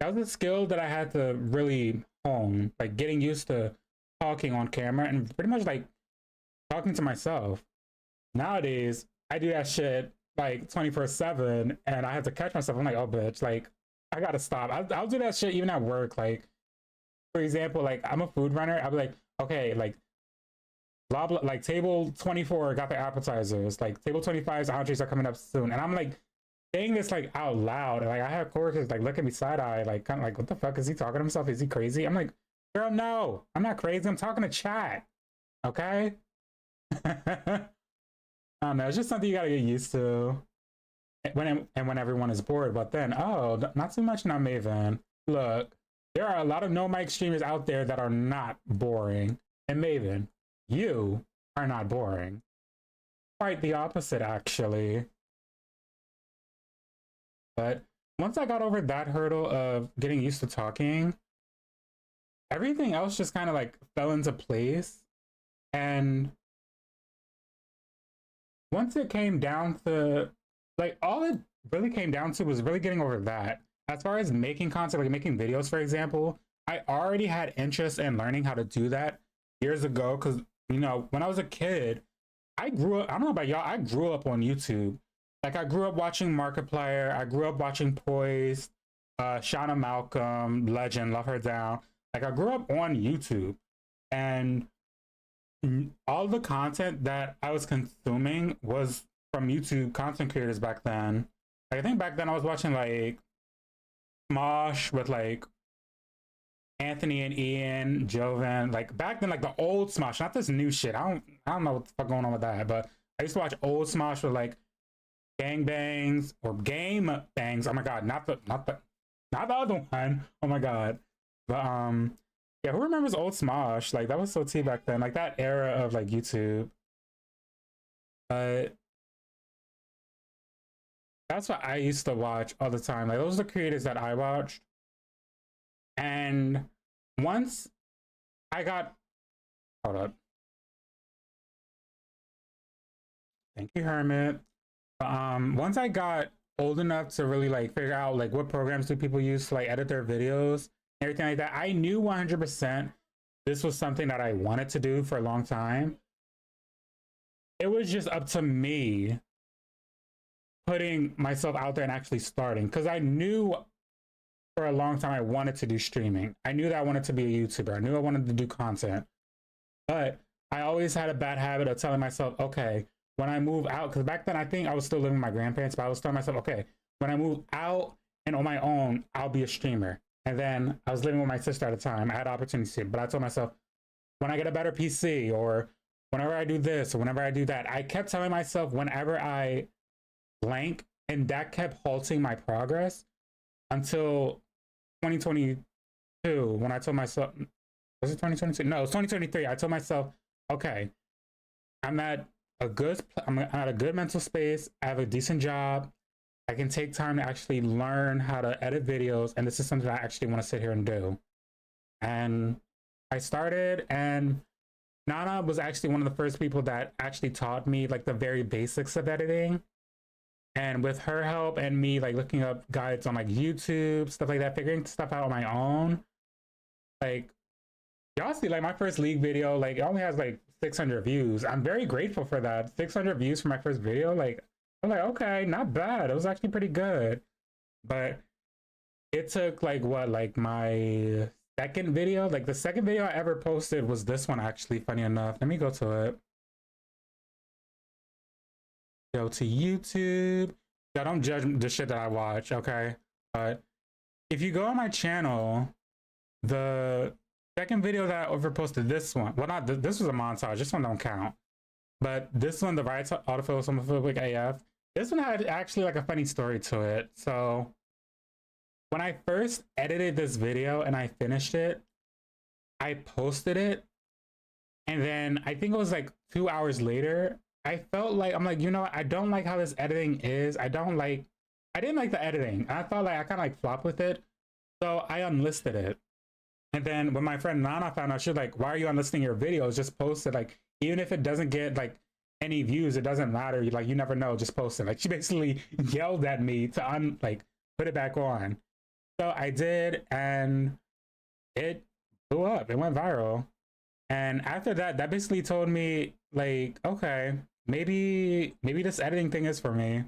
that was a skill that I had to really hone, like getting used to talking on camera and pretty much like talking to myself. Nowadays, I do that shit like 24/7 and I have to catch myself. I'm like, oh bitch, like I gotta stop. I'll do that shit even at work. Like, for example, like I'm a food runner. I'll be like, okay, like blah blah, like table 24 got the appetizers, like table 25's entrees are coming up soon, and I'm like saying this like out loud. Like I have coworkers like look at me side eye, like kind of like, what the fuck is he talking to himself? Is he crazy? I'm like, girl, no, I'm not crazy. I'm talking to chat. Okay. I don't know. It's just something you gotta get used to when everyone is bored. But then, oh, not too much now, Maven. Look, there are a lot of no mic streamers out there that are not boring. And Maven, you are not boring. Quite the opposite, actually. But once I got over that hurdle of getting used to talking, everything else just kind of like fell into place. And once it came down to like, all it really came down to was really getting over that. As far as making content, like making videos, for example, I already had interest in learning how to do that years ago. Because, you know, when I was a kid, I grew up, I don't know about y'all, I grew up on YouTube. Like, I grew up watching Markiplier. I grew up watching Poise, Shauna Malcolm, Legend, Love Her Down. Like, I grew up on YouTube. And all the content that I was consuming was from YouTube content creators back then. Like, I think back then I was watching like Smosh with like Anthony and Ian, Joven. Like back then, like the old Smosh, not this new shit. I don't know what the fuck going on with that. But I used to watch old Smosh with like Gangbangs or Game Bangs. Oh my god, not the other one. Oh my god. But yeah, who remembers old Smosh? Like that was so tea back then. Like that era of like YouTube. But that's what I used to watch all the time. Like those are the creators that I watched. And once I got, hold up. Thank you, Hermit. Once I got old enough to really like figure out like what programs do people use to like edit their videos and everything like that, I knew 100% this was something that I wanted to do for a long time. It was just up to me putting myself out there and actually starting, because I knew for a long time I wanted to do streaming. I knew that I wanted to be a YouTuber. I knew I wanted to do content. But I always had a bad habit of telling myself, okay, when I move out, because back then I think I was still living with my grandparents, but I was telling myself, okay, when I move out and on my own, I'll be a streamer. And then I was living with my sister at the time. I had opportunities, but I told myself, when I get a better PC, or whenever I do this or whenever I do that. I kept telling myself whenever I blank, and that kept halting my progress until 2022 when I told myself, was it 2022? No, it was 2023. I told myself, okay, I'm at I'm at a good mental space. I have a decent job. I can take time to actually learn how to edit videos, and this is something I actually want to sit here and do. And I started, and Nana was actually one of the first people that actually taught me like the very basics of editing. And with her help and me like looking up guides on like YouTube, stuff like that, figuring stuff out on my own, like y'all see like my first league video, like it only has like 600 views. I'm very grateful for that. 600 views for my first video. Like I'm like, okay, not bad. It was actually pretty good. But it took like what, like my second video, like the second video I ever posted was this one, actually, funny enough. Let me go to it. Go to YouTube. Y'all don't judge the shit that I watch, okay? But if you go on my channel, the second video that I ever posted, this one, well, not this was a montage. This one don't count. But this one, the right autofill homophobic AF, this one had actually like a funny story to it. So when I first edited this video and I finished it, I posted it, and then I think it was like 2 hours later, I felt like, I'm like, you know what? I don't like how this editing is. I didn't like the editing. I felt like I kind of like flopped with it. So I unlisted it. And then when my friend Nana found out, she was like, why are you unlisting your videos? Just post it. Like, even if it doesn't get like any views, it doesn't matter. Like, you never know, just post it. Like, she basically yelled at me to put it back on. So I did, and it blew up. It went viral. And after that, that basically told me, like, okay, maybe this editing thing is for me.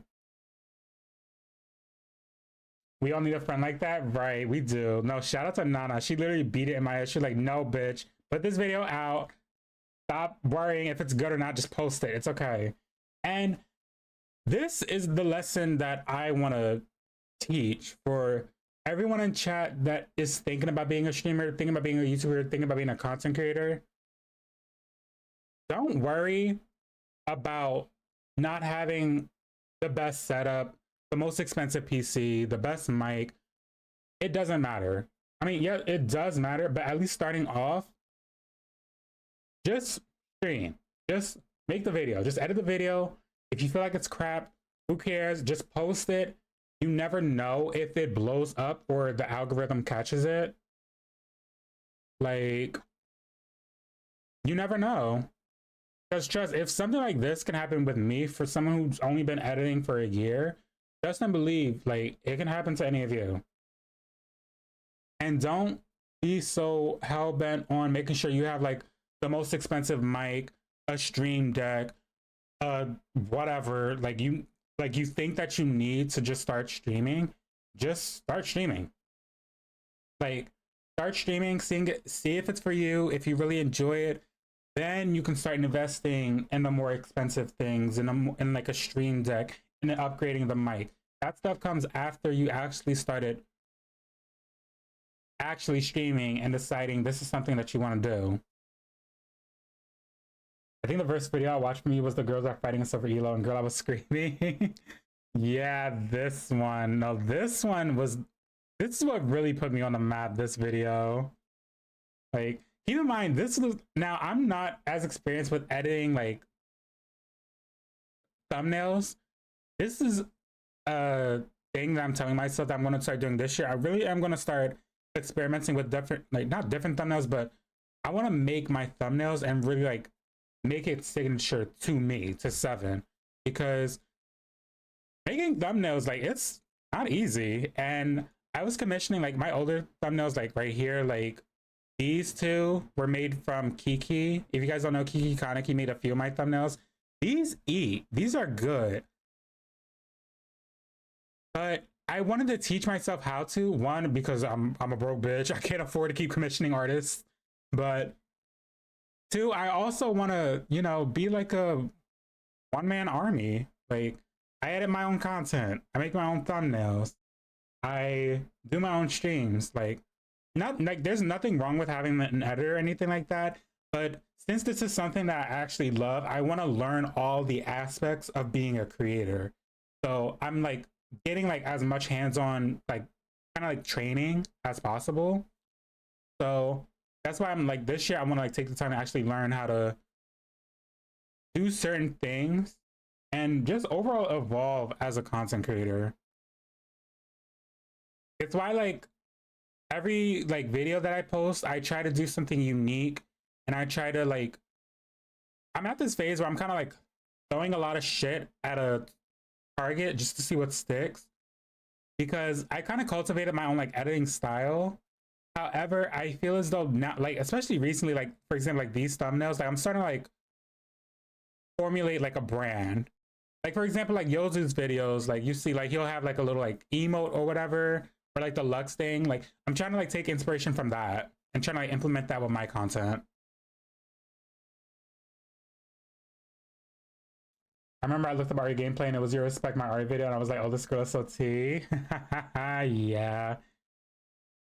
We all need a friend like that, right? We do. No, shout out to Nana. She literally beat it in my head. She's like, no, bitch, put this video out. Stop worrying if it's good or not. Just post it. It's okay. And this is the lesson that I want to teach for everyone in chat that is thinking about being a streamer, thinking about being a YouTuber, thinking about being a content creator. Don't worry about not having the best setup, the most expensive PC, the best mic. It doesn't matter. I mean, yeah, it does matter, but at least starting off, just stream. Just make the video. Just edit the video. If you feel like it's crap, who cares? Just post it. You never know if it blows up or the algorithm catches it. Like, you never know. Because trust, if something like this can happen with me, for someone who's only been editing for a year, trust and believe, like, it can happen to any of you. And don't be so hell-bent on making sure you have like the most expensive mic, a stream deck, whatever, like you think that you need to just start streaming. Just start streaming. Like, start streaming, see if it's for you. If you really enjoy it, then you can start investing in the more expensive things, in like a stream deck, and then upgrading the mic. That stuff comes after you actually started streaming and deciding this is something that you want to do. I think the first video I watched from you was the girls are fighting us over Elo, and girl, I was screaming. Yeah, this one. No, this is what really put me on the map, this video. Like, keep in mind, now I'm not as experienced with editing like thumbnails. This is a thing that I'm telling myself that I'm going to start doing this year. I really am going to start experimenting with different, like, not different thumbnails, but I want to make my thumbnails and really like make it signature to me, to Seven, because making thumbnails, like, it's not easy. And I was commissioning like my older thumbnails, like right here, like these two were made from Kiki. If you guys don't know Kiki Kaneki, made a few of my thumbnails. These are good, but I wanted to teach myself how to, one, because I'm a broke bitch, I can't afford to keep commissioning artists, but two, I also want to, you know, be like a one-man army. Like, I edit my own content, I make my own thumbnails, I do my own streams. Like, not like there's nothing wrong with having an editor or anything like that, But since this is something that I actually love, I want to learn all the aspects of being a creator. So I'm like getting like as much hands-on, like kind of like training as possible. So that's why I'm like this year I want to like take the time to actually learn how to do certain things and just overall evolve as a content creator. It's why like every like video that I post, I try to do something unique, and I try to like I'm at this phase where I'm kind of like throwing a lot of shit at a target just to see what sticks, because I kind of cultivated my own like editing style. However, I feel as though now, like especially recently, like for example, like these thumbnails, like I'm starting to like formulate like a brand. Like for example, like Yozu's videos, like you see like he'll have like a little like emote or whatever, or like the Lux thing. Like I'm trying to like take inspiration from that and trying to like implement that with my content. I remember I looked up Ari gameplay and it was your respect my Ari video, and I was like, oh, this girl is so tea. Yeah.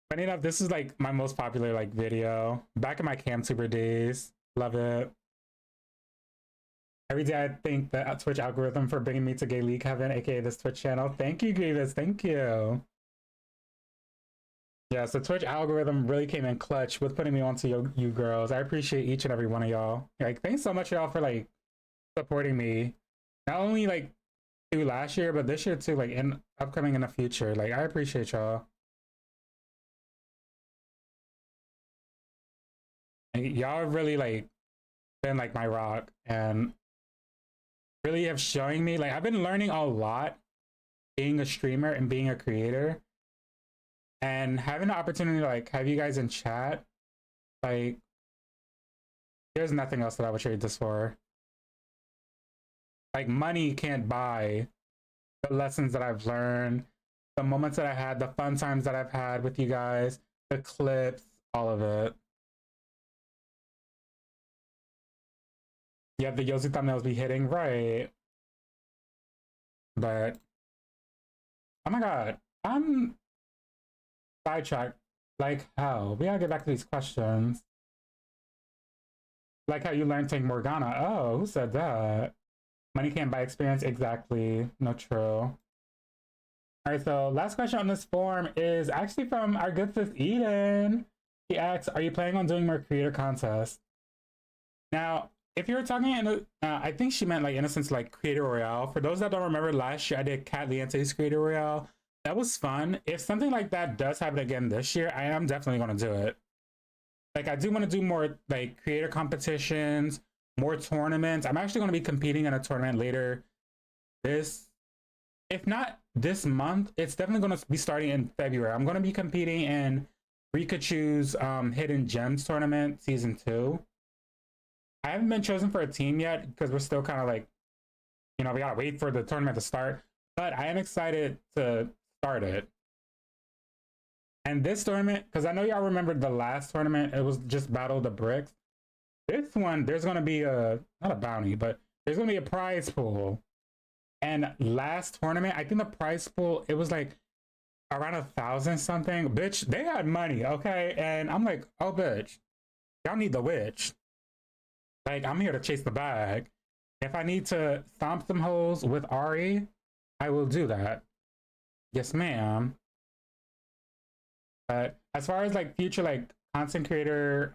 Funny enough, this is like my most popular like video back in my Camtuber days. Love it. Every day I thank the Twitch algorithm for bringing me to Gay League Heaven, aka this Twitch channel. Thank you, Grievous. Thank you. Yeah, so Twitch algorithm really came in clutch with putting me onto you girls. I appreciate each and every one of y'all. Like, thanks so much y'all for like supporting me. Not only like through last year, but this year too, like in upcoming in the future. Like, I appreciate y'all. Y'all have really like been like my rock and really have showing me like I've been learning a lot being a streamer and being a creator, and having the opportunity to like have you guys in chat. Like, there's nothing else that I would trade this for. Like, money can't buy the lessons that I've learned, the moments that I had, the fun times that I've had with you guys, the clips, all of it. Yeah, the Yozu thumbnails be hitting, right? But, oh my god, I'm sidetracked. Like how? We gotta get back to these questions. Like how you learned Tank Morgana. Oh, who said that? Money can't buy experience. Exactly. No, true. All right, so last question on this form is actually from our good sis Eden. He asks, are you planning on doing more creator contests? Now, if you're talking in I think she meant like in a sense like Creator Royale. For those that don't remember, last year I did Cat Liente's Creator Royale. That was fun. If something like that does happen again this year, I am definitely going to do it. Like, I do want to do more like creator competitions, more tournaments. I'm actually going to be competing in a tournament later this, if not this month, it's definitely going to be starting in February. I'm going to be competing in Rikachu's Hidden Gems tournament season 2. I haven't been chosen for a team yet because we're still kind of like, you know, we gotta wait for the tournament to start. But I am excited to start it. And this tournament, because I know y'all remembered the last tournament, it was just Battle of the Bricks. This one, there's gonna be a, not a bounty, but there's gonna be a prize pool. And last tournament, I think the prize pool, it was like around 1,000 something. Bitch, they had money, okay? And I'm like, oh bitch, y'all need the witch. Like, I'm here to chase the bag. If I need to stomp some hoes with Ari, I will do that. Yes, ma'am. But as far as like future like content creator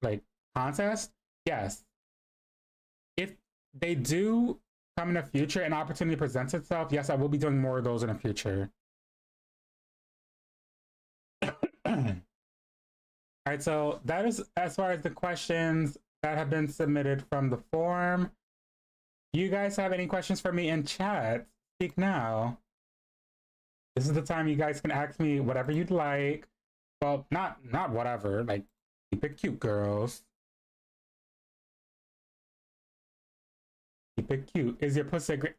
like contest, yes. If they do come in the future and opportunity presents itself, yes, I will be doing more of those in the future. All right, so that is as far as the questions that have been submitted from the form. You guys have any questions for me in chat? Speak now. This is the time you guys can ask me whatever you'd like. Well, not whatever, like keep it cute, girls. Keep it cute. Is your pussy great?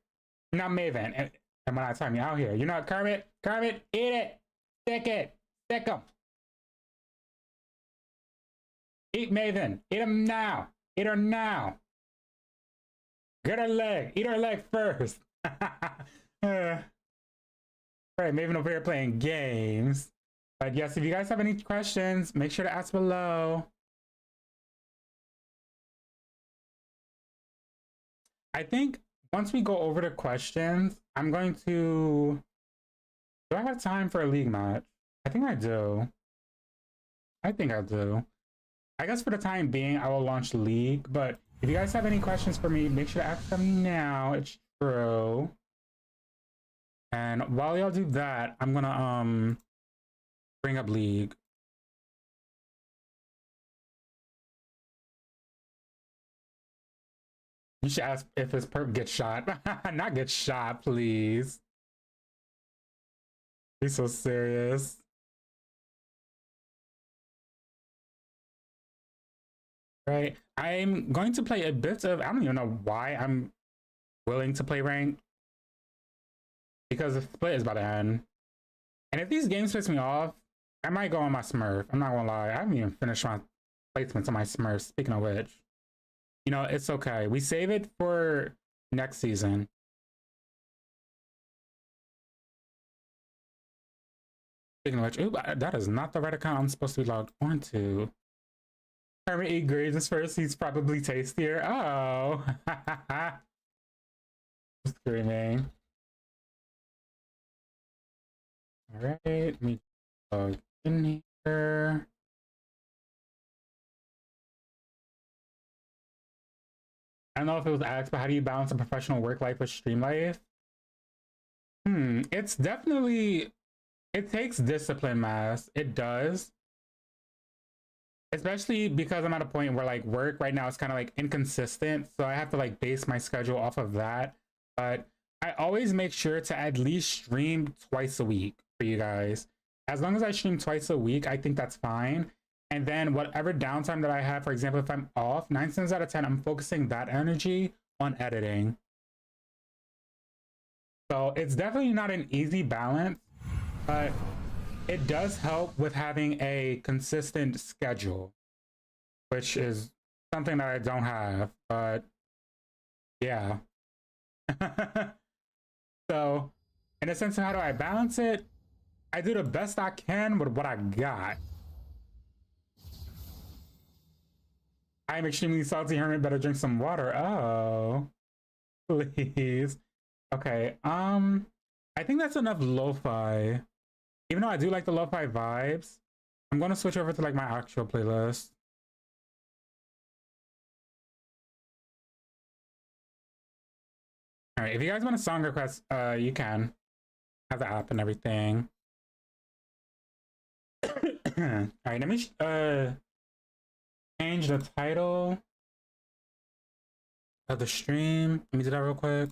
Not Maven. And when I time you out here, you know, Kermit, eat it, stick it, stick 'em. Eat Maven. Eat him now. Eat her now. Get her leg. Eat her leg first. Right, Maven over here playing games. But yes, if you guys have any questions, make sure to ask below. I think once we go over the questions, I'm going to. Do I have time for a league match? I think I do. I think I do. I guess for the time being, I will launch League. But if you guys have any questions for me, make sure to ask them now. It's true. And while y'all do that, I'm gonna bring up League. You should ask if his perp gets shot. Not get shot, please. Be so serious. Right. I'm going to play a bit of, I don't even know why I'm willing to play ranked. Because the split is about to end. And if these games piss me off, I might go on my Smurf. I'm not gonna lie. I haven't even finished my placements on my Smurf. Speaking of which, you know, it's okay. We save it for next season. Speaking of which, ooh, that is not the right account I'm supposed to be logged on to. Hermit agrees first. He's probably tastier. Oh, screaming. All right, let me log in here. I don't know if it was asked, but how do you balance a professional work life with stream life? It's definitely, it takes discipline, Mass. It does. Especially because I'm at a point where like work right now is kind of like inconsistent. So I have to like base my schedule off of that. But I always make sure to at least stream twice a week for you guys. As long as I stream twice a week, I think that's fine. And then whatever downtime that I have, for example, if I'm off, 9 times out of 10, I'm focusing that energy on editing. So it's definitely not an easy balance, but it does help with having a consistent schedule, which is something that I don't have, but yeah. So in a sense of how do I balance it? I do the best I can with what I got. I'm extremely salty, Hermit. Better drink some water. Oh, please. Okay. I think that's enough lo-fi. Even though I do like the lo-fi vibes, I'm gonna switch over to like my actual playlist. All right. If you guys want a song request, you can have the app and everything. All right. Let me change the title of the stream. Let me do that real quick.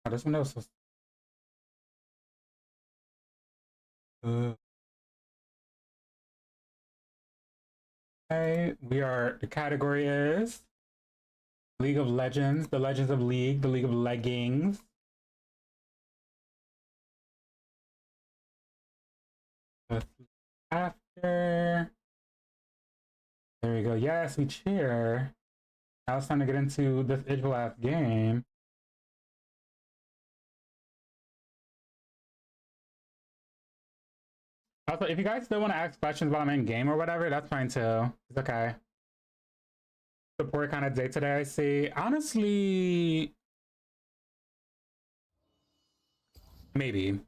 Oh, this one was so... Okay, the category is League of Legends, the Legends of League, the League of Leggings. After, there we go. Yes, we cheer. Now it's time to get into this individual ass game. Also, if you guys still want to ask questions while I'm in game or whatever, that's fine too. It's okay. Support kind of day today, I see. Honestly, maybe.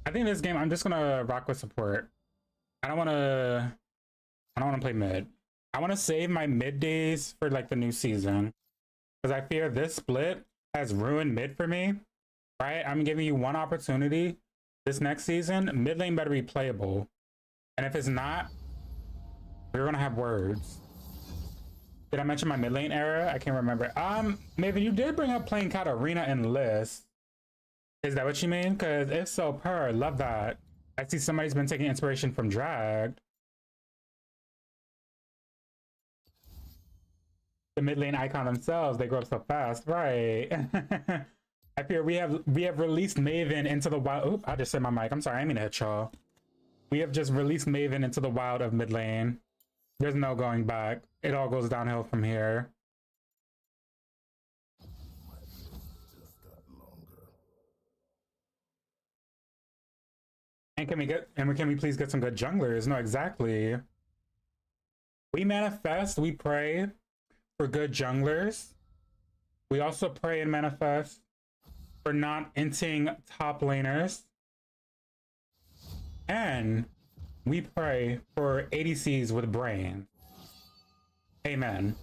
I think this game I'm just gonna rock with support. I don't wanna play mid. I wanna save my mid days for like the new season. Because I fear this split has ruined mid for me. Right? I'm giving you one opportunity this next season. Mid lane better be playable. And if it's not, we're gonna have words. Did I mention my mid lane era? I can't remember. Maybe you did bring up playing Katarina and Liz. Is that what you mean? Because if so, per, love that. I see somebody's been taking inspiration from Dragged. The mid lane icon themselves, they grow up so fast, right? I fear we have released Maven into the wild. Oop, I just said my mic. I'm sorry, I mean to hit y'all. We have just released Maven into the wild of mid lane. There's no going back. It all goes downhill from here. And can we please get some good junglers? No, exactly. We manifest, we pray for good junglers. We also pray and manifest for not inting top laners. And we pray for ADCs with brain. Amen.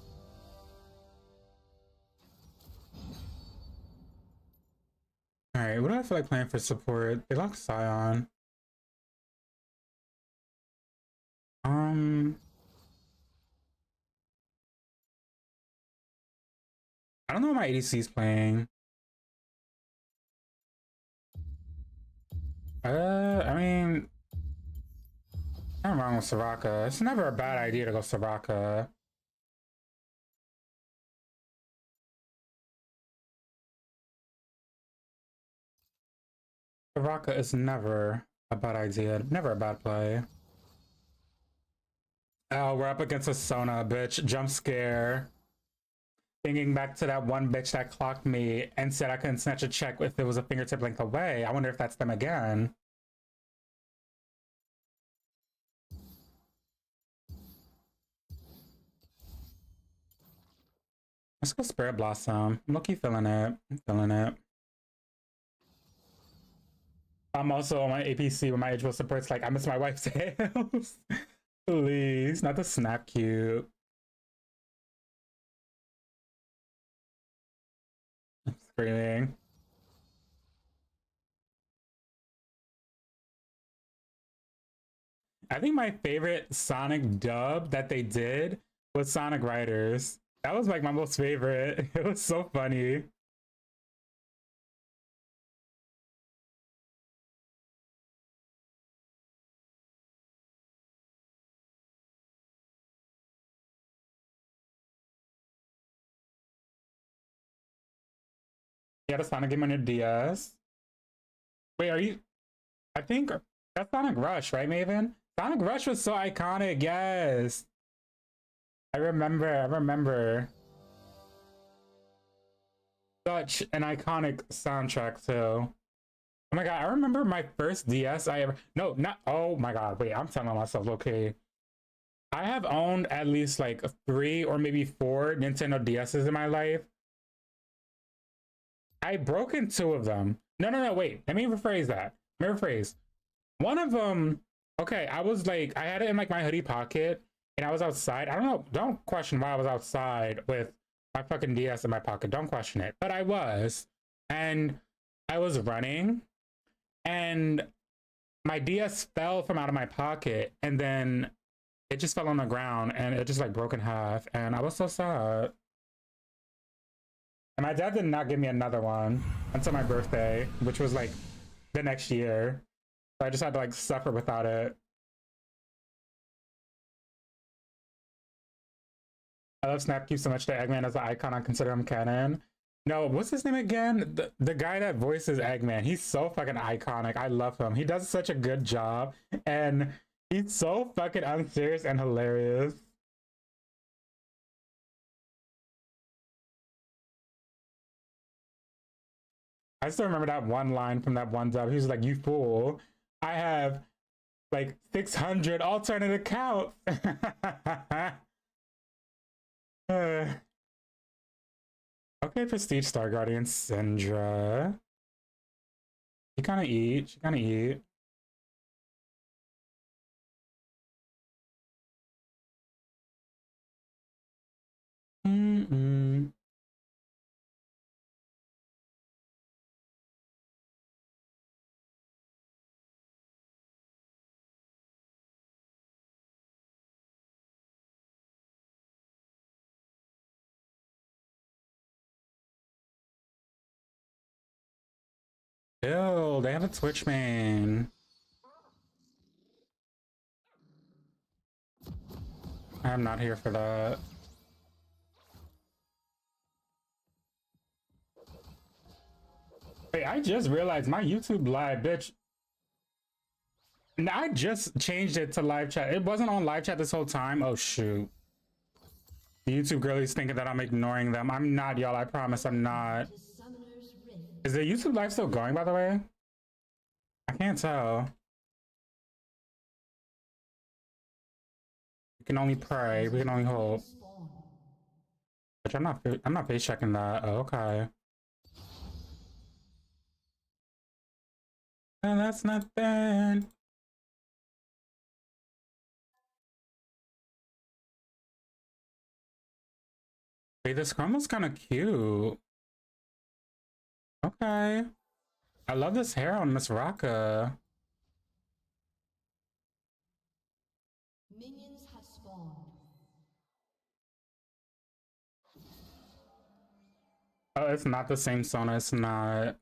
Alright, what do I feel like playing for support? They lock Scion. I don't know what my ADC is playing. I mean, I'm wrong with Soraka. It's never a bad idea to go Soraka. Soraka is never a bad idea. Never a bad play. Oh, we're up against a Sona, bitch. Jump scare. Thinking back to that one bitch that clocked me and said I couldn't snatch a check if it was a fingertip length away. I wonder if that's them again. Let's go Spirit Blossom. I'm lucky feeling it. I'm feeling it. I'm also on my APC with my age supports like I miss my wife's house. Please, not the snap cube. I'm screaming. I think my favorite Sonic dub that they did was Sonic Riders. That was like my most favorite. It was so funny. You had a Sonic game on your DS. Wait, are you? I think that's Sonic Rush, right, Maven? Sonic Rush was so iconic, yes. I remember. Such an iconic soundtrack too. Oh my god, I remember my first DS I ever no, not oh my god, wait, I'm telling myself, okay. I have owned at least like 3 or maybe 4 Nintendo DSs in my life. I broke in 2 of them. No, wait. Let me rephrase that. One of them, okay, I was like, I had it in like my hoodie pocket and I was outside. I don't know. Don't question why I was outside with my fucking DS in my pocket. Don't question it. But I was. And I was running and my DS fell from out of my pocket and then it just fell on the ground and it just like broke in half. And I was so sad. And my dad did not give me another one until my birthday, which was like the next year. So I just had to like suffer without it. I love Snapcube so much that Eggman as an icon. I consider him canon. No, what's his name again? The guy that voices Eggman. He's so fucking iconic. I love him. He does such a good job. And he's so fucking unserious and hilarious. I still remember that one line from that one dub. He was like, "You fool. I have like 600 alternate accounts." Okay, Prestige Star Guardian Syndra. She kind of eat. Ew, they have a Twitch main. I'm not here for that. Wait, I just realized my YouTube live, bitch. I just changed it to live chat. It wasn't on live chat this whole time. Oh, shoot. The YouTube girlies thinking that I'm ignoring them. I'm not, y'all. I promise I'm not. Is the YouTube live still going, by the way? I can't tell. can only pray. We can only hope. Which I'm not face checking that. Oh, okay. And that's nothing. Wait, this chroma's kind of cute. Okay. I love this hair on Miss Raka. Minions have spawned. Oh, it's not the same Sona. It's not.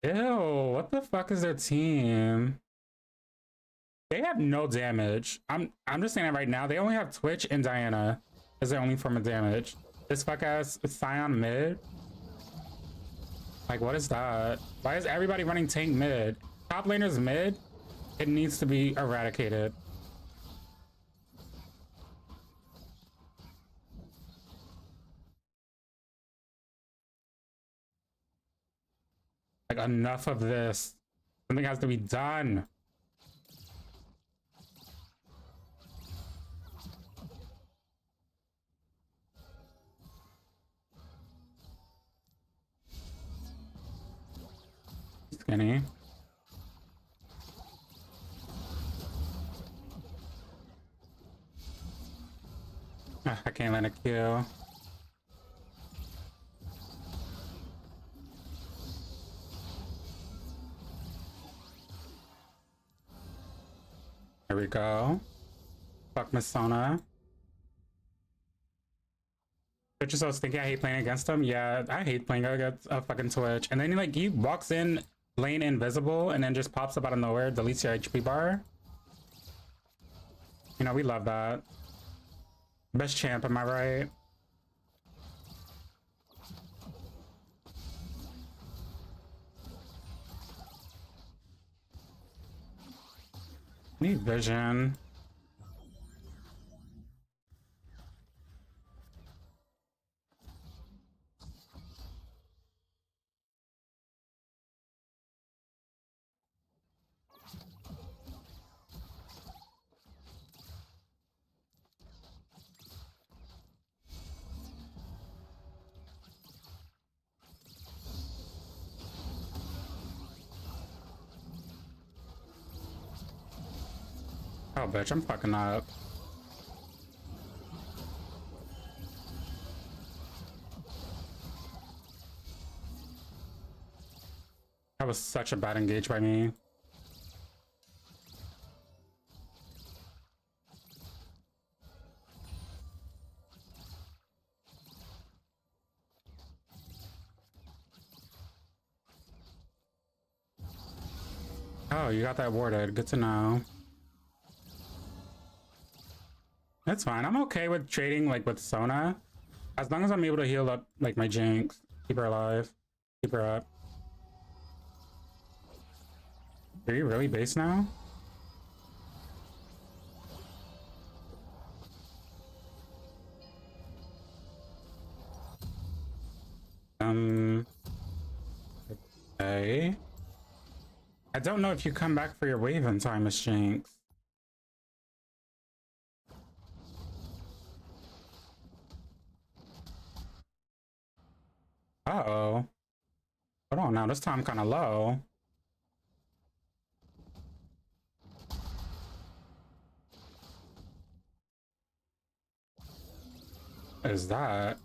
Ew, what the fuck is their team? They have no damage. I'm just saying it right now. They only have Twitch and Diana as their only form of damage. This fuck ass Scion mid. Like, what is that? Why is everybody running tank mid? Top laners mid? It needs to be eradicated. Like, enough of this. Something has to be done. Skinny. I can't let it kill. There we go. Fuck Miss Sona. Twitch is so stinky. I hate playing against him. Yeah, I hate playing against a fucking Twitch. And then like he walks in lane invisible and then just pops up out of nowhere, deletes your HP bar. You know, we love that. Best champ, am I right? Need vision. Oh, bitch, I'm fucking up. That was such a bad engage by me. Oh, you got that warded. Good to know. That's fine. I'm okay with trading like with Sona. As long as I'm able to heal up like my Jinx. Keep her alive. Keep her up. Are you really base now? Okay. I don't know if you come back for your wave in time, Miss Jinx. Uh-oh. Hold on now, this time kind of low. What is that?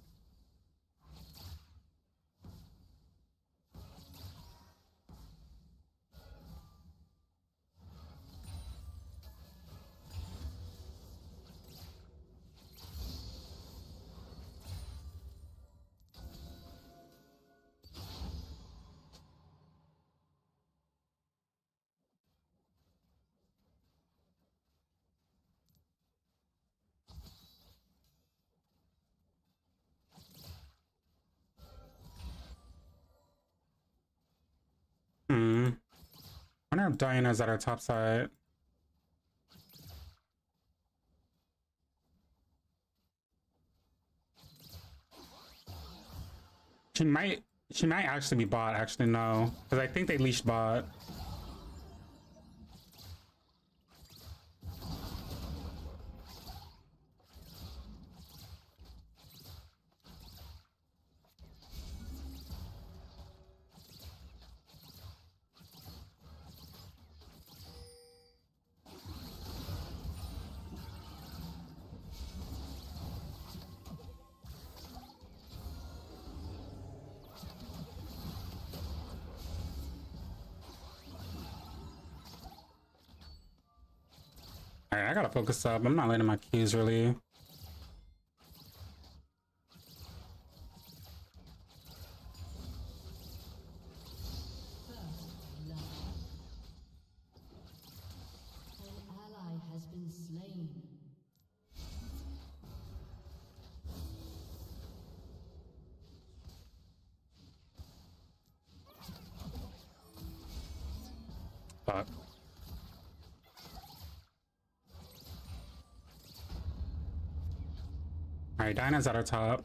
I wonder if Diana's at our top side. She might actually be bot, actually no. Because I think they leashed bot. Alright, I gotta focus up. I'm not letting my cues really. Fuck. Alright, Dinah's at our top.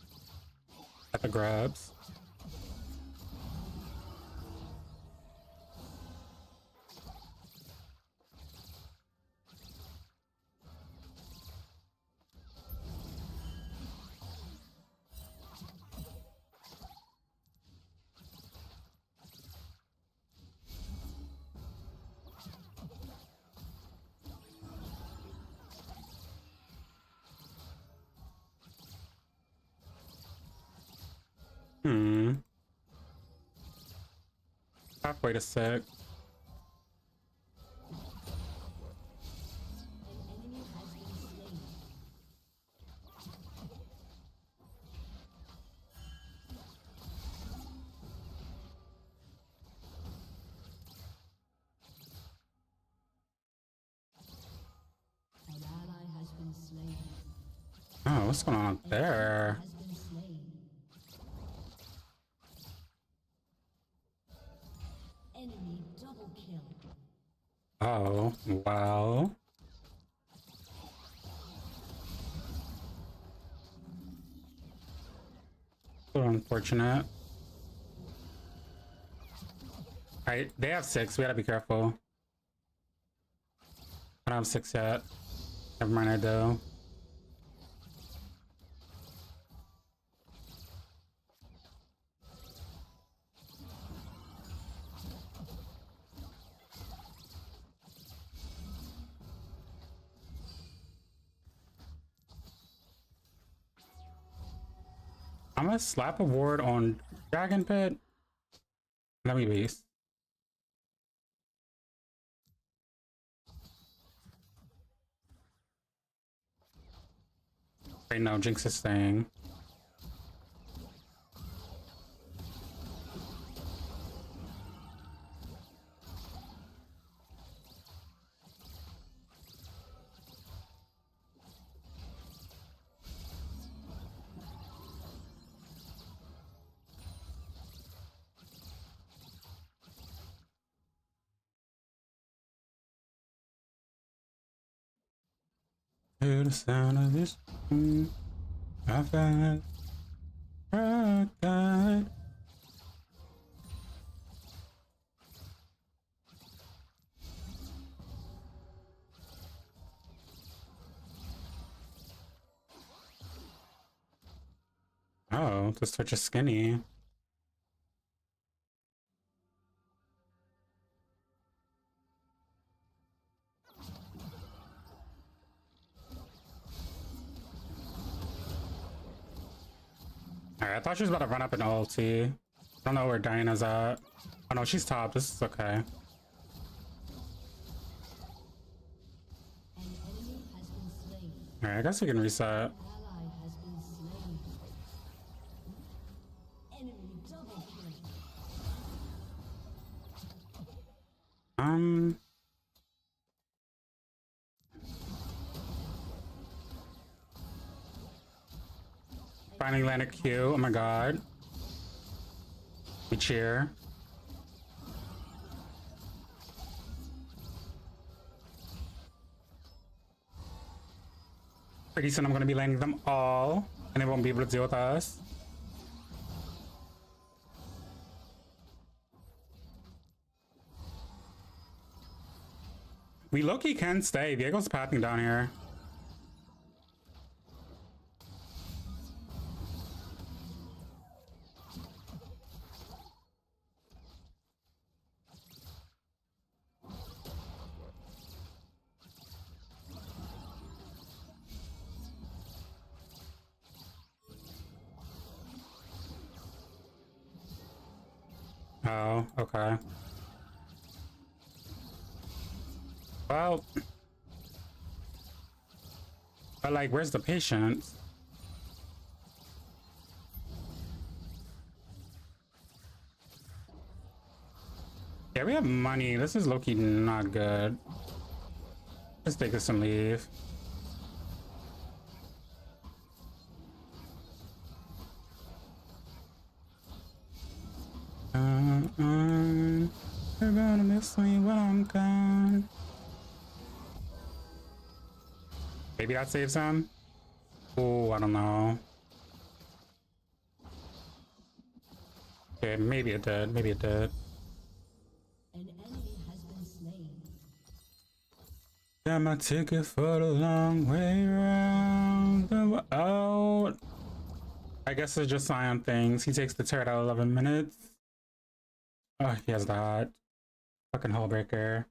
At the grabs. Halfway to 6. Oh, what's going on there? Oh, well. So unfortunate. Alright, they have 6. We gotta be careful. I don't have 6 yet. Never mind, I do. I'm gonna slap a ward on Dragon Pit. Let me base. Right now, Jinx is staying. To the sound of this, I felt that. Oh, this touch is skinny. Alright, I thought she was about to run up an ulti. I don't know where Diana's at. Oh no, she's top. This is okay. Alright, I guess we can reset. Finally landed Q. Oh my god. We cheer. Pretty soon I'm gonna be landing them all, and they won't be able to deal with us. We low-key can stay. Viego's pathing down here. Oh, okay. Well, But like, where's the patience? Yeah, we have money. This is low-key not good. Let's take this and leave. You're gonna miss me when I'm gone. Maybe that saves him. Oh, I don't know. Okay, maybe it did. Maybe it did. An enemy has been slain. Got my ticket for the long way round the out. I guess it's just Scion things. He takes the turret at 11 minutes. Oh, he has that. Fucking Hullbreaker.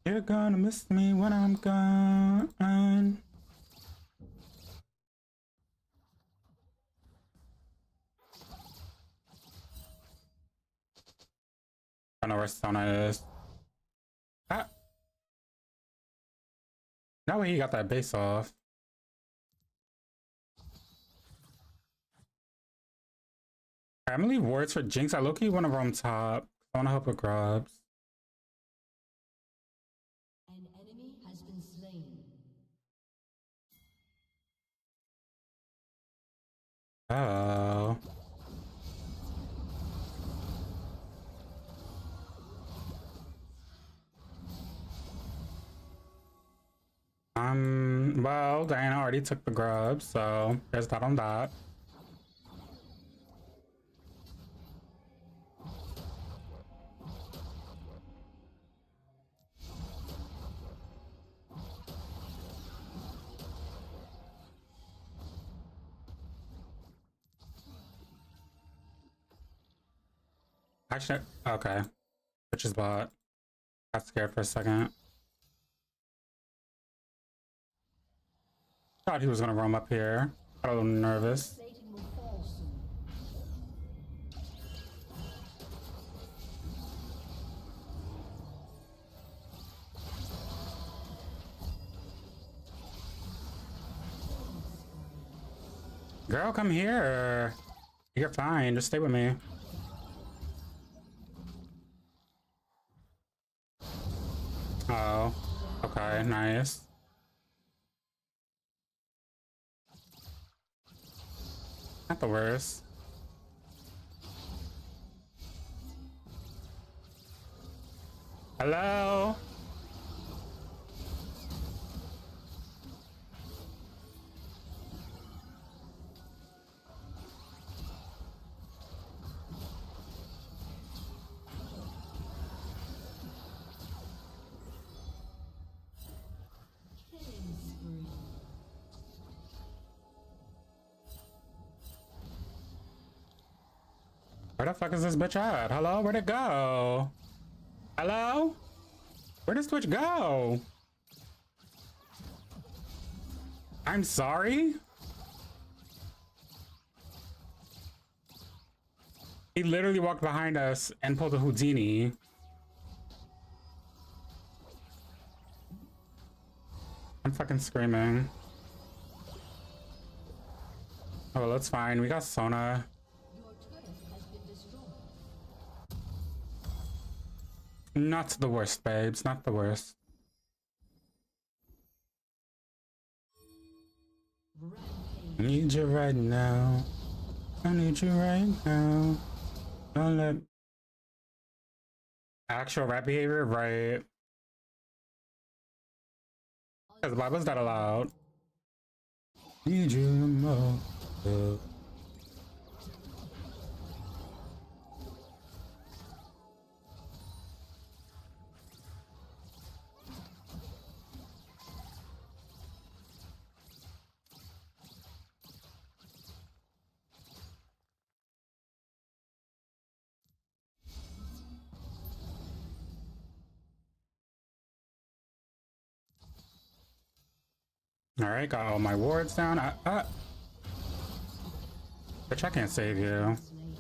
You're gonna miss me when I'm gone. I don't know where Sona is. Ah! No way he got that base off. I'm gonna leave wards for Jinx. I low-key want to roam top. I want to help with grubs. An enemy has been slain. Oh. Well, Diana already took the grubs, so there's that on that. Actually, okay. Which is bot. Got scared for a second. Thought he was gonna roam up here. Got a little nervous. Plating will fall soon. Girl, come here. You're fine. Just stay with me. Oh. Okay, nice. Not the worst. Hello? Killing spree. Where the fuck is this bitch at? Hello? Where'd it go? Hello? Where did Twitch go? I'm sorry? He literally walked behind us and pulled a Houdini. I'm fucking screaming. Oh, well, that's fine. We got Sona. Your turret has been destroyed. Not the worst, babes. Not the worst. Rampage. I need you right now. I need you right now. Don't let... Actual rap behavior? Right. Because why was that allowed? Need you more. All right, got all my wards down. Bitch, I can't save you. Slain.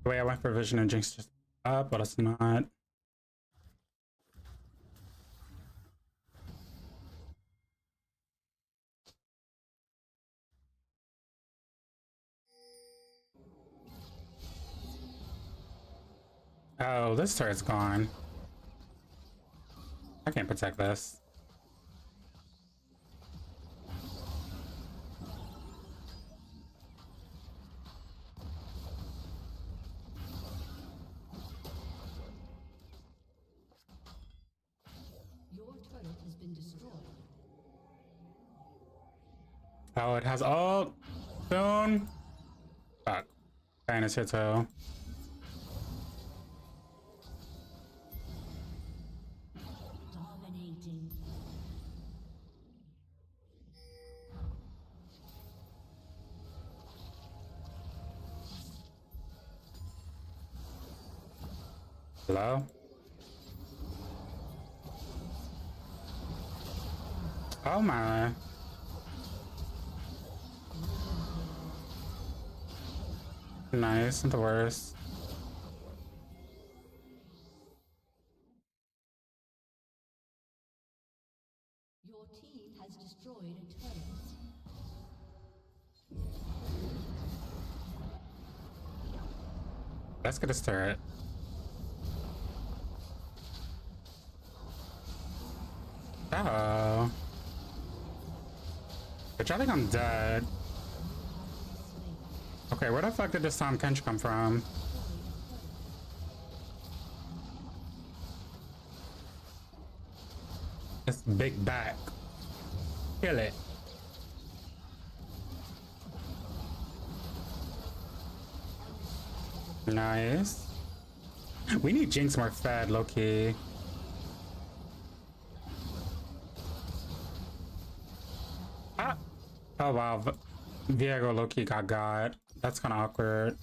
Wait, I went for Vision and Jinx just up, but it's not. Oh, this turret's gone. I can't protect this. Your turret has been destroyed. Oh, it has ult. Soon. Fuck. Diana's here too. Dominating. Hello? Oh my. Nice, not the worst. Your team has destroyed a turret. Let's get this turret. Oh. Bitch, I think I'm dead. Okay, where the fuck did this Tom Kench come from? This big back. Kill it. Nice. We need Jinx more fed, low-key. Ah! Oh wow, Viego low-key got God. That's kind of awkward.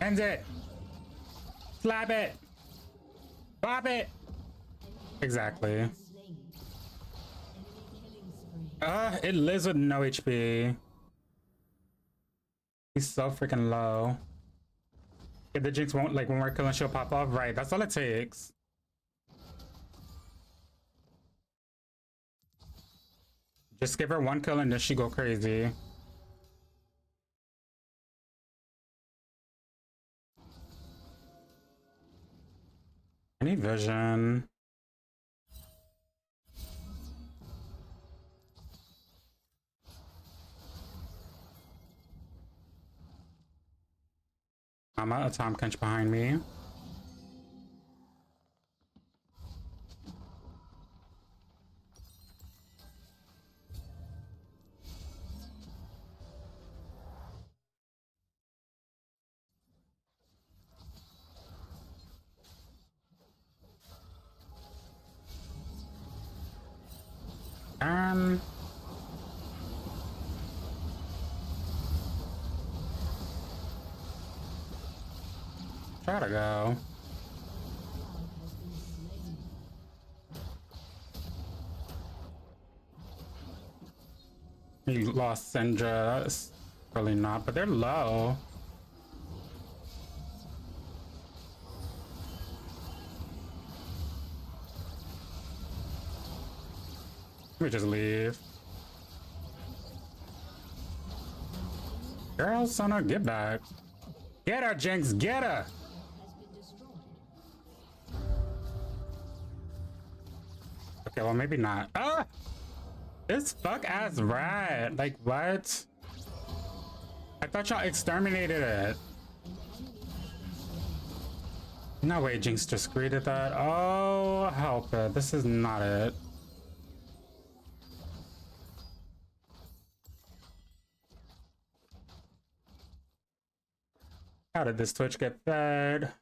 End it! Slap it! Bop it! Exactly. Slain. Enemy killing spree. It lives with no HP. He's so freaking low. If the Jinx won't, like, when we're killing, she'll pop off. Right, that's all it takes. Just give her one kill and then she go crazy. I need vision. I'm a Tom Kench behind me. Um, try to go. He lost Syndra. It's really not, but they're low. Let me just leave. Girl, Sona, get back. Get her, Jinx, get her! Has been destroyed. Okay, well, maybe not. Ah! This fuck ass rat. Like, what? I thought y'all exterminated it. No way, Jinx just greeted that. Oh, help it. This is not it. How did this Twitch get fed?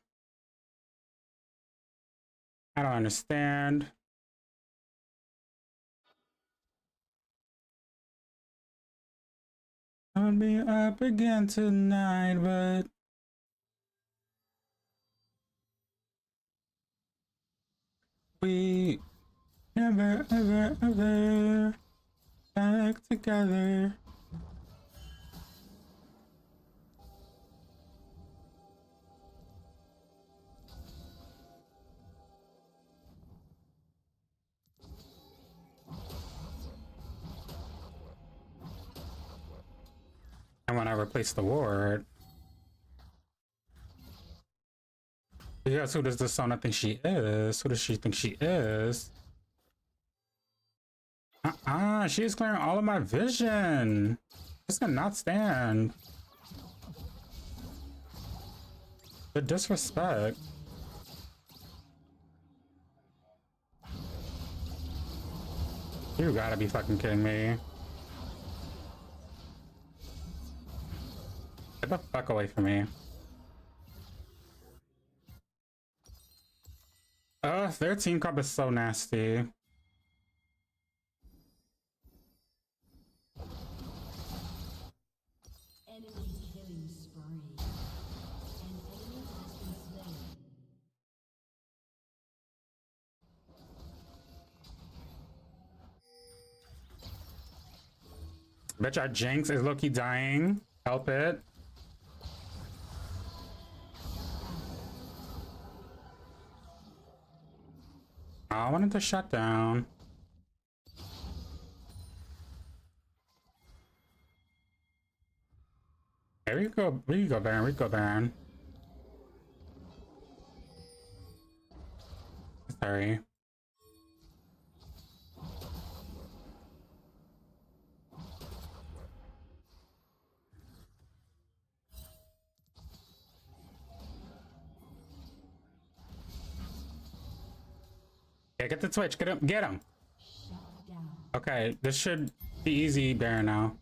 I don't understand. I'll be up again tonight, but we never, ever, ever back together. when I replace the ward. Because who does this Sona think she is? Who does she think she is? She is clearing all of my vision. This cannot stand. The disrespect. You gotta be fucking kidding me. Get the fuck away from me. Their team comp is so nasty. Enemy killing spree. An enemy has been slain. Bitch, our Jinx is low-key dying. Help it. I wanted to shut down. Here we go. We go, Baron. We go, Baron. Sorry. Yeah, get the Twitch. Get him. Get him. Shut down. Okay, this should be easy, Baron, now.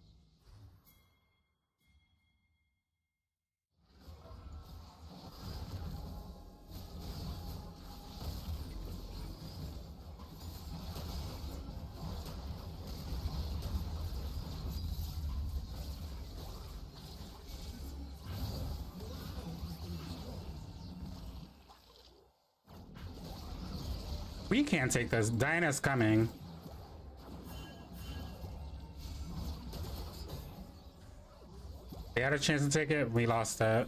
We can't take this. Diana's coming. They had a chance to take it. We lost it.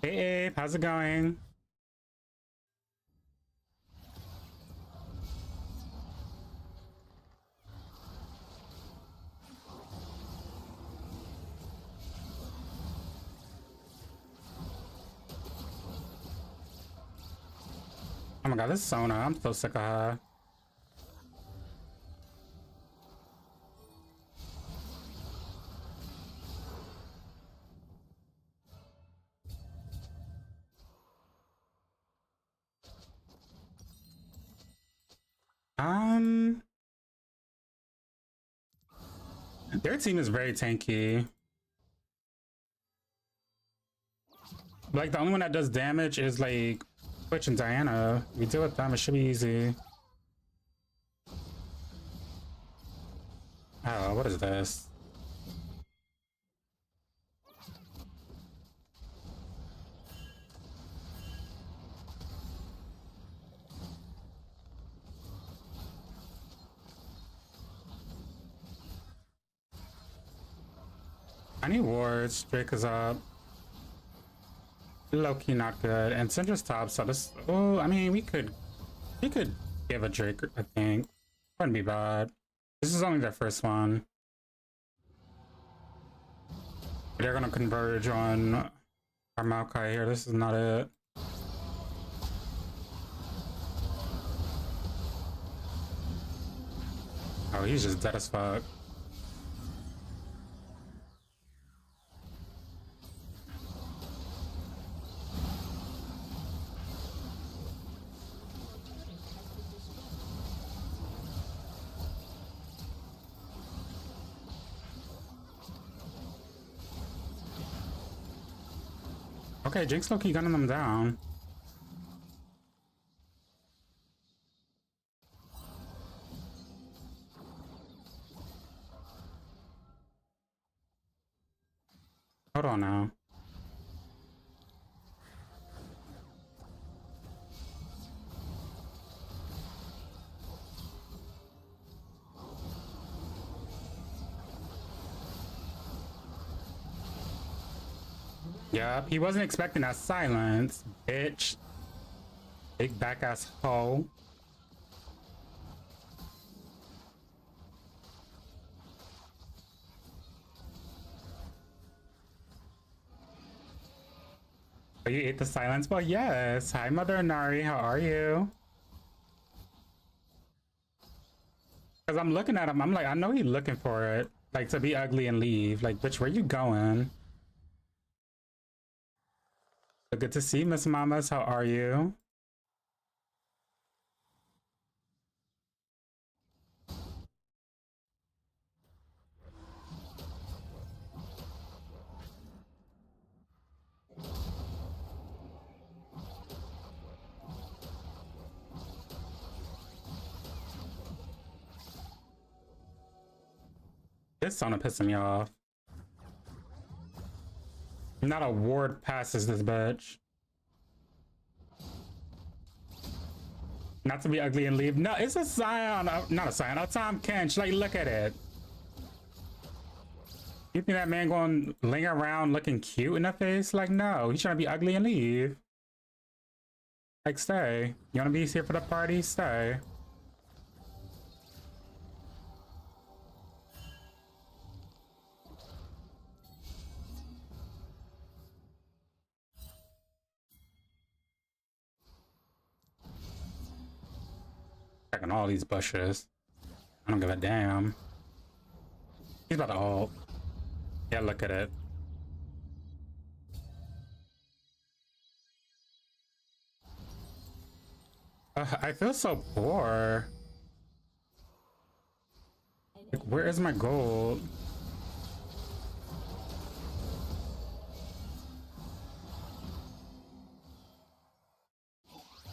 Hey, Abe. How's it going? Oh my god, this is Sona. I'm so sick of her. Their team is very tanky. Like, the only one that does damage is like Twitch and Diana. We deal with them, it should be easy. Oh, what is this? I need wards. Drake is up. Low-key not good. And Syndra's top, so this... Oh, I mean, we could give a Drake, I think. Wouldn't be bad. This is only their first one. They're gonna converge on our Maokai here. This is not it. Oh, he's just dead as fuck. Okay, Jinx low-key gunning them down. Hold on now. Yup, he wasn't expecting that silence, bitch. Big back ass hoe. You ate the silence? Well, yes. Hi, Mother Inari. How are you? Because I'm looking at him. I'm like, I know he's looking for it. Like, to be ugly and leave. Like, bitch, where you going? So good to see, Miss Mamas. How are you? This sauna pissing me off. Not a ward passes this bitch. Not to be ugly and leave. No, it's a Scion. Not a Scion. A Tom Kench. Like, look at it. You think that man going linger around looking cute in the face? Like, no. He's trying to be ugly and leave. Like, stay. You want to be here for the party? Stay. Checking all these bushes. I don't give a damn. He's about to ult. Yeah, look at it. I feel so poor. Like, where is my gold?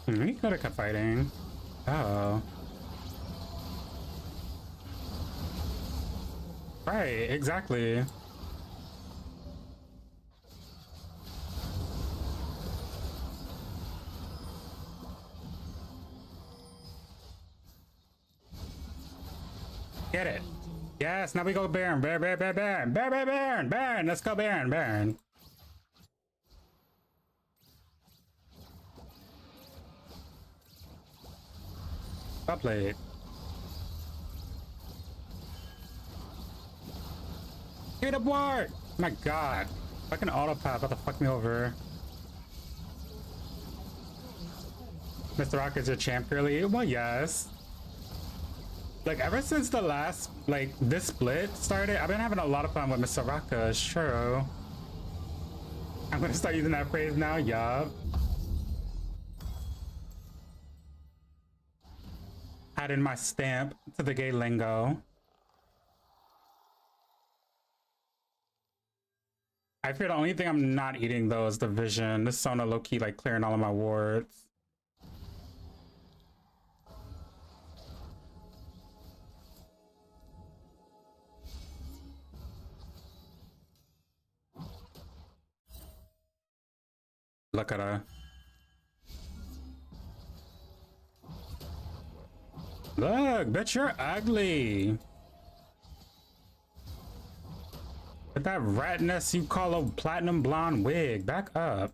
We could have kept fighting. Oh. Right, exactly. Get it. Yes, now we go Baron. Baron, Baron, Baron, Baron, Baron, Baron, Baron, Baron. Let's go Baron, Baron. Top plate. Get up, ward! My god. Fucking autopath about to fuck me over. Mr. Rock is your champ purely? Well, yes. Like, ever since the last, like, this split started, I've been having a lot of fun with Mr. Raka, it's true. I'm gonna start using that phrase now, yup. Add in my stamp to the gay lingo. I fear the only thing I'm not eating though is the vision. This Sona low-key like clearing all of my wards. Look at her. Look, bitch, you're ugly. With that ratness you call a platinum blonde wig, back up.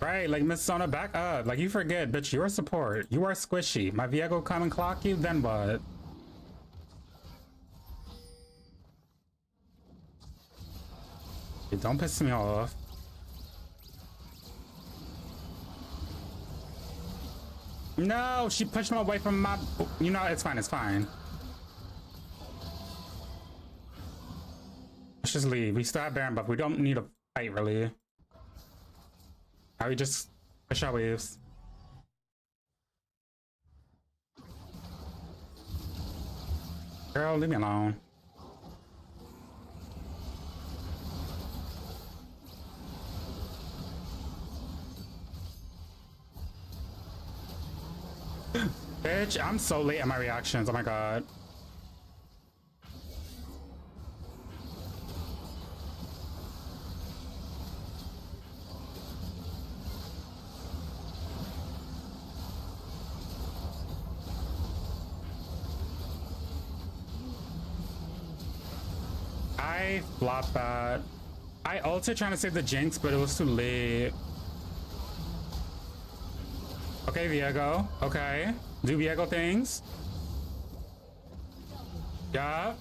Right, like Miss Sona, back up. Like you forget, bitch, you're support. You are squishy. My Viego come and clock you, then what? Don't piss me off. No, she pushed me away from my... You know, it's fine, it's fine. Let's just leave. We still have Baron buff. We don't need a fight, really. Now we just push our waves. Girl, leave me alone. Bitch, I'm so late at my reactions. Oh my god. I flopped that. I ulted trying to save the Jinx, but it was too late. Okay, Viego. Okay. Do Viego things. Yeah.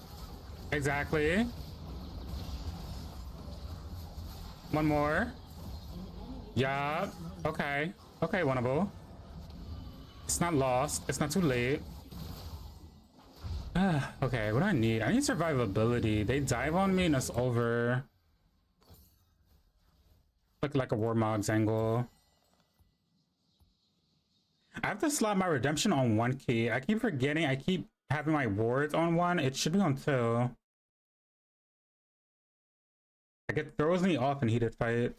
Exactly. One more. Yeah. Okay. Okay, winnable. It's not lost. It's not too late. Okay, what do I need? I need survivability. They dive on me and it's over. Look like a Warmog's angle. I have to slot my redemption on 1 key. I keep forgetting. I keep having my wards on 1. It should be on 2. Like it throws me off in heated fight.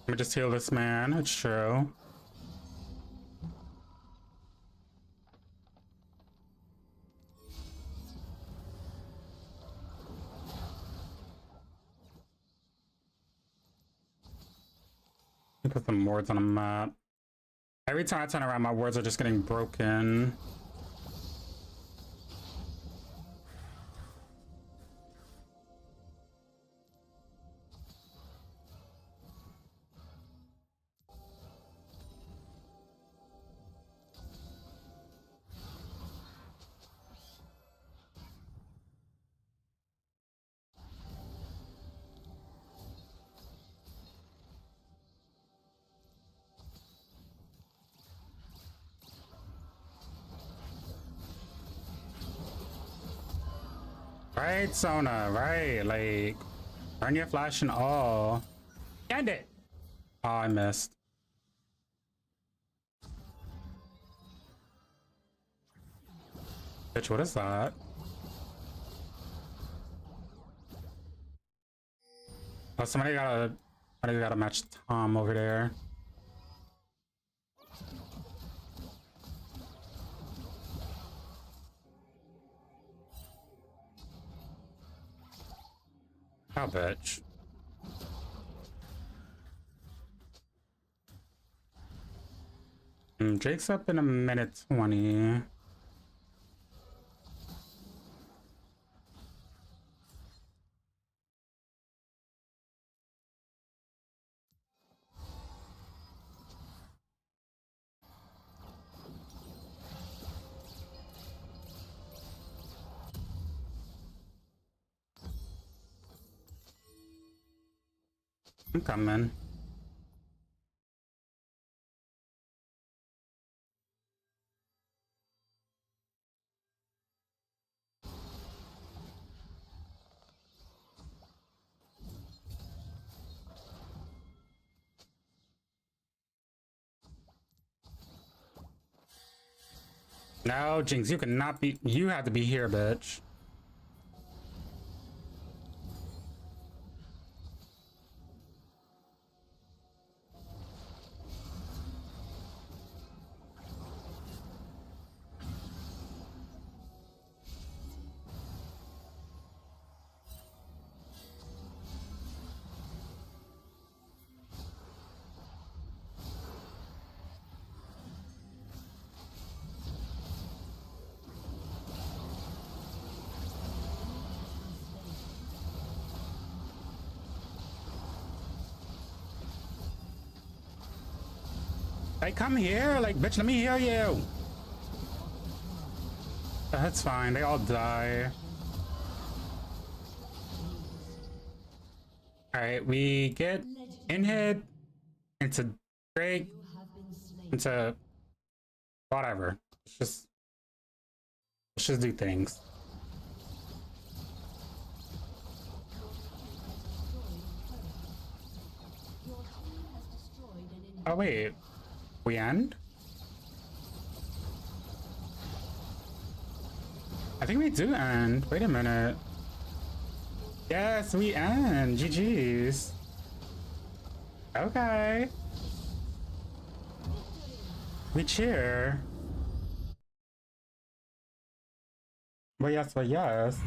Let me just heal this man. It's true. Let me put some wards on a map. Every time I turn around, my wards are just getting broken. Right, Sona, right? Like, turn your flash and all. End it! Oh, I missed. Bitch, what is that? Oh, somebody gotta match Tom over there. Oh, bitch. Jake's up in a minute 20. I'm coming. No, Jinx, you cannot be. You have to be here, bitch. Like, come here. Like, bitch, let me hear you. That's fine. They all die. Alright, we get in hit into Drake, into whatever. Let's just do things. Oh wait, we end? I think we do end. Wait a minute. Yes, we end. GG's. Okay. We cheer. But yes.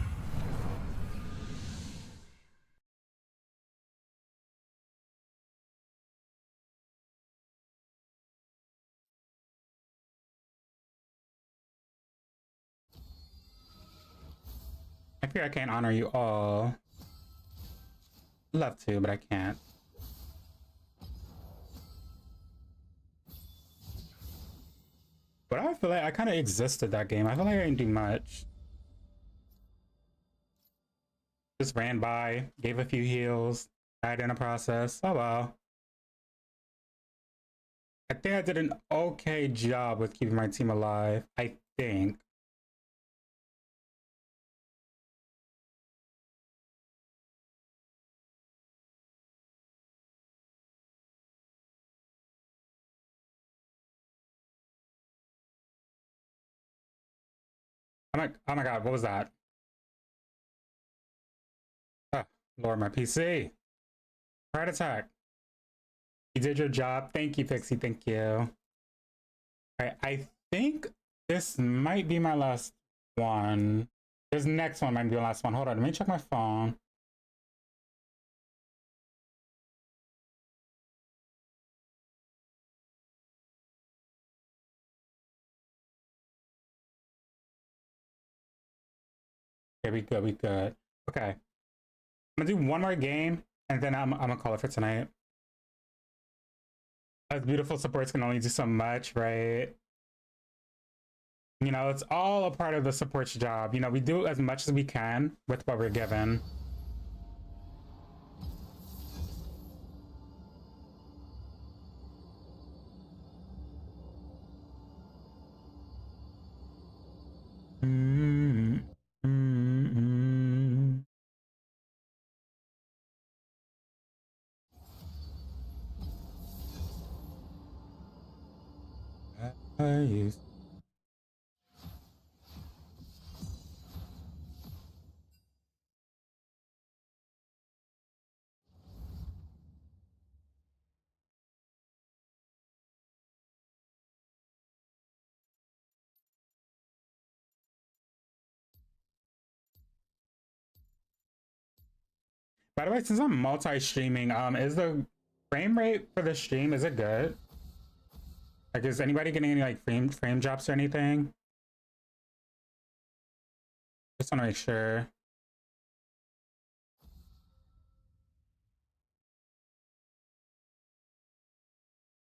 fear I can't honor you all. Love to, but I can't. But I feel like I kind of existed that game. I feel like I didn't do much. Just ran by, gave a few heals, died in a process. Oh well. I think I did an okay job with keeping my team alive. I think. Oh my god, what was that? Oh, Lord, my PC. Heart attack. You did your job. Thank you, Pixie. Thank you. Alright, I think this might be my last one. This next one might be the last one. Hold on, let me check my phone. Okay, we good, we good. Okay. I'm gonna do one more game and then I'm gonna call it for tonight. Us beautiful supports can only do so much, right? You know, it's all a part of the support's job. You know, we do as much as we can with what we're given. I used. By the way, since I'm multi-streaming, is the frame rate for the stream, is it good? Like, is anybody getting any like frame drops or anything? Just want to make sure.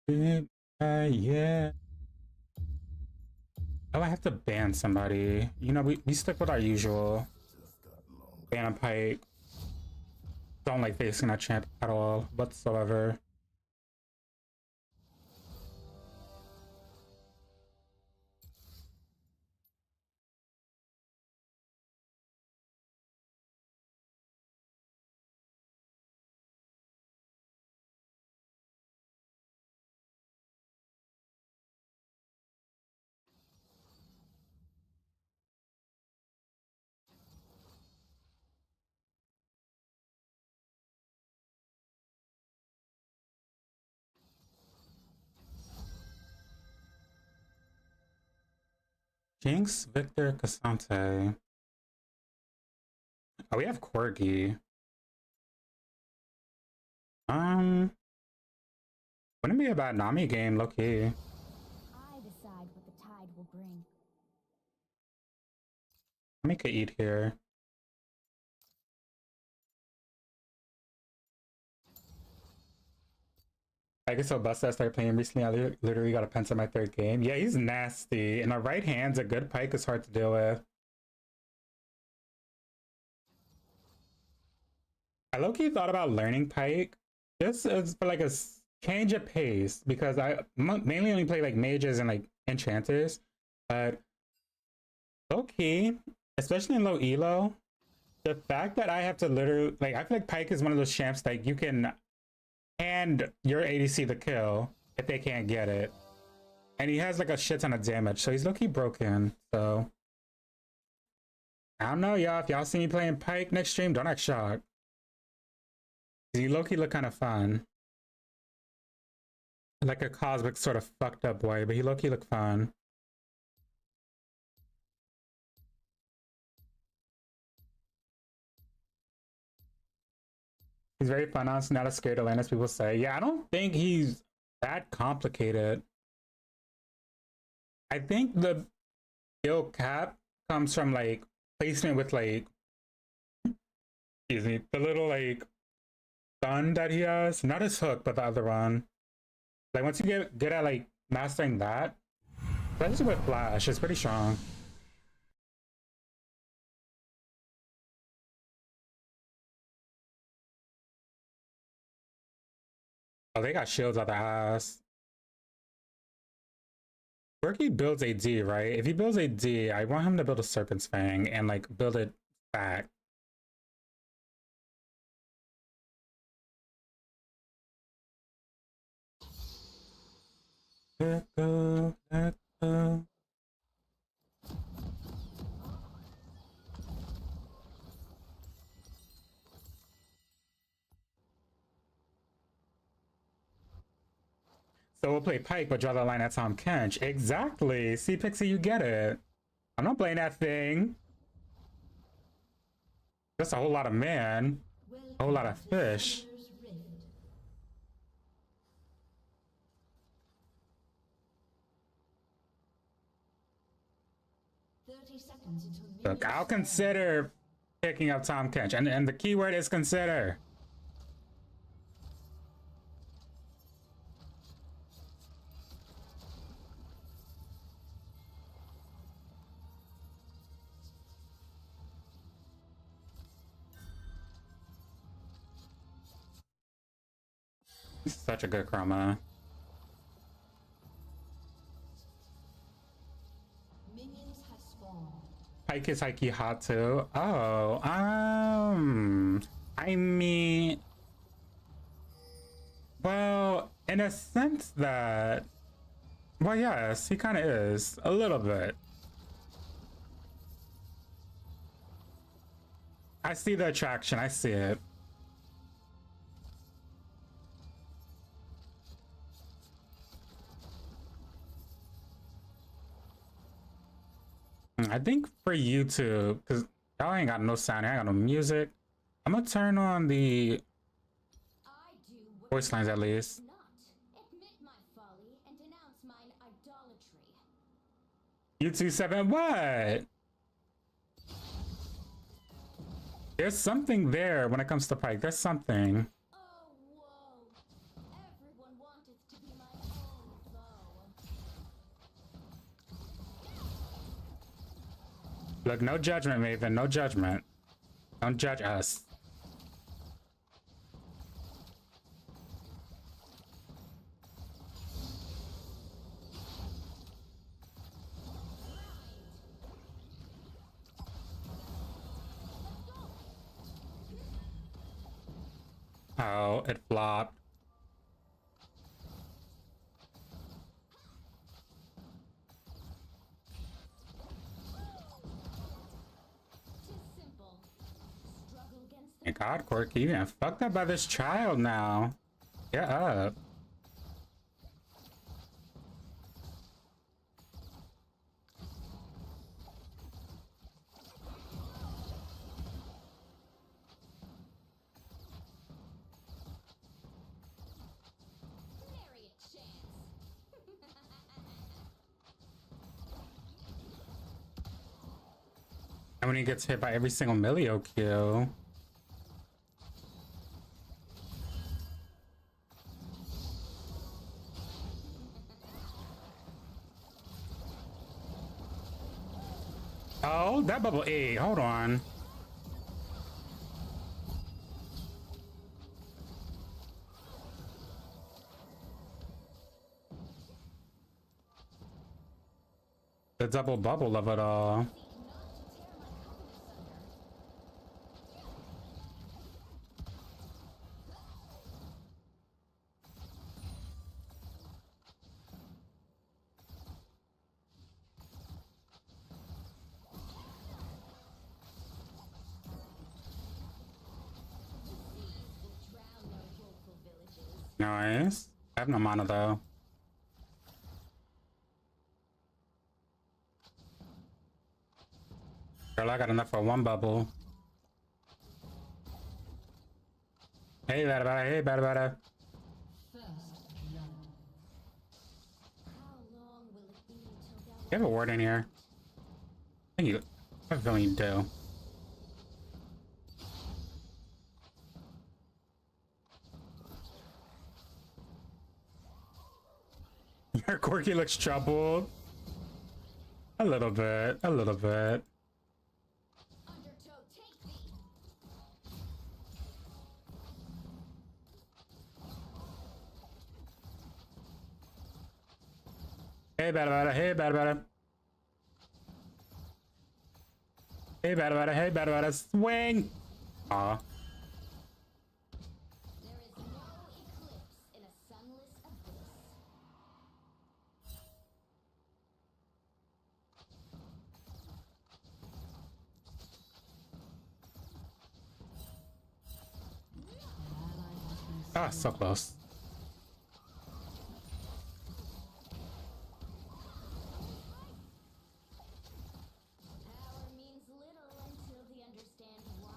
Yeah. Oh, I have to ban somebody. You know, we stick with our usual. Ban a Pike. Don't like facing that champ at all whatsoever. Jinx, Victor, Cassante. Oh, we have Corgi. Wouldn't be a bad Nami game, low key. I decide what the tide will bring. Nami could eat here. I guess so. Busta started playing recently. I literally got a Penta my third game. Yeah, he's nasty. And the right hand's a good Pike is hard to deal with. I low-key thought about learning Pike. This is for like a change of pace because I mainly only play like mages and like enchanters. But low-key, especially in low elo, the fact that I have to literally like I feel like Pike is one of those champs that you can hand your ADC the kill if they can't get it. And he has like a shit ton of damage, so he's low-key broken. So I don't know, y'all. If y'all see me playing Pike next stream, don't act shocked. He low-key look kind of fun. Like a cosmic sort of fucked up way, but he low-key look fun. He's very fun, honestly, not as scared to land as people say. Yeah, I don't think he's that complicated. I think the skill cap comes from like placement with like Excuse me. The little like gun that he has, not his hook, but the other one. Like once you get good at like mastering that, especially with Flash, it's pretty strong. Oh, they got shields out the ass. Berkey builds a D, right? If he builds a D, I want him to build a Serpent's Fang and like build it back. Let go, let go. So we'll play Pike, but draw the line at Tom Kench. Exactly. See, Pixie, you get it. I'm not playing that thing. Just a whole lot of man. A whole lot of fish. Look, I'll consider picking up Tom Kench. And the keyword is consider. Such a good chroma. Minions have spawned. Pike is Hiki Hatu. Oh, I mean, well, in a sense that, well, yes, he kind of is a little bit. I see the attraction. I see it. I think for YouTube, because y'all ain't got no sound, I ain't got no music. I'm gonna turn on the voice lines at least. Admit my folly and denounce mine idolatry. YouTube 7, what? There's something there when it comes to Pike. There's something. Oh, whoa. Everyone wanted to be my own foe. Look, no judgment, Maven. No judgment. Don't judge us. Oh, it flopped. My God, Corky, you getting fucked up by this child now. Get up. And when he gets hit by every single Milio kill. Oh, that bubble 8. Hold on. The double bubble of it all. Nice. I have no mana though. Girl, I got enough for one bubble. Hey, bada bada, hey, bada bada. You have a ward in here. I think you. I have a feeling you do. Corky looks troubled. A little bit. A little bit. Undertow, take thee. Hey, bada. Hey, bada. Hey, bada. Hey, bada. Swing. Aw. There is no eclipse in a sunless abyss. Ah, so close. Power means little until they understand why.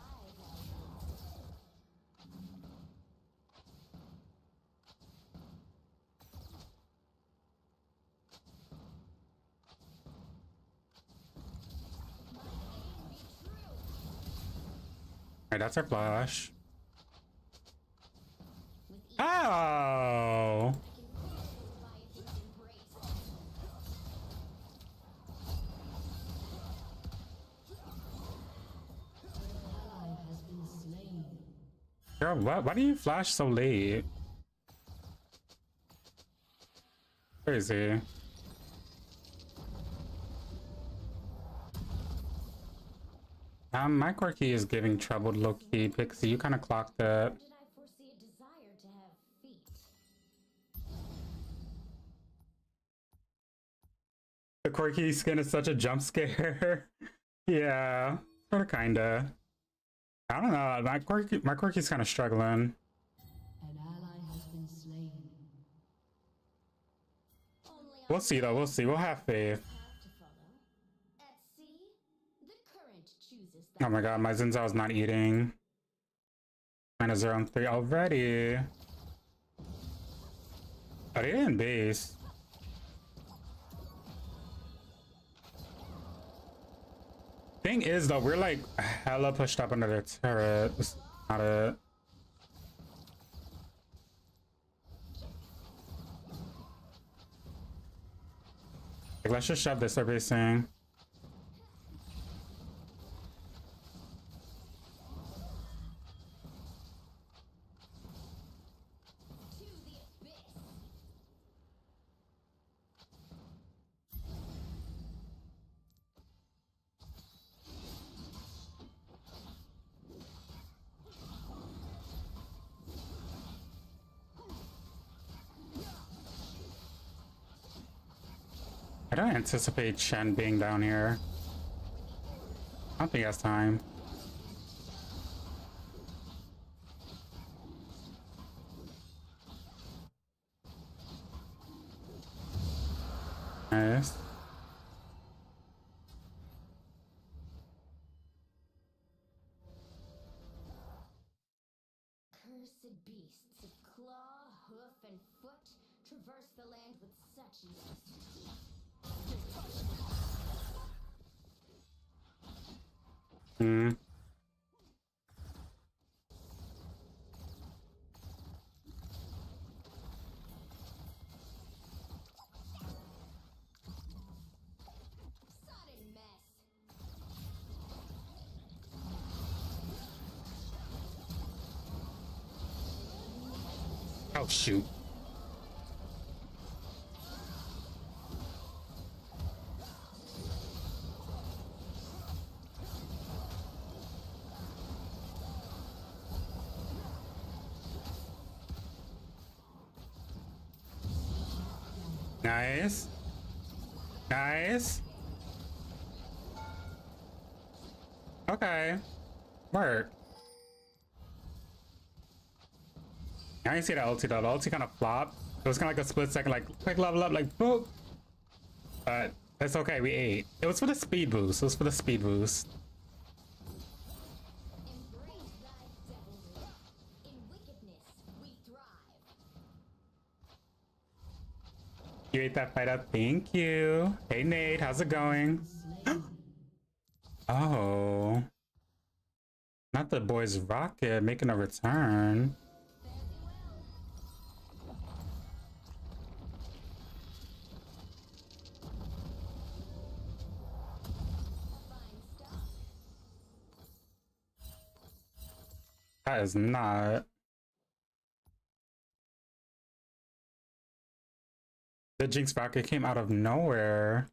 Alright, that's our flash. With each Oh. I can feel Leviathan's embrace. Ally has been slain. Girl, why do you flash so late? Crazy. My Corky is giving trouble low-key. Pixie, you kind of clocked it. Did I foresee a desire to have feet? The Corky skin is such a jump scare. Yeah, sort of, kinda. I don't know. My Corky's kind of struggling. An ally has been slain. We'll see though. We'll see. We'll have faith. Path to follow. At sea, the current chooses the Oh my god, my Zinzao's not eating. Minus 0 and 3 already. Oh, they didn't base. Thing is though, we're like hella pushed up under their turret. That's not it. Like, let's just shove this, they're basing. to the abyss. I don't anticipate Shen being down here. I don't think he has time. Nice. Cursed beasts of claw, hoof, and foot traverse the land with such ease. Hmm. Sudden mess. Oh shoot. Nice. Nice. Okay. Work. I didn't see that ulti though. The ulti kind of flopped. It was kind of like a split second, like quick level up, like boop. But it's okay. We ate. It was for the speed boost. It was for the speed boost. Embrace thy devilry. In wickedness, we thrive. You ate that fight up. Thank you. Hey Nate, how's it going? Oh. Not the boys rocket making a return. Fare thee well. That is not. The Jinx bracket came out of nowhere.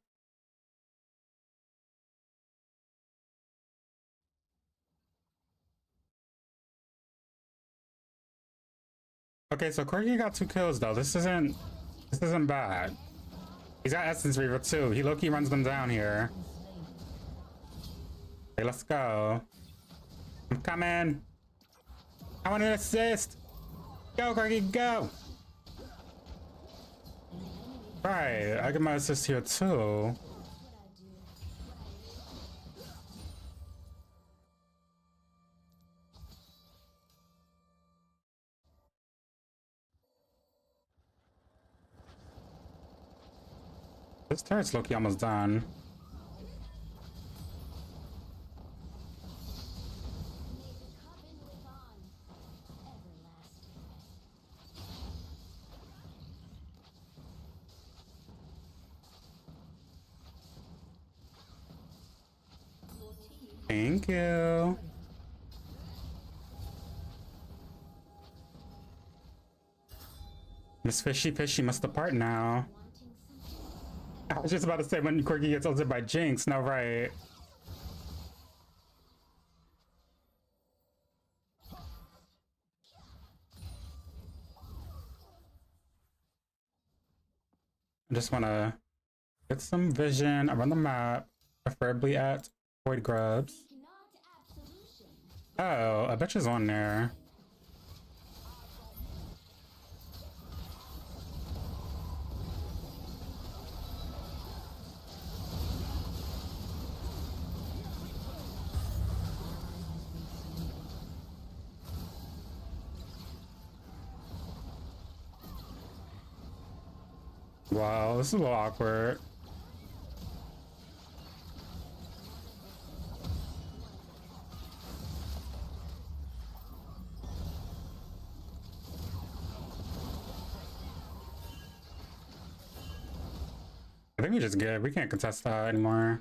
Okay, so Corgi got 2 kills though. This isn't bad. He's got Essence Reaver too. He low-key runs them down here. Okay, let's go. I'm coming. I want an assist. Go, Corgi, go. Right, I get my assist here too. This turret's low-key almost done. Thank you. Miss Fishy must depart now. I was just about to say when Corgi gets ulted by Jinx. No, right. I just want to get some vision around the map, preferably at Void Grubs. Oh, I bet she's on there. Wow, this is a little awkward. I think we just get, we can't contest that anymore.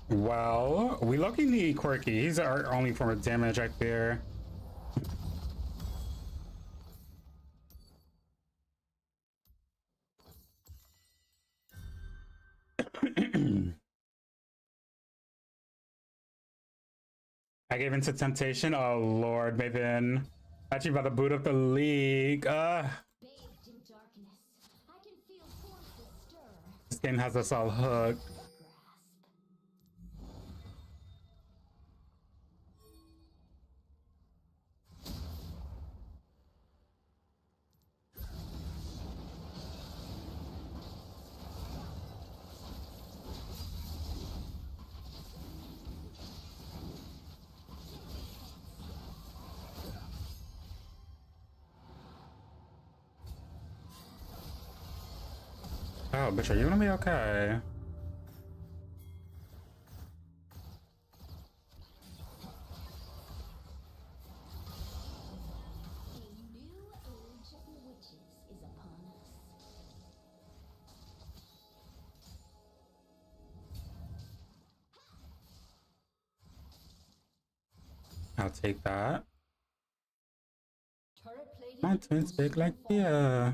Well, we lucky need Quirky. He's our only form of damage right there. I gave into temptation. Oh Lord, Maven. Actually about to boot up the league. This game has us all hooked. Oh, bitch, are you gonna be okay? I'll take that. My twins big like beer.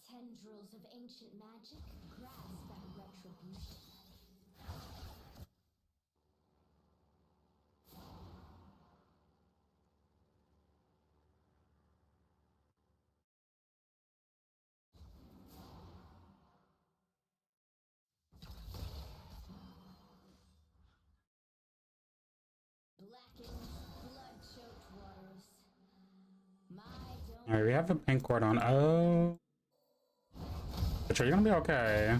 Tendrils of ancient magic grasp at retribution. Alright, we have a pink ward on. Oh. Bitch, are you gonna be okay?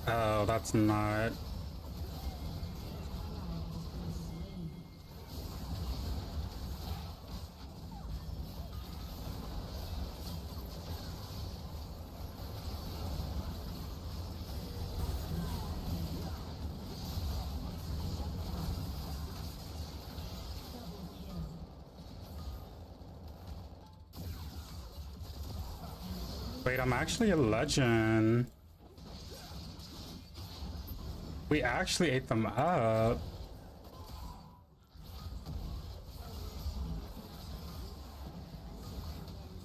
Oh, that's not. Wait, I'm actually a legend. We actually ate them up.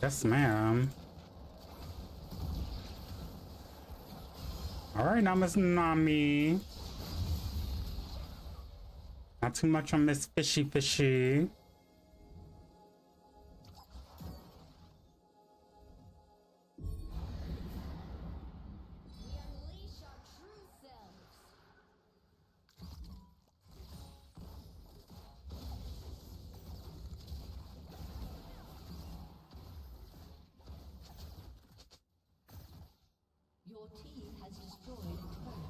Yes, ma'am. All right, now Miss Nami. Not too much on Miss Fishy Fishy. We unleash our true selves. Your team has destroyed a turret.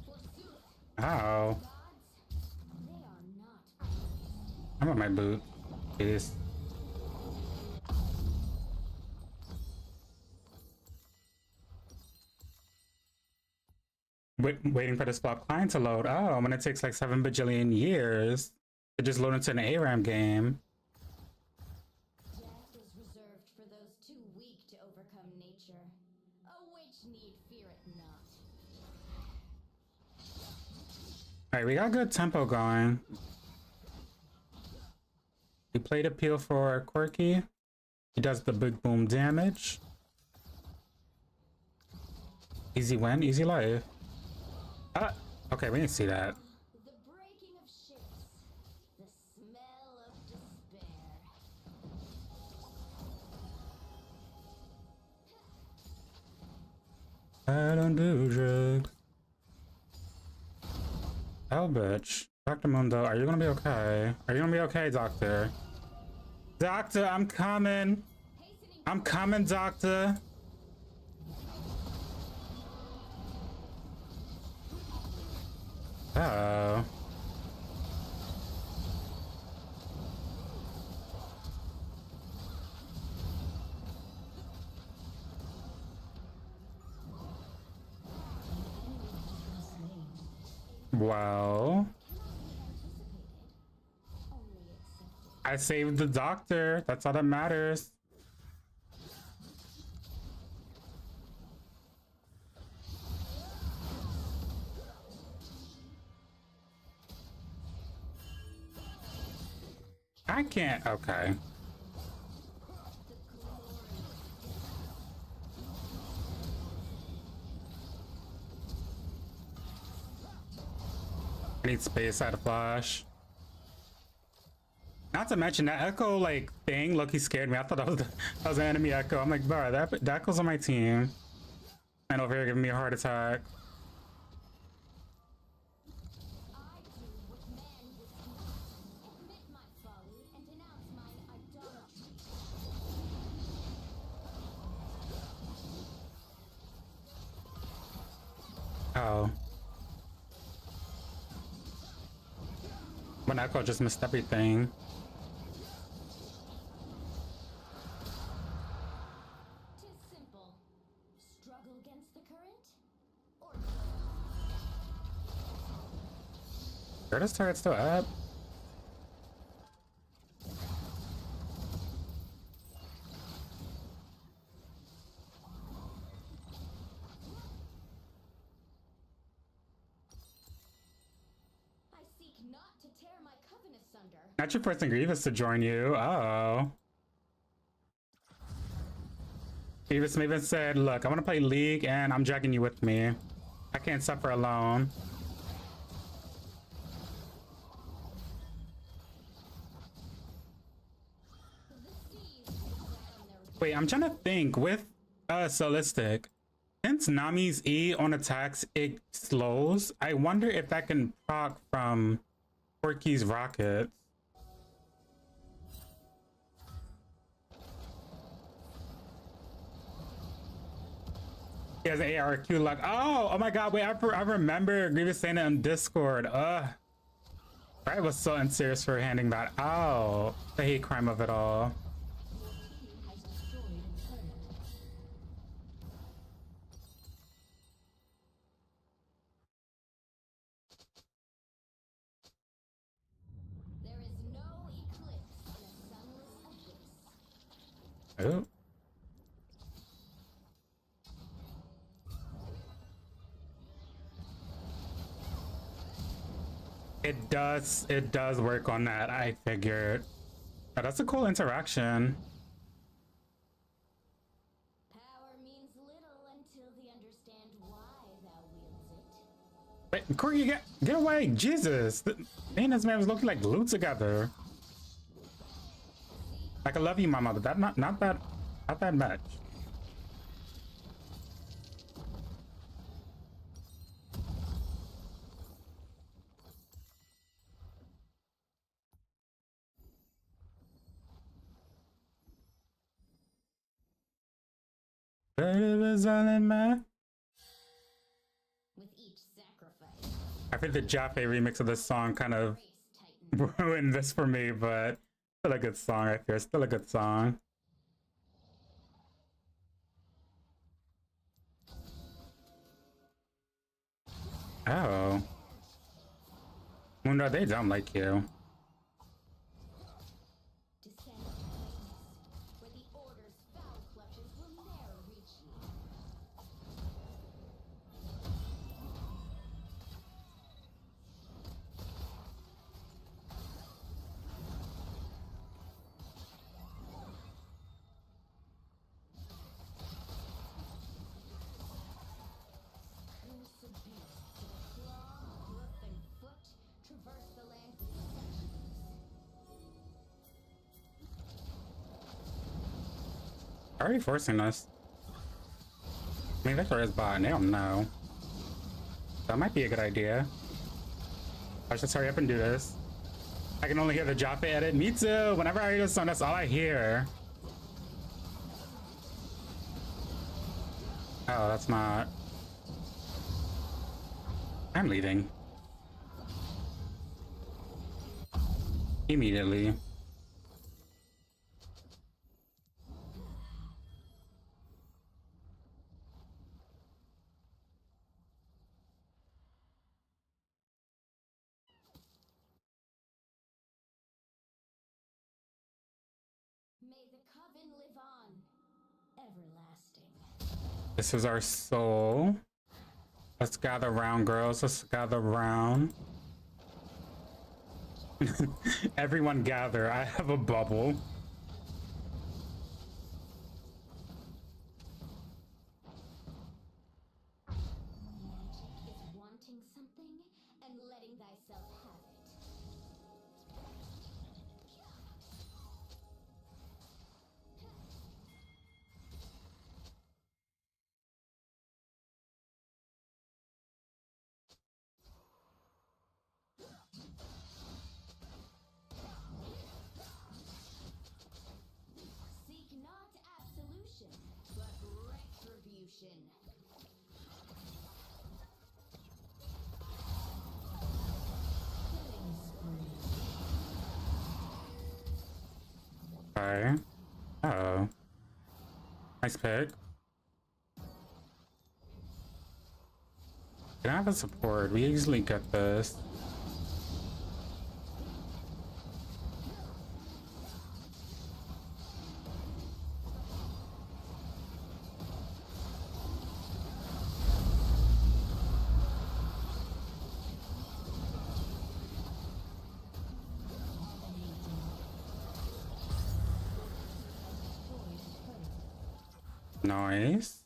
Forsooth, Ow. gods, they are not. I'm on my boot. Please. Waiting for the swap client to load. Oh, when it takes like 7 bajillion years to just load into an ARAM game. Death is reserved for those too weak to overcome nature. A witch need fear it not. Alright, we got good tempo going. We played appeal for Quirky. He does the big boom damage. Easy win, easy life. Ah, okay, we didn't see that. The breaking of ships. The smell of despair. I don't do drugs. Oh, bitch. Dr. Mundo, are you gonna be okay? Are you gonna be okay, Doctor? Doctor, I'm coming. Hastening I'm coming, Doctor. Oh. Well, only accepted. I saved the doctor. That's all that matters. I can't. Okay. I need space out of flash. Not to mention that echo like thing. Loki scared me. I thought that was an enemy echo. I'm like, bro, that echo's on my team. And over here giving me a heart attack. I do what man would not. Admit my folly and denounce mine idolatry. Oh. When echo just missed everything. Tis simple. Struggle against the current, or Curtis turret's still up. I seek not to tear my coven asunder. Not your first and Grievous to join you. Oh. Grievous even said, look, I want to play League and I'm dragging you with me. I can't suffer alone. The seas will drag on their Wait, I'm trying to think with Solistic. Since Nami's E on attacks, it slows. I wonder if that can proc from Quirky's rockets. He has an ARQ like, oh my god, wait, I remember Grievous saying it on Discord. I was so unserious for handing that out. The hate crime of it all. Team has destroyed a turret. There is no eclipse in a sunless abyss. Oh. It does work on that, I figured. Oh, that's a cool interaction. Power means little until they understand why thou wields it. Wait, Corey, get away! Jesus! Me and this man was looking like glued together. Like I love you, mama, but not that much. But it was all in my... With each sacrifice, I think the Jaffe remix of this song kind of race titan. ruined this for me, but still a good song, I feel. Still a good song. Oh. Wonder they don't like you. Descend to greatness, where the Order's foul clutches will ne'er reach you. Gruesome beasts of claw, hoof, and foot traverse the land with sections. Are you forcing us? I mean, Victor is bot, and they don't know. That might be a good idea. Let's just hurry up and do this. I can only hear the Jaffe edit. Me too. Whenever I hear this song, that's all I hear. Oh, that's not... I'm leaving. Immediately. May the coven live on, everlasting. This is our soul. Let's gather round, girls. Let's gather round. Everyone gather. I have a bubble. Magic is wanting something and letting thyself have it. Seek not absolution, but retribution. Killing spree. Okay. Oh. Nice pick. Can I have a support? We easily get this. Nice.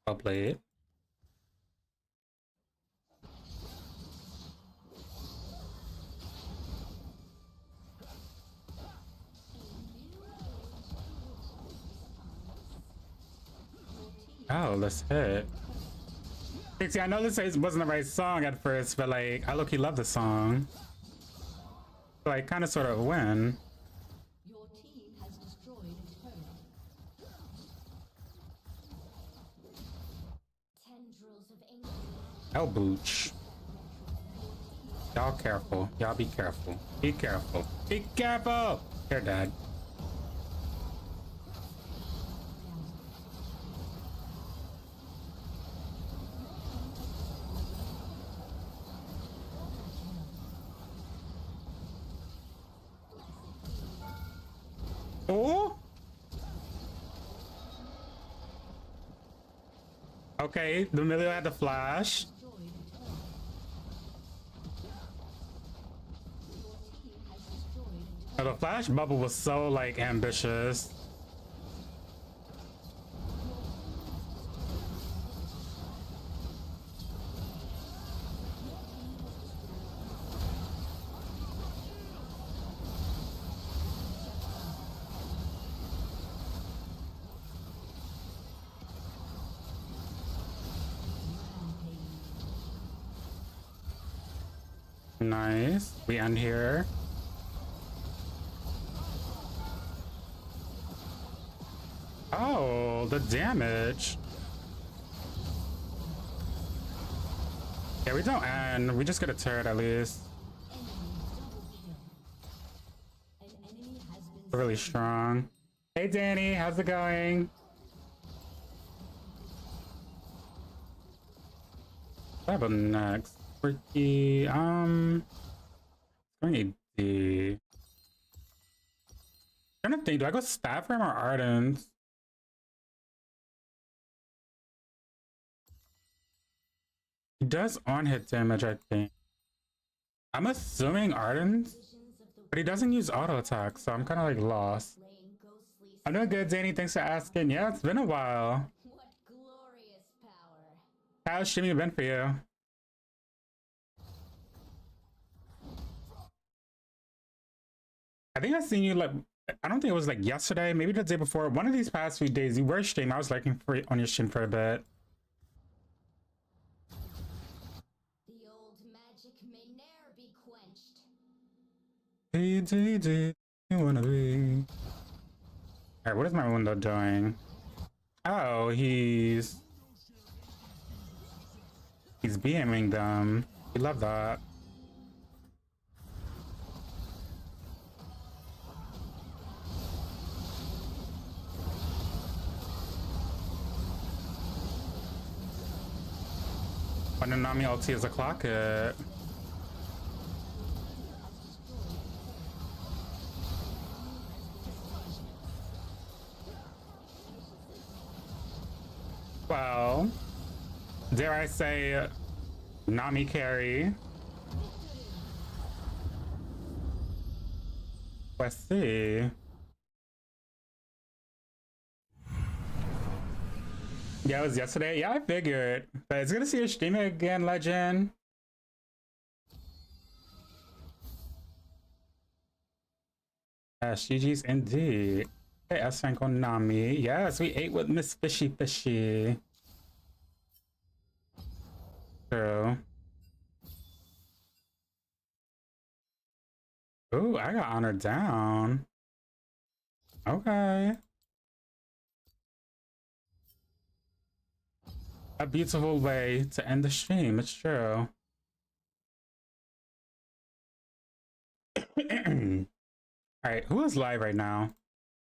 Well played. Oh, let's hit. See, I know this wasn't the right song at first, but like, I low-key love the song. So I kind of sort of win. Your team has destroyed a turret. Tendrils of ancient Oh, booch. Y'all careful. Y'all be careful. Be careful. Be careful! You're dead. Oh. Okay, the Emilio had the flash. Oh, the flash bubble was so like ambitious. Nice. We end here. Oh, the damage. Yeah, we don't end. We just get a turret at least. We're really strong. Hey, Danny, how's it going? What about next? Freaky, going AD. I'm trying to think, do I go staff him or Ardent? He does on-hit damage, I think. I'm assuming Ardent, but he doesn't use auto attack, so I'm kind of like lost. I'm doing good, Danny. Thanks for asking. Yeah, it's been a while. What glorious power. How's streaming been for you? I think I seen you like, I don't think it was like yesterday, maybe the day before. One of these past few days, you were streaming. I was liking for on your stream for a bit. The old magic may ne'er be quenched. You wanna be? Alright, what is my window doing? Oh, he's BMing them. We love that. Nami ulti is a clock it. Well, dare I say, Nami carry. Let's see. Yeah, it was yesterday. Yeah, I figured. But it's gonna see your streaming again, legend. Yes, GG's indeed. Hey, S-Rank on Nami. Yes, we ate with Miss Fishy Fishy. True. Ooh, I got honored down. Okay. A beautiful way to end the stream, it's true. Alright, who is live right now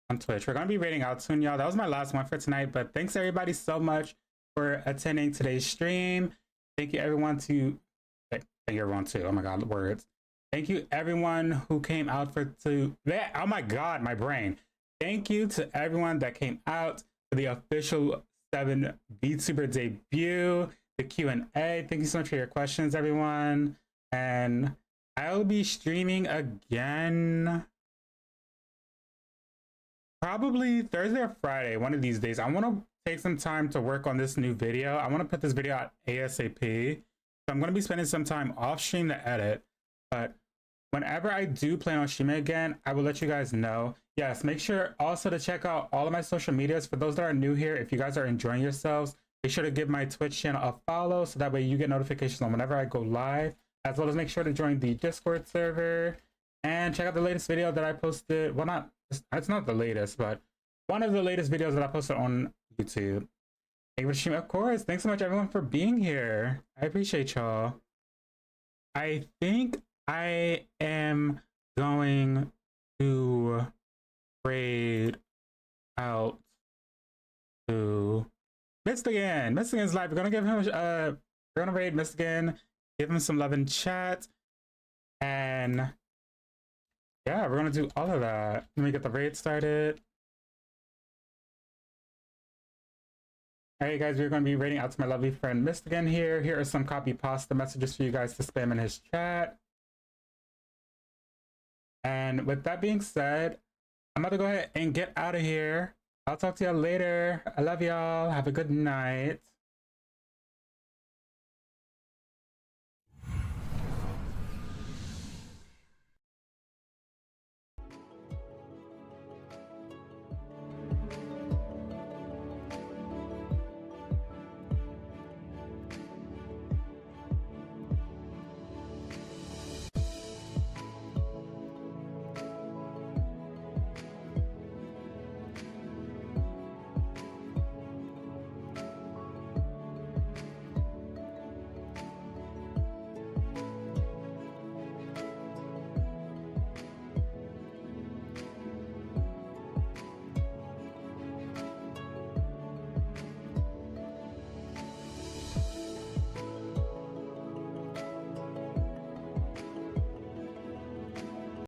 on Twitch? We're gonna be rating out soon, y'all. That was my last one for tonight, but thanks everybody so much for attending today's stream. Thank you everyone to thank you everyone too. Oh my god, the words. Thank you everyone who came out oh my god, my brain. Thank you to everyone that came out for the official 7 Vtuber debut, the Q&A. Thank you so much for your questions, everyone. And I'll be streaming again probably Thursday or Friday, one of these days. I want to take some time to work on this new video. I want to put this video out ASAP. So I'm going to be spending some time off stream to edit. But whenever I do plan on streaming again, I will let you guys know. Yes, make sure also to check out all of my social medias. For those that are new here, if you guys are enjoying yourselves, be sure to give my Twitch channel a follow so that way you get notifications on whenever I go live, as well as make sure to join the Discord server and check out the latest video that I posted. Well, it's not the latest, but one of the latest videos that I posted on YouTube. Thank you for streaming, of course. Thanks so much, everyone, for being here. I appreciate y'all. I think I am going to raid out to Mistigan. Mistigan's live. We're gonna give him we're gonna raid Mistigan, give him some love in chat, and Yeah, we're gonna do all of that. Let me get the raid started. All right, guys, we're going to be raiding out to my lovely friend Mist again here. Here are some copy pasta messages for you guys to spam in his chat. And with that being said, I'm about to go ahead and get out of here. I'll talk to y'all later. I love y'all. Have a good night.